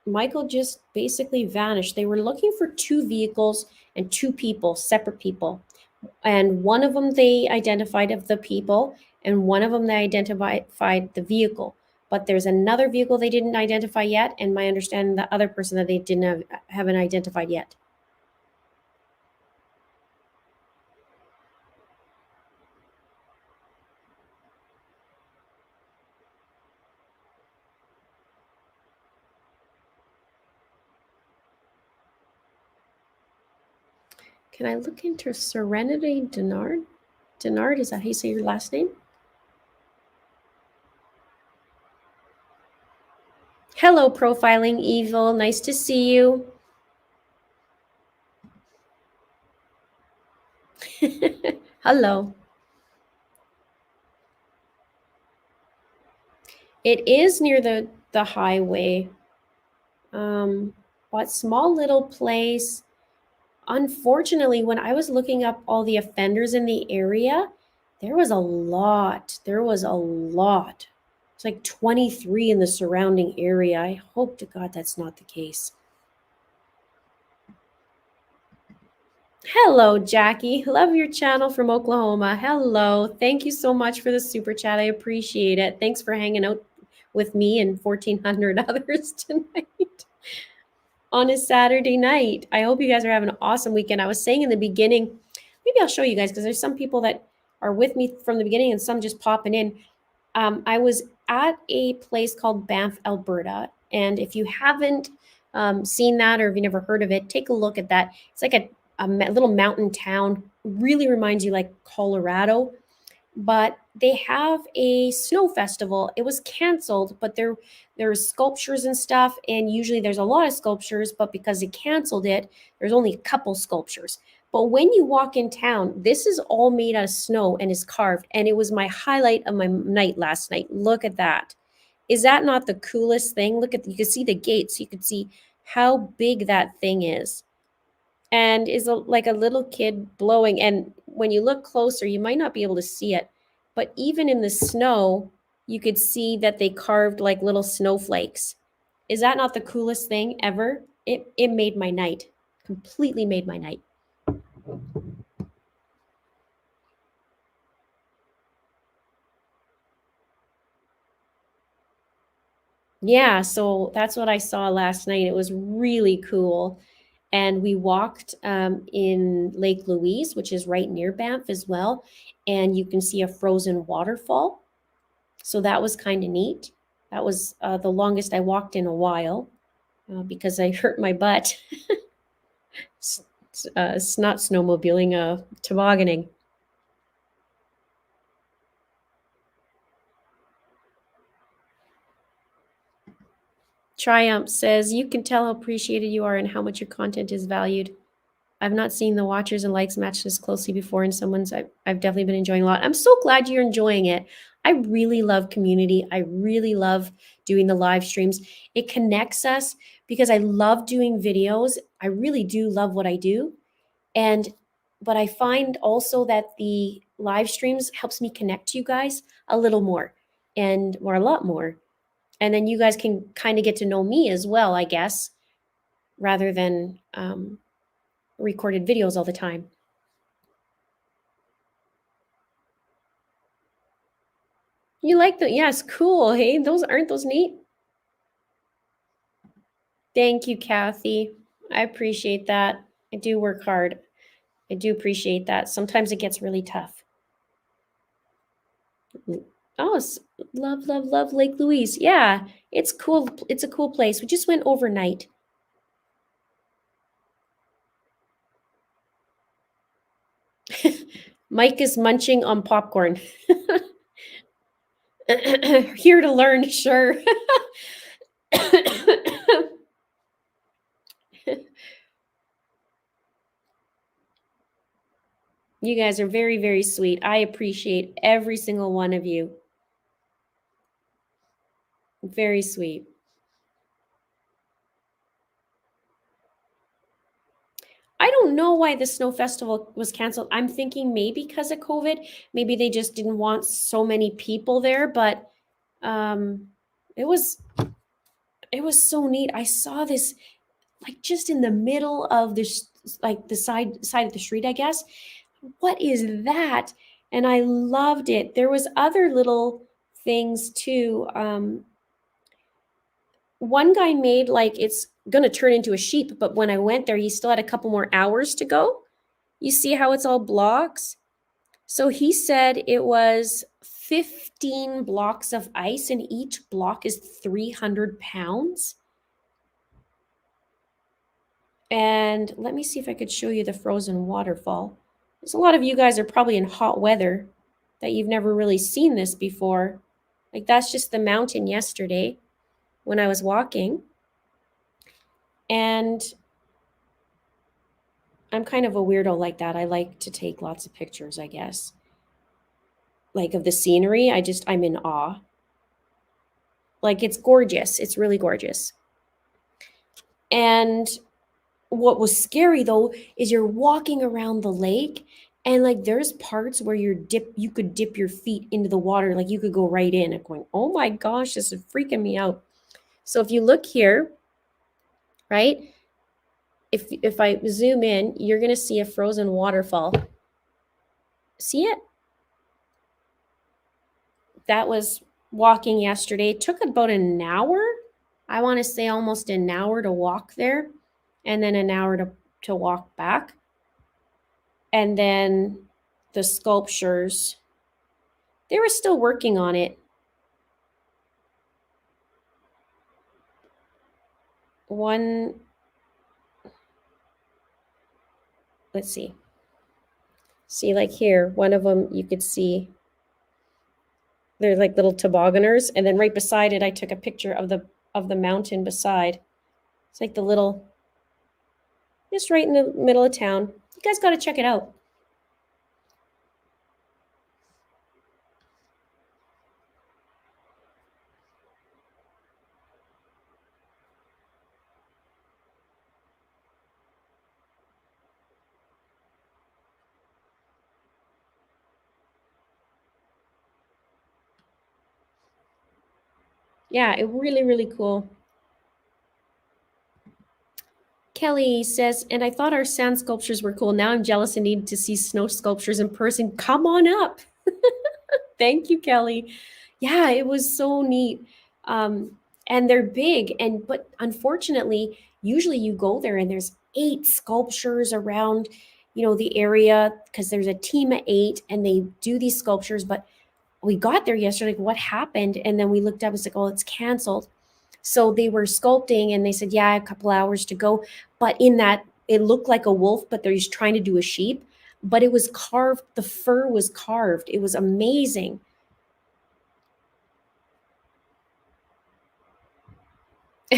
Speaker 1: Michael just basically vanished. They were looking for 2 vehicles and 2 people, separate people. And one of them they identified of the people, and one of them they identified the vehicle. But there's another vehicle they didn't identify yet, and my understanding the other person that they haven't identified yet. Can I look into Serenity Denard? Denard, is that how you say your last name? Hello, Profiling Evil. Nice to see you. Hello. It is near the highway. But small little place. Unfortunately, when I was looking up all the offenders in the area, there was a lot. There was a lot. It's like 23 in the surrounding area. I hope to God that's not the case. Hello, Jackie. Love your channel from Oklahoma. Hello. Thank you so much for the super chat. I appreciate it. Thanks for hanging out with me and 1,400 others tonight on a Saturday night. I hope you guys are having an awesome weekend. I was saying in the beginning, maybe I'll show you guys because there's some people that are with me from the beginning and some just popping in. I was at a place called Banff, Alberta. And if you haven't seen that or if you never heard of it, take a look at that. It's like a little mountain town, really reminds you like Colorado. But they have a snow festival. It was canceled, but there's sculptures and stuff. And usually there's a lot of sculptures, but because they canceled it, there's only a couple sculptures. But when you walk in town, this is all made out of snow and is carved. And it was my highlight of my night last night. Look at that. Is that not the coolest thing? Look at, you can see the gates. You can see how big that thing is. And is like a little kid blowing. And when you look closer, you might not be able to see it. But even in the snow, you could see that they carved like little snowflakes. Is that not the coolest thing ever? It made my night. Completely made my night. Yeah, so that's what I saw last night. It was really cool. And we walked in Lake Louise, which is right near Banff as well. And you can see a frozen waterfall. So that was kind of neat. That was the longest I walked in a while because I hurt my butt. It's not snowmobiling, tobogganing. Triumph says, you can tell how appreciated you are and how much your content is valued. I've not seen the watchers and likes match this closely before, and I've definitely been enjoying a lot. I'm so glad you're enjoying it. I really love community. I really love doing the live streams. It connects us because I love doing videos. I really do love what I do. But I find also that the live streams helps me connect to you guys a little more or a lot more. And then you guys can kind of get to know me as well, I guess, rather than recorded videos all the time. You like the, yes, cool. Hey, aren't those neat? Thank you, Kathy. I appreciate that. I do work hard. I do appreciate that. Sometimes it gets really tough. Oh, love, love, love Lake Louise. Yeah, it's cool. It's a cool place. We just went overnight. Mike is munching on popcorn. Here to learn, sure. You guys are very, very sweet. I appreciate every single one of you. Very sweet. I don't know why the snow festival was canceled. I'm thinking maybe because of COVID. Maybe they just didn't want so many people there, but um it was so neat. I saw this like just in the middle of this, like the side of the street, I guess. What is that? And I loved it. There was other little things too. One guy made like it's gonna turn into a sheep, but when I went there, he still had a couple more hours to go. You see how it's all blocks? So he said it was 15 blocks of ice, and each block is 300 pounds. And let me see if I could show you the frozen waterfall. There's a lot of you guys are probably in hot weather that you've never really seen this before. Like that's just the mountain yesterday when I was walking. And I'm kind of a weirdo like that. I like to take lots of pictures, I guess. Like of the scenery, I'm in awe. Like it's gorgeous. It's really gorgeous. And what was scary though is you're walking around the lake and like there's parts where you could dip your feet into the water, like you could go right in and going, oh my gosh, this is freaking me out. So if you look here, right, if I zoom in, you're gonna see a frozen waterfall. See it? That was walking yesterday. It took about an hour. I want to say almost an hour to walk there, and then an hour to walk back. And then the sculptures, they were still working on it. One, let's see. See, like here, one of them you could see they're like little tobogganers, and then right beside it, I took a picture of the mountain beside. It's like the little, just right in the middle of town. You guys got to check it out. Yeah, it really, really cool. Kelly says, and I thought our sand sculptures were cool. Now I'm jealous and need to see snow sculptures in person. Come on up. Thank you, Kelly. Yeah, it was so neat. And they're big, but unfortunately, usually you go there and there's 8 sculptures around, the area because there's a team of 8 and they do these sculptures. But we got there yesterday, like, what happened? And then we looked up, it's like, oh, it's canceled. So they were sculpting and they said, yeah, a couple hours to go. But in that, it looked like a wolf, but they're just trying to do a sheep. But it was carved, the fur was carved. It was amazing.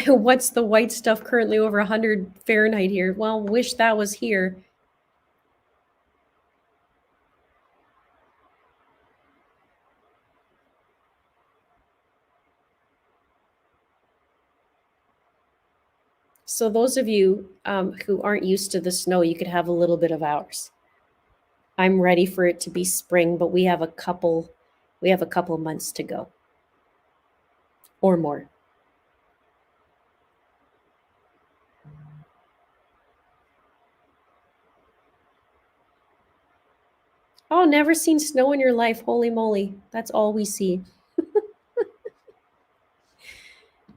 Speaker 1: What's the white stuff currently over 100 Fahrenheit here? Well, wish that was here. So those of you who aren't used to the snow, you could have a little bit of ours. I'm ready for it to be spring, but we have a couple months to go or more. Oh, never seen snow in your life. Holy moly. That's all we see.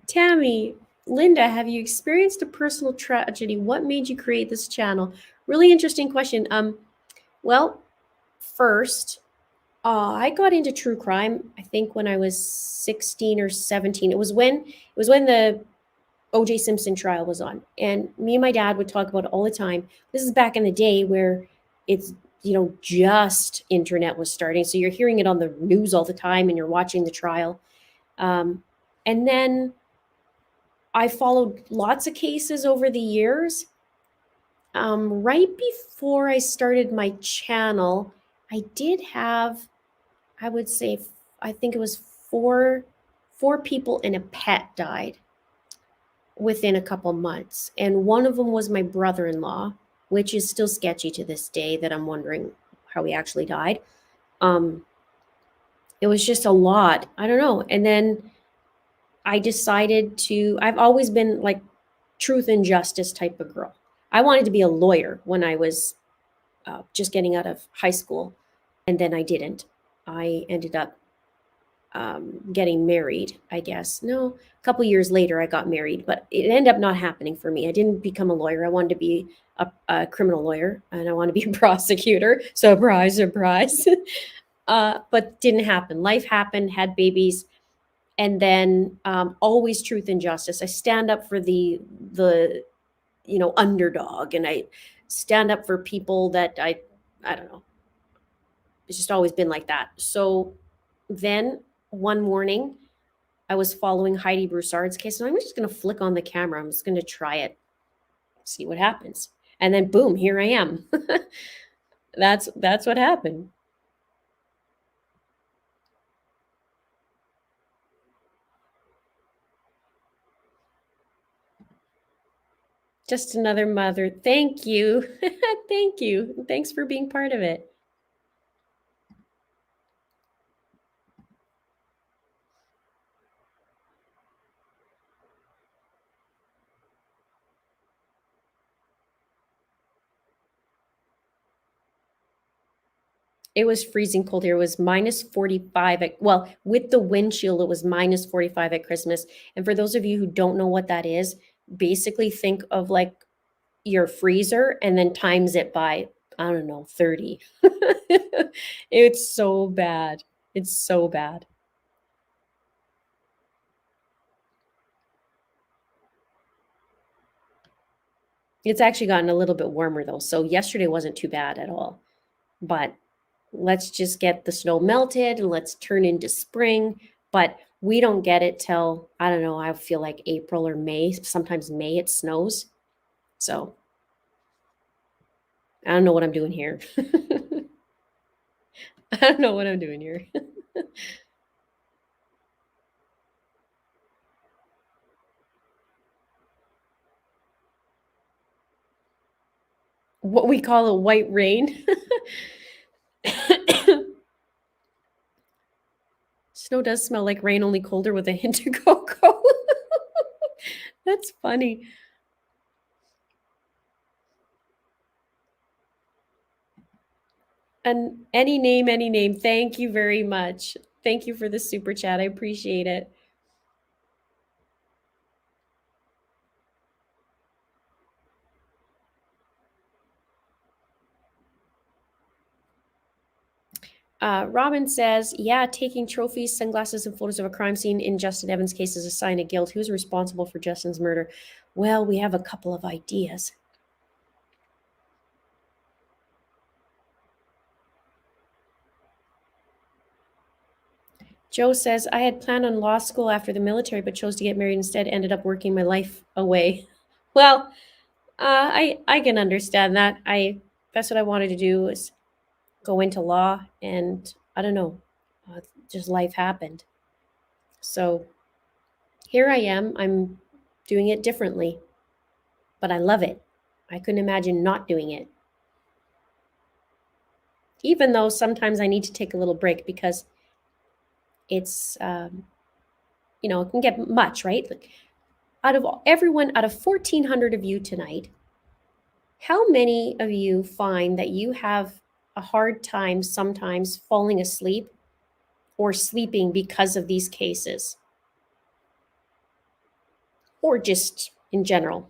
Speaker 1: Tammy, Linda, have you experienced a personal tragedy? What made you create this channel? Really interesting question. Well, first, I got into true crime, I think when I was 16 or 17. It was when the O.J. Simpson trial was on. And me and my dad would talk about it all the time. This is back in the day where it's, just internet was starting. So you're hearing it on the news all the time and you're watching the trial. And then I followed lots of cases over the years. Right before I started my channel, I did have, I would say, I think it was four people and a pet died within a couple months. And one of them was my brother-in-law, which is still sketchy to this day that I'm wondering how he actually died. Um, it was just a lot. I don't know. And then I decided I've always been like truth and justice type of girl. I wanted to be a lawyer when I was just getting out of high school, and then I didn't. I ended up getting married, I guess. No, a couple years later, I got married, but it ended up not happening for me. I didn't become a lawyer. I wanted to be a criminal lawyer, and I wanted to be a prosecutor. Surprise, surprise. But didn't happen. Life happened, had babies, and then always truth and justice. I stand up for the underdog, and I stand up for people that I don't know. It's just always been like that. So then one morning, I was following Heidi Broussard's case, and I'm just going to flick on the camera. I'm just going to try it, see what happens, and then boom, here I am. That's what happened. Just another mother. Thank you. Thank you. Thanks for being part of it. It was freezing cold here. It was minus 45 well, with the wind chill, it was minus 45 at Christmas. And for those of you who don't know what that is, basically think of like your freezer and then times it by, I don't know, 30. It's so bad. It's so bad. It's actually gotten a little bit warmer though. So yesterday wasn't too bad at all. But let's just get the snow melted and let's turn into spring. But we don't get it till, I don't know, I feel like April or May. Sometimes May it snows. So I don't know what I'm doing here. I don't know what I'm doing here. What we call a white rain. Snow does smell like rain, only colder with a hint of cocoa. That's funny. And any name, any name. Thank you very much. Thank you for the super chat. I appreciate it. Robin says, yeah, taking trophies, sunglasses, and photos of a crime scene in Justin Evans' case is a sign of guilt. Who's responsible for Justin's murder? Well, we have a couple of ideas. Joe says, I had planned on law school after the military, but chose to get married instead, ended up working my life away. Well, I can understand that. That's what I wanted to do, was go into law, and I don't know, just life happened. So here I am. I'm doing it differently, but I love it. I couldn't imagine not doing it. Even though sometimes I need to take a little break because it's, it can get much, right? Like, out of 1,400 of you tonight, how many of you find that you have a hard time sometimes falling asleep or sleeping because of these cases? Or just in general?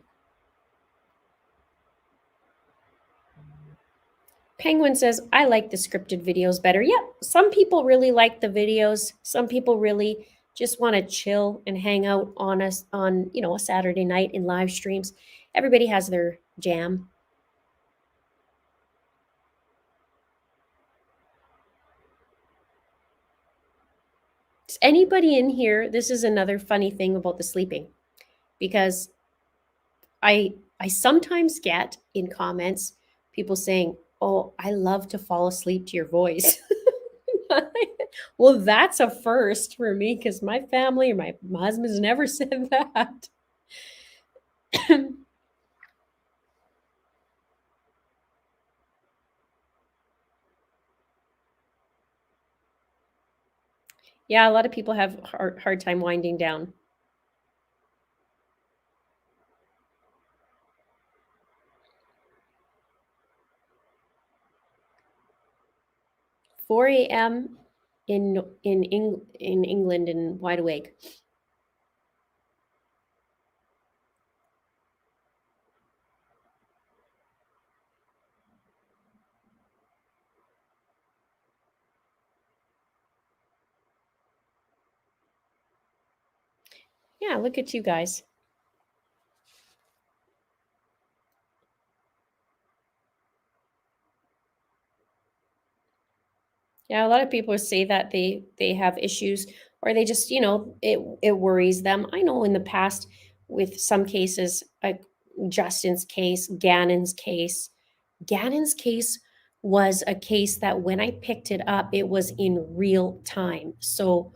Speaker 1: Penguin says, I like the scripted videos better. Yeah, some people really like the videos. Some people really just want to chill and hang out on us on, a Saturday night in live streams. Everybody has their jam. Is anybody in here? This is another funny thing about the sleeping, because I I sometimes get in comments people saying, "Oh, I love to fall asleep to your voice." Well, that's a first for me because my family or my husband's never said that. Yeah, a lot of people have hard time winding down. 4 a.m. in England and wide awake. Yeah, look at you guys. Yeah, a lot of people say that they have issues or they just, it worries them. I know in the past with some cases, like Justin's case, Gannon's case was a case that when I picked it up, it was in real time. So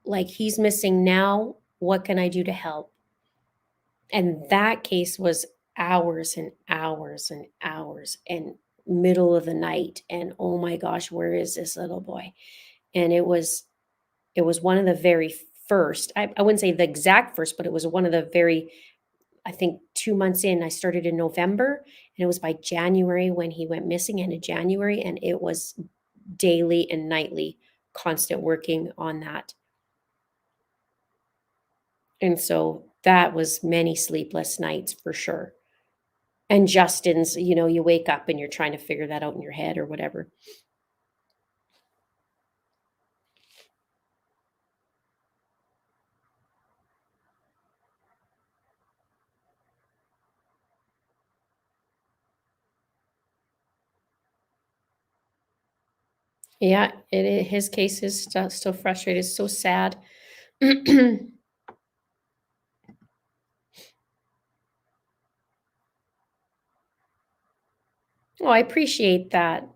Speaker 1: like he's missing now, what can I do to help? And that case was hours and hours and hours and middle of the night and oh my gosh, where is this little boy? And it was one of the very first, I wouldn't say the exact first, but it was one of the very, I think 2 months in. I started in November and it was by January when he went missing, end of January, and it was daily and nightly constant working on that. And so that was many sleepless nights for sure. And Justin's, you wake up and you're trying to figure that out in your head or whatever. Yeah, his case is still frustrated. It's so sad. Oh, I appreciate that.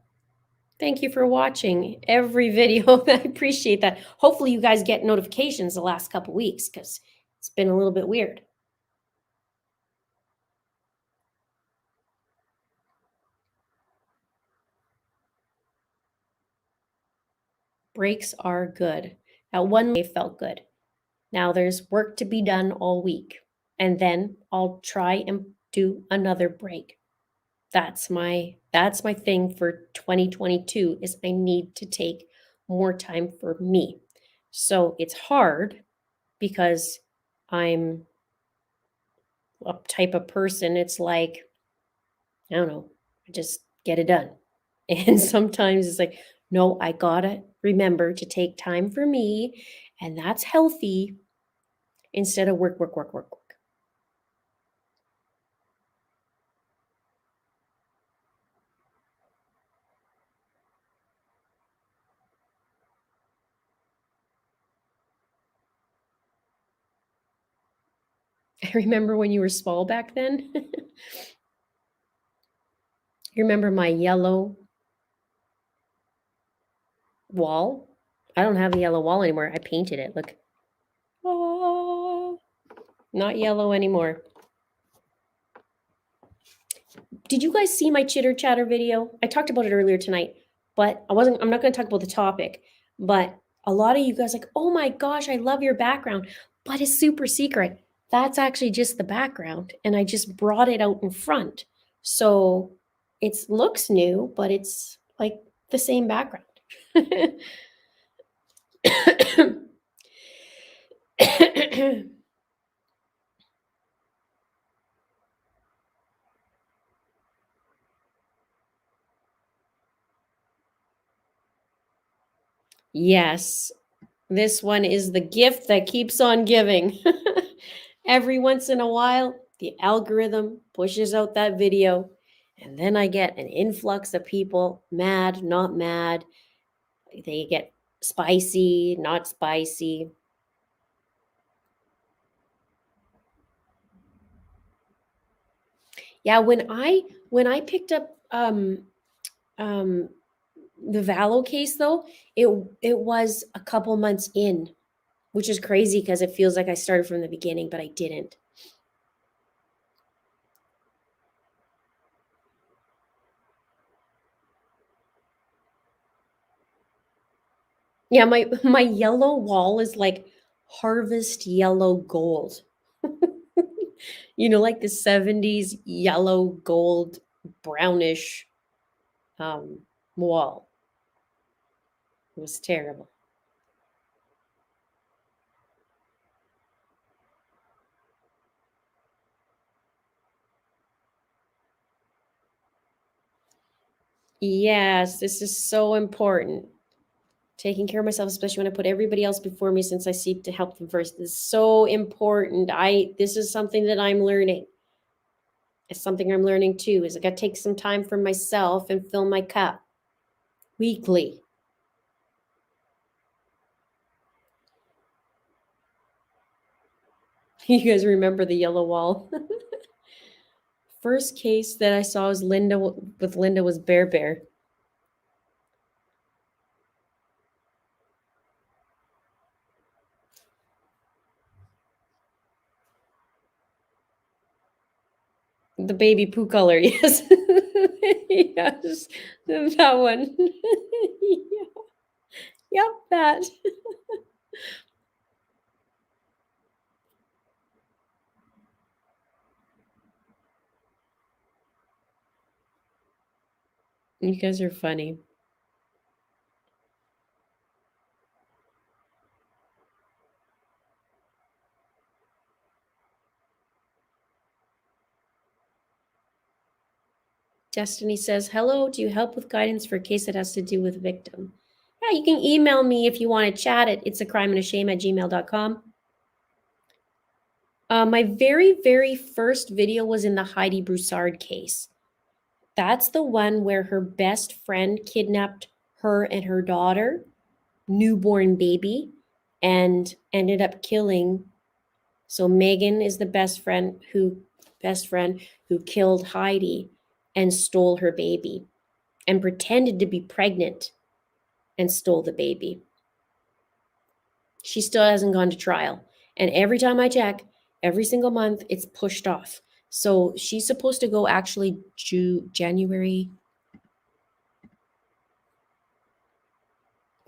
Speaker 1: Thank you for watching every video. I appreciate that. Hopefully you guys get notifications the last couple weeks because it's been a little bit weird. Breaks are good. Now, one day felt good. Now there's work to be done all week. And then I'll try and do another break. That's my thing for 2022 is I need to take more time for me. So it's hard because I'm a type of person. It's like, I don't know, I just get it done. And sometimes it's like, no, I gotta remember to take time for me, and that's healthy instead of work, work, work, work, work. I remember when you were small back then. You remember my yellow wall? I don't have a yellow wall anymore. I painted it. Look. Oh, not yellow anymore. Did you guys see my chitter chatter video? I talked about it earlier tonight, but I'm not going to talk about the topic, but a lot of you guys like, "Oh my gosh, I love your background," but it's super secret. That's actually just the background and I just brought it out in front. So it looks new, but it's like the same background. Yes, this one is the gift that keeps on giving. Every once in a while, the algorithm pushes out that video, and then I get an influx of people, mad, not mad. They get spicy, not spicy. Yeah, when I picked up um the Valo case though, it was a couple months in, which is crazy because it feels like I started from the beginning, but I didn't. Yeah, my yellow wall is like harvest yellow gold. Like the 70s yellow gold brownish um wall. It was terrible. Yes, this is so important. Taking care of myself, especially when I put everybody else before me since I seek to help them first, is so important. This is something that I'm learning. It's something I'm learning too, is I gotta take some time for myself and fill my cup weekly. You guys remember the yellow wall? First case that I saw was Linda was Bear Bear. The baby poo color, yes. Yes, that one. Yeah. Yep, that. You guys are funny. Destiny says, hello, do you help with guidance for a case that has to do with victim? Yeah, you can email me if you want to chat at it'sacrimeandashame@gmail.com. My very, very first video was in the Heidi Broussard case. That's the one where her best friend kidnapped her and her daughter, newborn baby, and ended up killing. So Megan is the best friend who killed Heidi and stole her baby and pretended to be pregnant and stole the baby. She still hasn't gone to trial. And every time I check, every single month, it's pushed off. So she's supposed to go actually January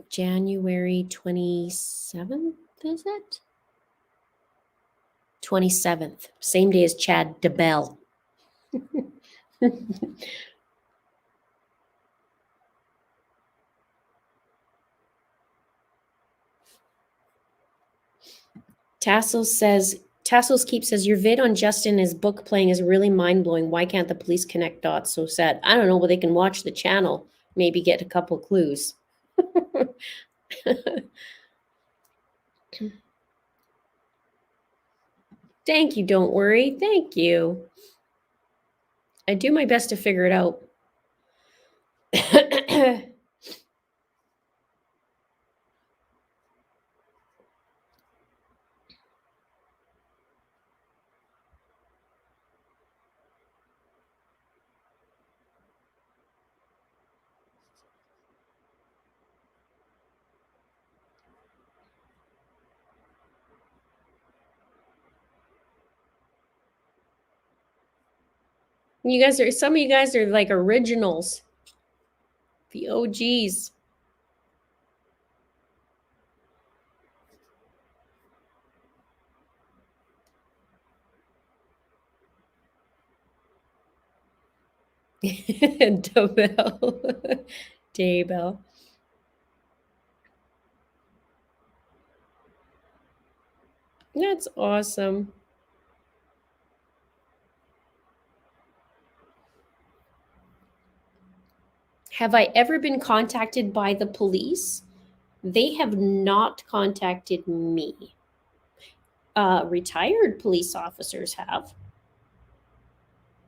Speaker 1: 27th, is it? 27th, same day as Chad DeBell. Tassels Keep says, your vid on Justin is book playing is really mind blowing. Why can't the police connect dots? So sad. I don't know, but they can watch the channel, maybe get a couple clues. Thank you. Don't worry. Thank you. I do my best to figure it out. Some of you guys are like originals, the OGs. Daybell. Daybell. That's awesome. Have I ever been contacted by the police? They have not contacted me. Retired police officers have,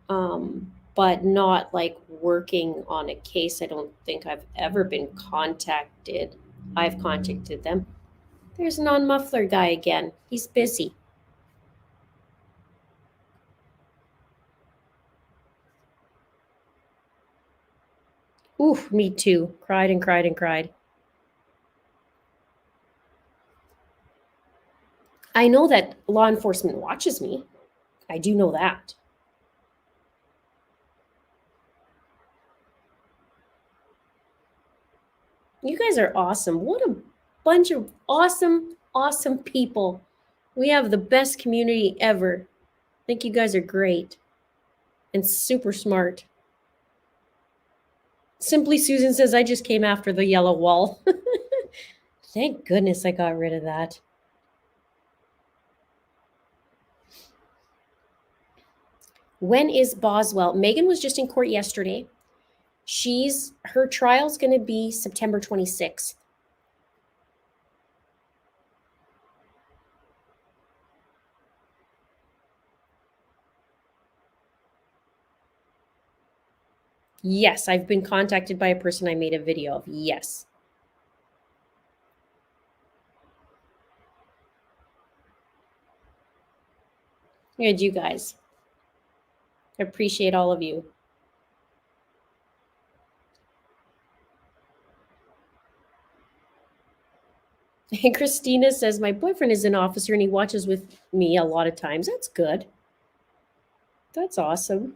Speaker 1: but not like working on a case. I don't think I've ever been contacted. I've contacted them. There's non-muffler guy again. He's busy. Ooh, me too. Cried and cried and cried. I know that law enforcement watches me. I do know that. You guys are awesome. What a bunch of awesome, awesome people. We have the best community ever. I think you guys are great and super smart. Simply Susan says, I just came after the yellow wall. Thank goodness I got rid of that. When is Boswell? Megan was just in court yesterday. Her trial's going to be September 26th. Yes, I've been contacted by a person I made a video of. Yes. Good, you guys. I appreciate all of you. And Christina says, my boyfriend is an officer and he watches with me a lot of times. That's good. That's awesome.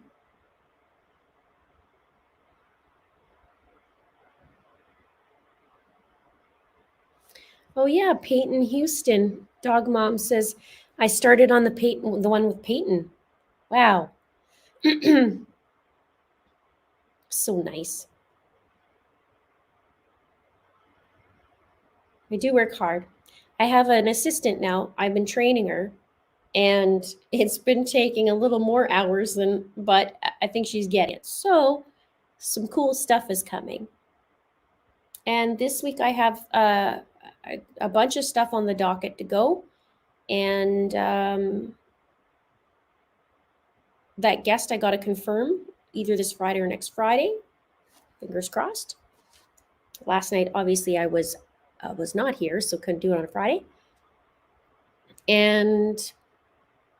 Speaker 1: Oh yeah, Peyton Houston. Dog Mom says, I started on the one with Peyton. Wow. So nice. I do work hard. I have an assistant now. I've been training her and it's been taking a little more hours but I think she's getting it. So some cool stuff is coming. And this week I have a bunch of stuff on the docket to go. And that guest I got to confirm either this Friday or next Friday. Fingers crossed. Last night, obviously, I was not here, so couldn't do it on a Friday. And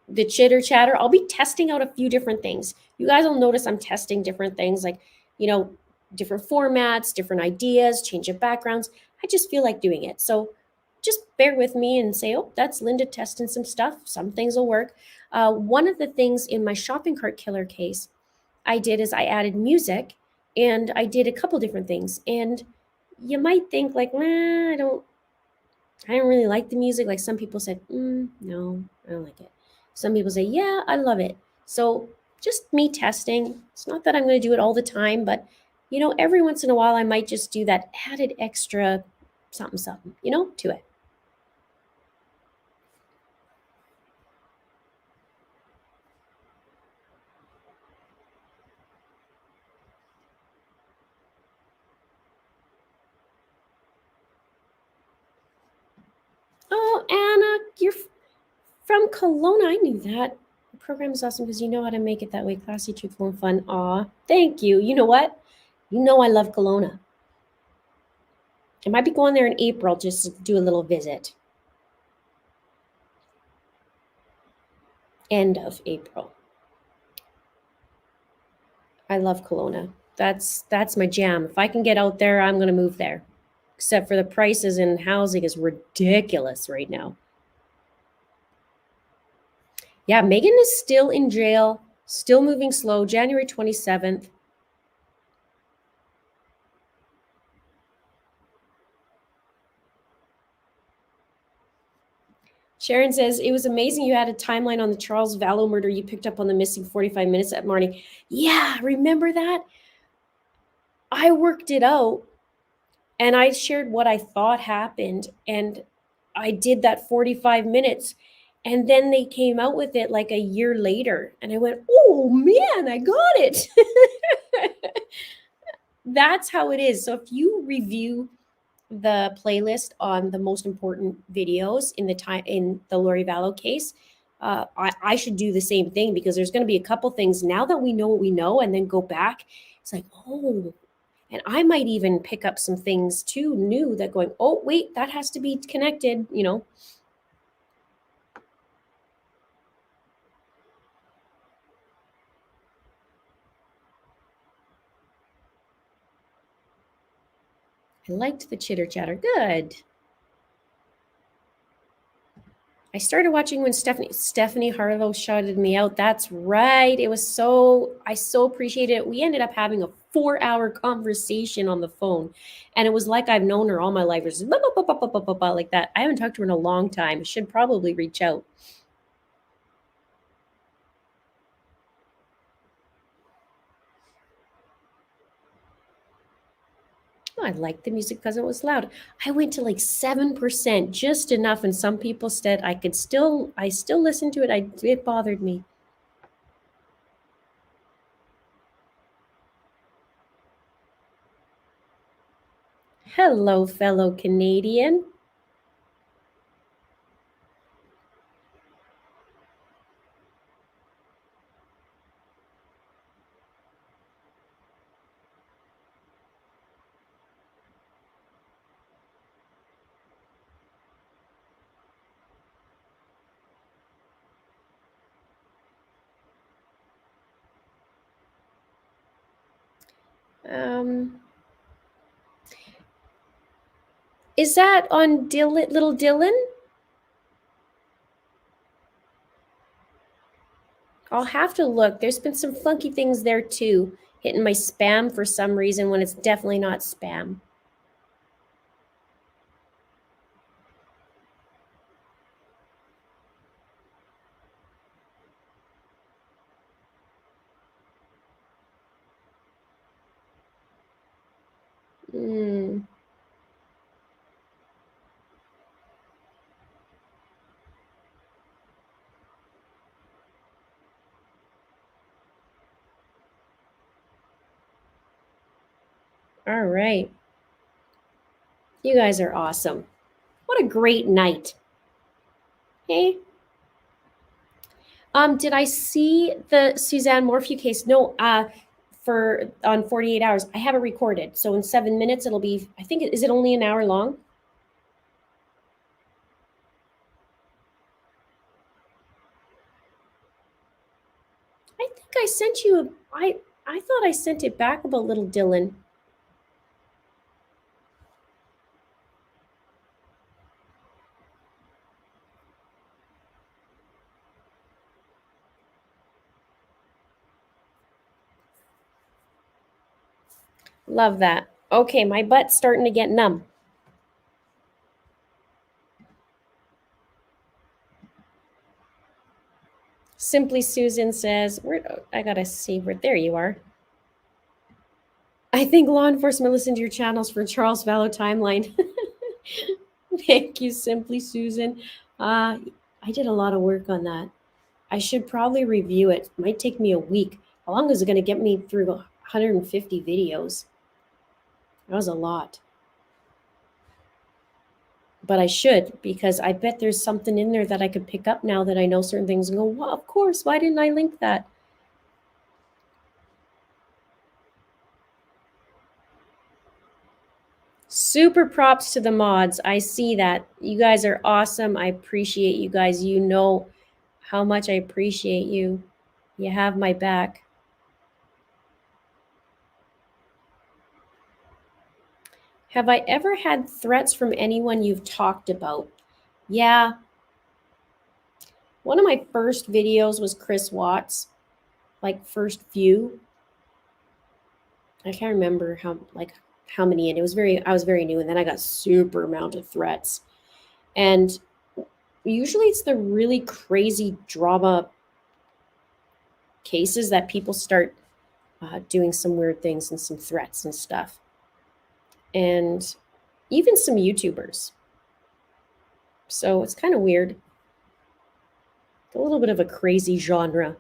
Speaker 1: the chitter chatter, I'll be testing out a few different things. You guys will notice I'm testing different things, like, different formats, different ideas, change of backgrounds. I just feel like doing it. So just bear with me and say, oh, that's Linda testing some stuff. Some things will work. One of the things in my shopping cart killer case I did is I added music and I did a couple different things. And you might think like, I don't really like the music. Like some people said, no, I don't like it. Some people say, yeah, I love it. So just me testing. It's not that I'm going to do it all the time, but every once in a while I might just do that added extra something, to it. Oh, Anna, you're from Kelowna. I knew that. The program is awesome because you know how to make it that way. Classy, truthful, and fun. Aw, thank you. You know what? I love Kelowna. I might be going there in April just to do a little visit. End of April. I love Kelowna. That's my jam. If I can get out there, I'm gonna move there. Except for the prices in housing is ridiculous right now. Yeah, Megan is still in jail, still moving slow, January 27th. Sharon says, it was amazing you had a timeline on the Charles Vallow murder. You picked up on the missing 45 minutes at morning. Yeah, remember that? I worked it out and I shared what I thought happened. And I did that 45 minutes. And then they came out with it like a year later. And I went, oh man, I got it. That's how it is. So if you review the playlist on the most important videos in the Lori Vallow case, I should do the same thing because there's going to be a couple things now that we know what we know, and then go back. It's like, oh, and I might even pick up some things too new that going, oh wait, that has to be connected. I liked the chitter chatter. Good. I started watching when Stephanie Harlow shouted me out. That's right. It was I so appreciated it. We ended up having a 4-hour conversation on the phone. And it was like I've known her all my life. It was like that. I haven't talked to her in a long time. I should probably reach out. Oh, I liked the music because it was loud. I went to like 7%, just enough. And some people said I still listen to it. It bothered me. Hello, fellow Canadian. Is that on Little Dylan? I'll have to look. There's been some funky things there too, hitting my spam for some reason when it's definitely not spam. Mm. All right. You guys are awesome. What a great night. Hey. Did I see the Suzanne Morphew case? No, for on 48 hours. I have it recorded. So in 7 minutes it'll be, I think, is it only an hour long? I think I sent you I thought I sent it back about Little Dylan. Love that. Okay, my butt's starting to get numb. Simply Susan says, I gotta see where, there you are. I think law enforcement listened to your channels for Charles Vallow timeline. Thank you, Simply Susan. I did a lot of work on that. I should probably review it. It might take me a week. How long is it going to get me through 150 videos? That was a lot. But I should, because I bet there's something in there that I could pick up now that I know certain things and go, well, of course, why didn't I link that? Super props to the mods. I see that. You guys are awesome. I appreciate you guys. You know how much I appreciate you. You have my back. Have I ever had threats from anyone you've talked about? Yeah. One of my first videos was Chris Watts, like first few. I can't remember how many, and I was very new, and then I got super amount of threats. And usually it's the really crazy drama cases that people start doing some weird things and some threats and stuff. And even some YouTubers. So it's kind of weird. A little bit of a crazy genre.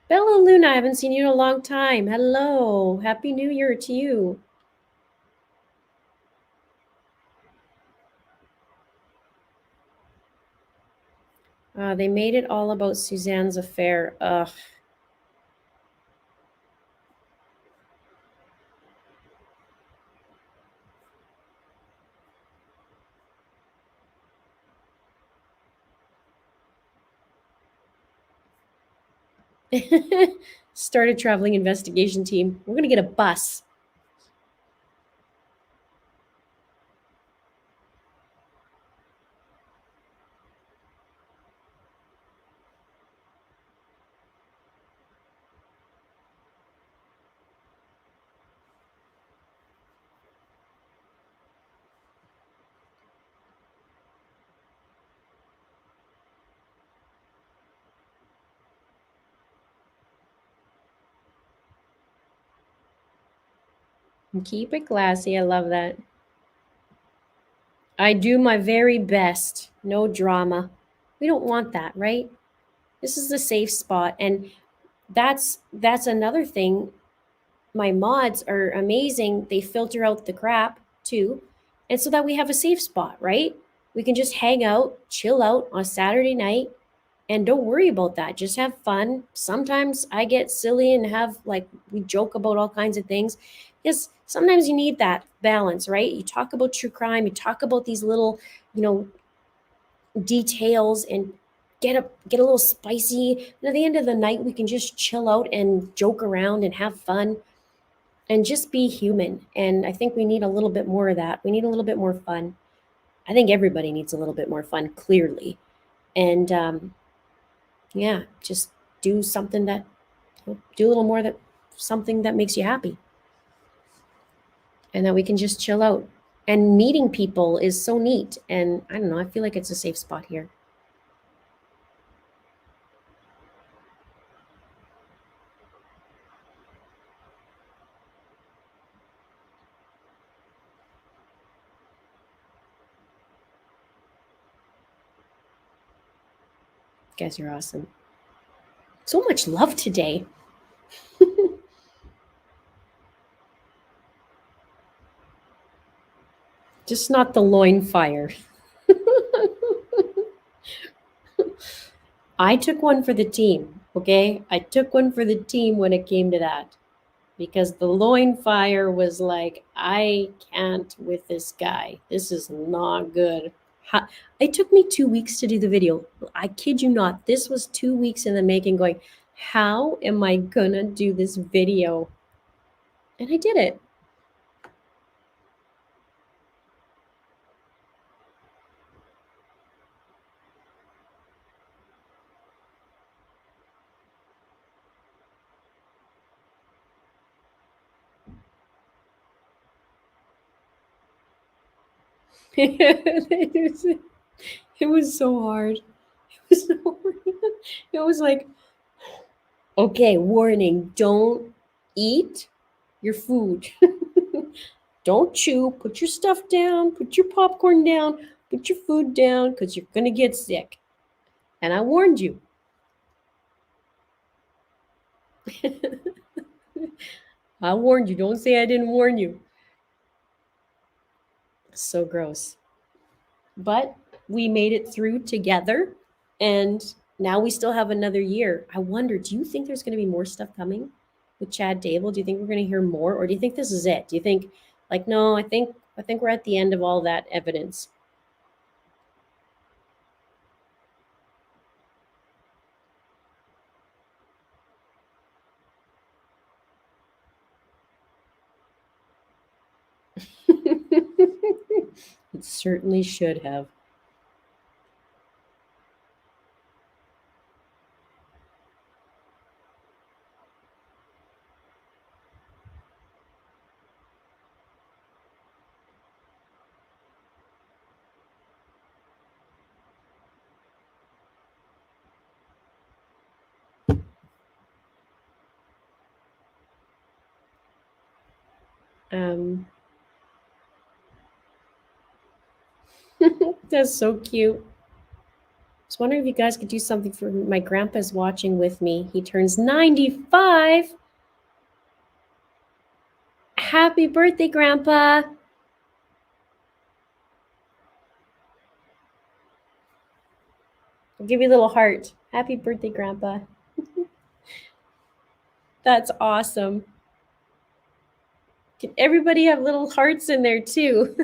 Speaker 1: Bella Luna, I haven't seen you in a long time. Hello. Happy New Year to you. They made it all about Suzanne's affair. Ugh. Started traveling investigation team. We're going to get a bus. Keep it classy. I love that. I do my very best. No drama. We don't want that, right? This is a safe spot. And that's another thing. My mods are amazing. They filter out the crap too. And so that we have a safe spot, right? We can just hang out, chill out on a Saturday night, and don't worry about that. Just have fun. Sometimes I get silly and have like we joke about all kinds of things because sometimes you need that balance, right? You talk about true crime, you talk about these little, you know, details and get a little spicy. And at the end of the night, we can just chill out and joke around and have fun and just be human. And I think we need a little bit more of that. We need a little bit more fun. I think everybody needs a little bit more fun, clearly. And yeah, just do something that do a little more that something that makes you happy, and that we can just chill out. And meeting people is so neat. And I don't know, I feel like it's a safe spot here. Guys, you're awesome. So much love today. Just not the loin fire. I took one for the team, okay? I took one for the team when it came to that. Because the loin fire was like, I can't with this guy. This is not good. It took me 2 weeks to do the video. I kid you not. This was 2 weeks in the making, going, how am I gonna do this video? And I did it. It was so hard. It was like, okay, warning, don't eat your food. Don't chew. Put your stuff down. Put your popcorn down. Put your food down because you're going to get sick. And I warned you. I warned you. Don't say I didn't warn you. So gross. But we made it through together. And now we still have another year. I wonder, do you think there's going to be more stuff coming with Chad Dable? Do you think we're going to hear more? Or do you think this is it? Do you think, like, no, I think we're at the end of all that evidence. It certainly should have. Um, that's so cute. I was wondering if you guys could do something for my grandpa's watching with me. He turns 95. Happy birthday, Grandpa. I'll give you a little heart. Happy birthday, Grandpa. That's awesome. Can everybody have little hearts in there too?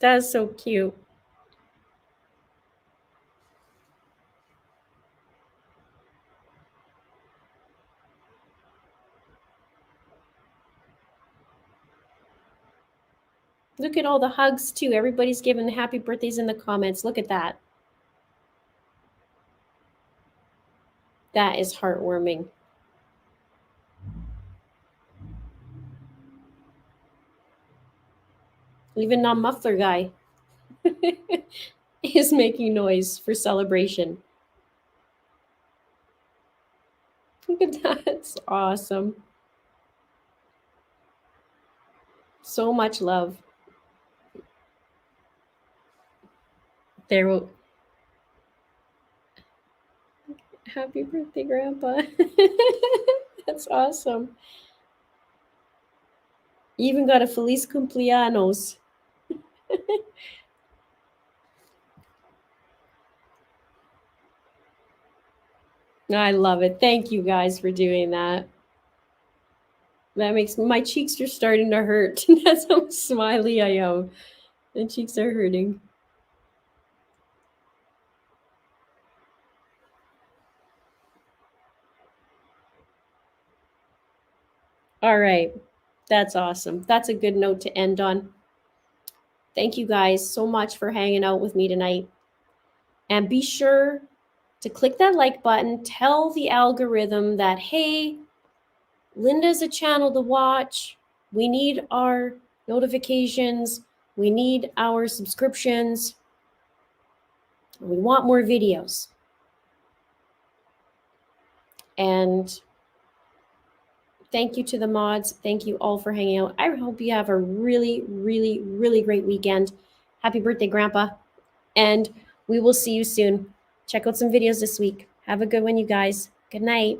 Speaker 1: That's so cute. Look at all the hugs too. Everybody's giving happy birthdays in the comments. Look at that. That is heartwarming. Even non-muffler guy is making noise for celebration. That's awesome. So much love. There will. Happy birthday, Grandpa. That's awesome. You even got a Feliz Cumpleaños. I love it. Thank you guys for doing that. That makes my cheeks are starting to hurt. That's how smiley I am. My cheeks are hurting. All right. That's awesome. That's a good note to end on. Thank you guys so much for hanging out with me tonight. And be sure to click that like button. Tell the algorithm that, hey, Linda's a channel to watch. We need our notifications. We need our subscriptions. We want more videos. And thank you to the mods. Thank you all for hanging out. I hope you have a really, really, really great weekend. Happy birthday, Grandpa. And we will see you soon. Check out some videos this week. Have a good one, you guys. Good night.